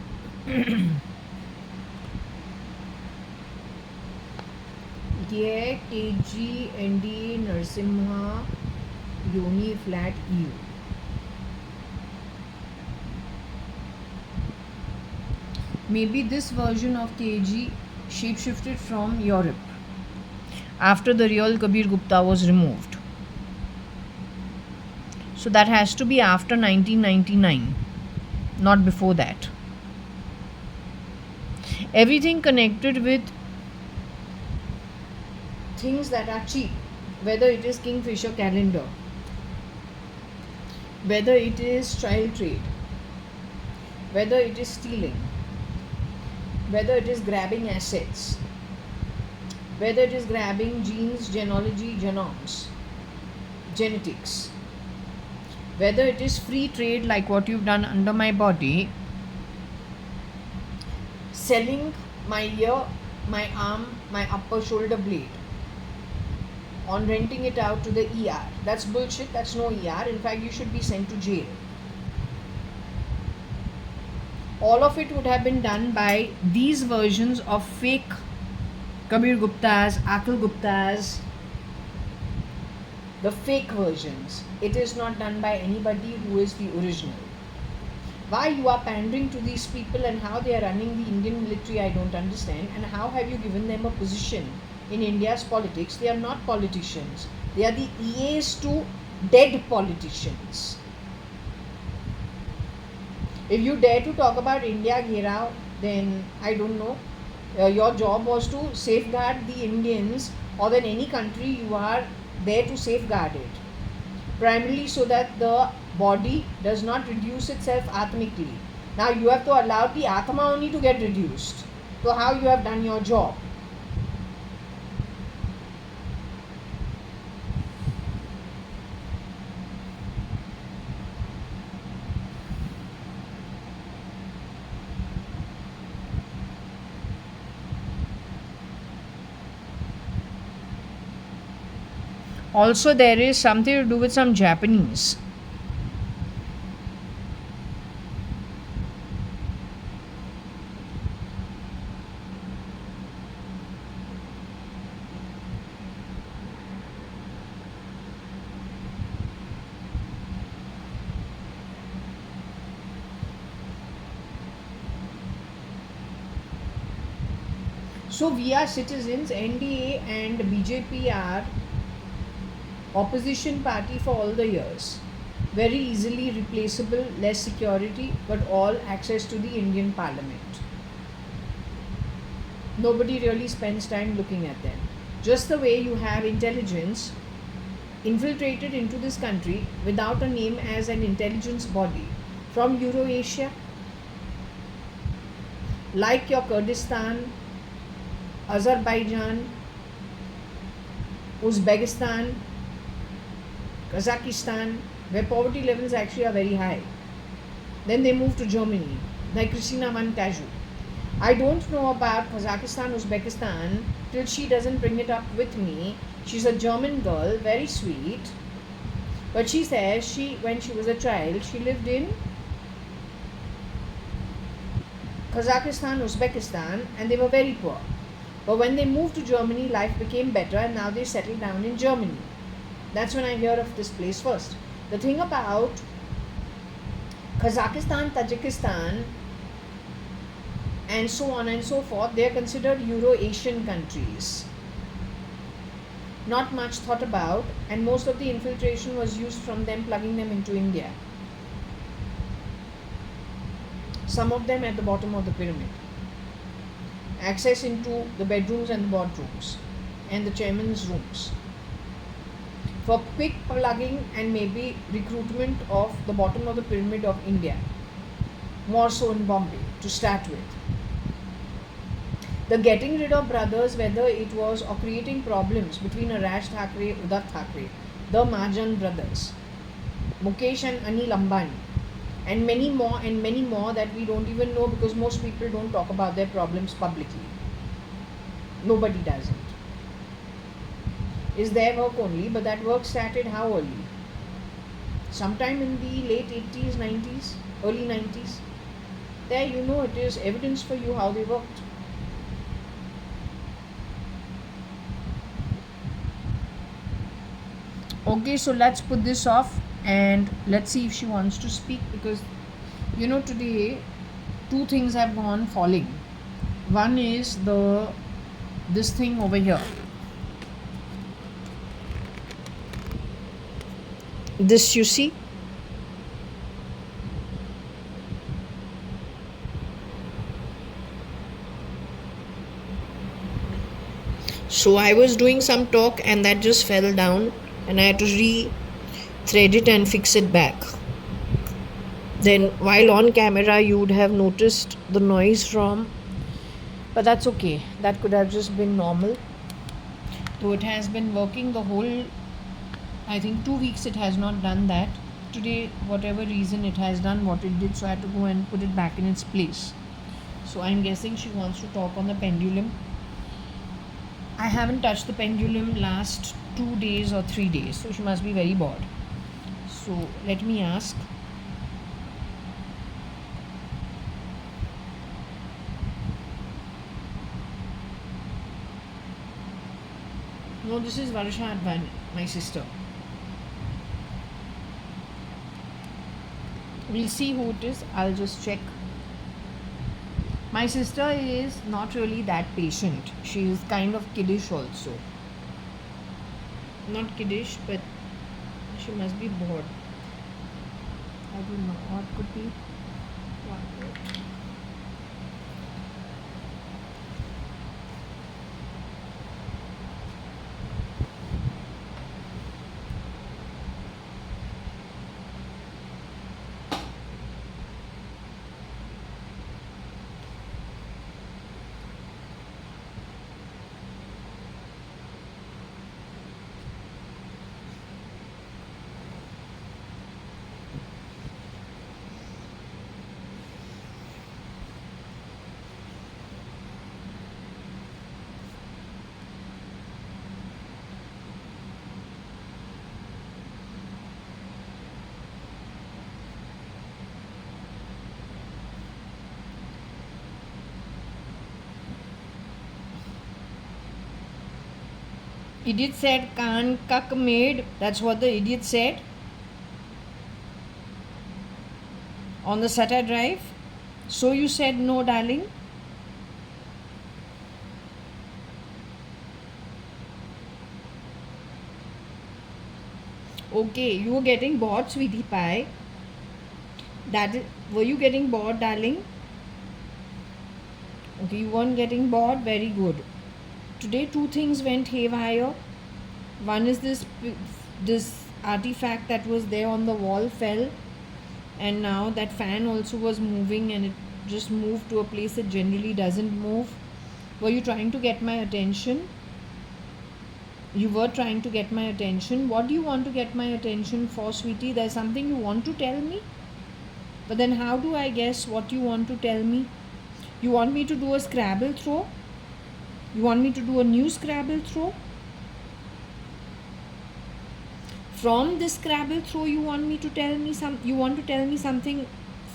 ये KGND Narsimha Yoni Flat EU. Maybe this version of KG shapeshifted from Europe after the real Kabir Gupta was removed. So that has to be after 1999, not before that. Everything connected with things that are cheap, whether it is Kingfisher calendar, whether it is child trade, whether it is stealing, whether it is grabbing assets, whether it is grabbing genes, genealogy, genomes, genetics, whether it is free trade like what you've done under my body, selling my ear, my arm, my upper shoulder blade, on renting it out to the ER. That's bullshit. That's no ER. In fact, you should be sent to jail. All of it would have been done by these versions of fake Kabir Guptas, Akil Guptas, the fake versions. It is not done by anybody who is the original. Why you are pandering to these people and how they are running the Indian military, I don't understand. And how have you given them a position in India's politics? They are not politicians. They are the EAs to dead politicians. If you dare to talk about India Ghera, then I don't know. Your job was to safeguard the Indians, or then any country you are there to safeguard it. Primarily so that the body does not reduce itself atmically. Now you have to allow the Atma only to get reduced. So how you have done your job? Also, there is something to do with some Japanese. So we are citizens. NDA and BJP are opposition party for all the years. Very easily replaceable, less security, but all access to the Indian Parliament. Nobody really spends time looking at them. Just the way you have intelligence infiltrated into this country without a name as an intelligence body from Eurasia, like your Kurdistan, Azerbaijan, Uzbekistan, Kazakhstan, where poverty levels actually are very high. Then they move to Germany, like Christina Van Taju. I don't know about Kazakhstan, Uzbekistan till she doesn't bring it up with me. She's a German girl, very sweet. But she says when she was a child, she lived in Kazakhstan, Uzbekistan, and they were very poor. But when they moved to Germany, life became better, and now they settled down in Germany. That's when I hear of this place first. The thing about Kazakhstan, Tajikistan, and so on and so forth, they are considered Euro-Asian countries. Not much thought about, and most of the infiltration was used from them plugging them into India. Some of them at the bottom of the pyramid. Access into the bedrooms and the boardrooms and the chairman's rooms. For quick plugging and maybe recruitment of the bottom of the pyramid of India. More so in Bombay to start with. The getting rid of brothers, whether it was or creating problems between Raj Thackeray, Uddhav Thackeray, the Mahajan brothers, Mukesh and Anil Ambani, and many more that we don't even know because most people don't talk about their problems publicly. Nobody does it. Is their work only, but that work started how early? Sometime in the late 80s, 90s, early 90s. There it is evidence for you how they worked. Okay, so let's put this off and let's see if she wants to speak, because today two things have gone falling. One is this thing over here. This, you see, so I was doing some talk and that just fell down and I had to re-thread it and fix it back. Then while on camera you would have noticed the noise from, but that's okay, that could have just been normal. Though it has been working the whole, I think 2 weeks it has not done that. Today, whatever reason, it has done what it did, so I had to go and put it back in its place. So I'm guessing she wants to talk on the pendulum. I haven't touched the pendulum last 2 days or 3 days, so she must be very bored. So let me ask. No, this is JAYA.ADVANI, my sister. We'll see who it is. I'll just check. My sister is not really that patient. She is kind of kiddish also. Not kiddish, but she must be bored. I don't know what could be. Idiot said can cuck maid. That's what the idiot said on the satire drive. So you said no, darling. Okay, you were getting bored, sweetie pie. Were you getting bored, darling? Okay, you weren't getting bored. Very good. Today, two things went haywire. One is this artifact that was there on the wall fell, and now that fan also was moving, and it just moved to a place it generally doesn't move. Were you trying to get my attention? You were trying to get my attention. What do you want to get my attention for, sweetie? There's something you want to tell me? But then how do I guess what you want to tell me? You want me to do a Scrabble throw? You want me to do a new Scrabble throw? From this Scrabble throw, you want me to tell me you want to tell me something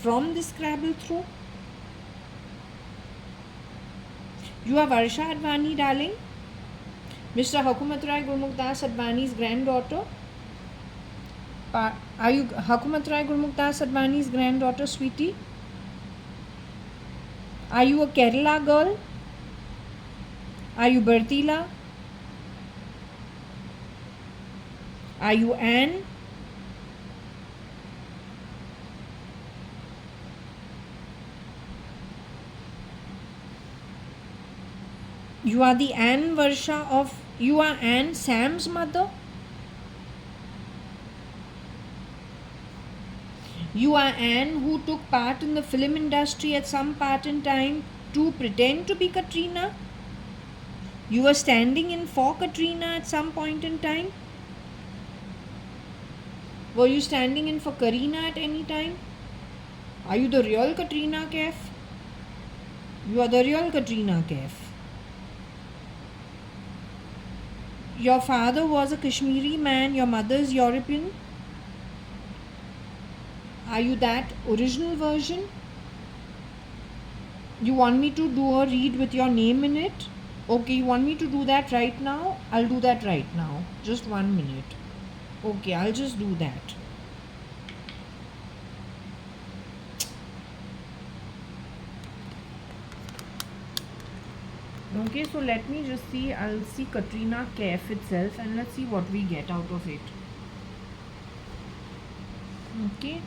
from this Scrabble throw? You are JAYA.ADVANI, darling. Mr. Hukumat Rai Gurmukdas Advani's granddaughter. Are you Hukumat Rai Gurmukdas Advani's granddaughter, sweetie? Are you a Kerala girl? Are you Bertila? Are you Anne? You are the Anne Varsha of... You are Anne, Sam's mother? You are Anne who took part in the film industry at some part in time to pretend to be Katrina? You were standing in for Katrina at some point in time? Were you standing in for Karina at any time? Are you the real Katrina Kaif? You are the real Katrina Kaif. Your father was a Kashmiri man, your mother is European. Are you that original version? You want me to do a read with your name in it? Okay, you want me to do that right now? I'll do that right now. Just 1 minute. Okay, I'll just do that. Okay, so let me just see. I'll see Katrina Kaif itself and let's see what we get out of it. Okay.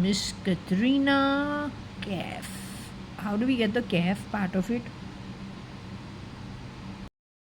Miss Katrina Kaif. How do we get the Kaif part of it?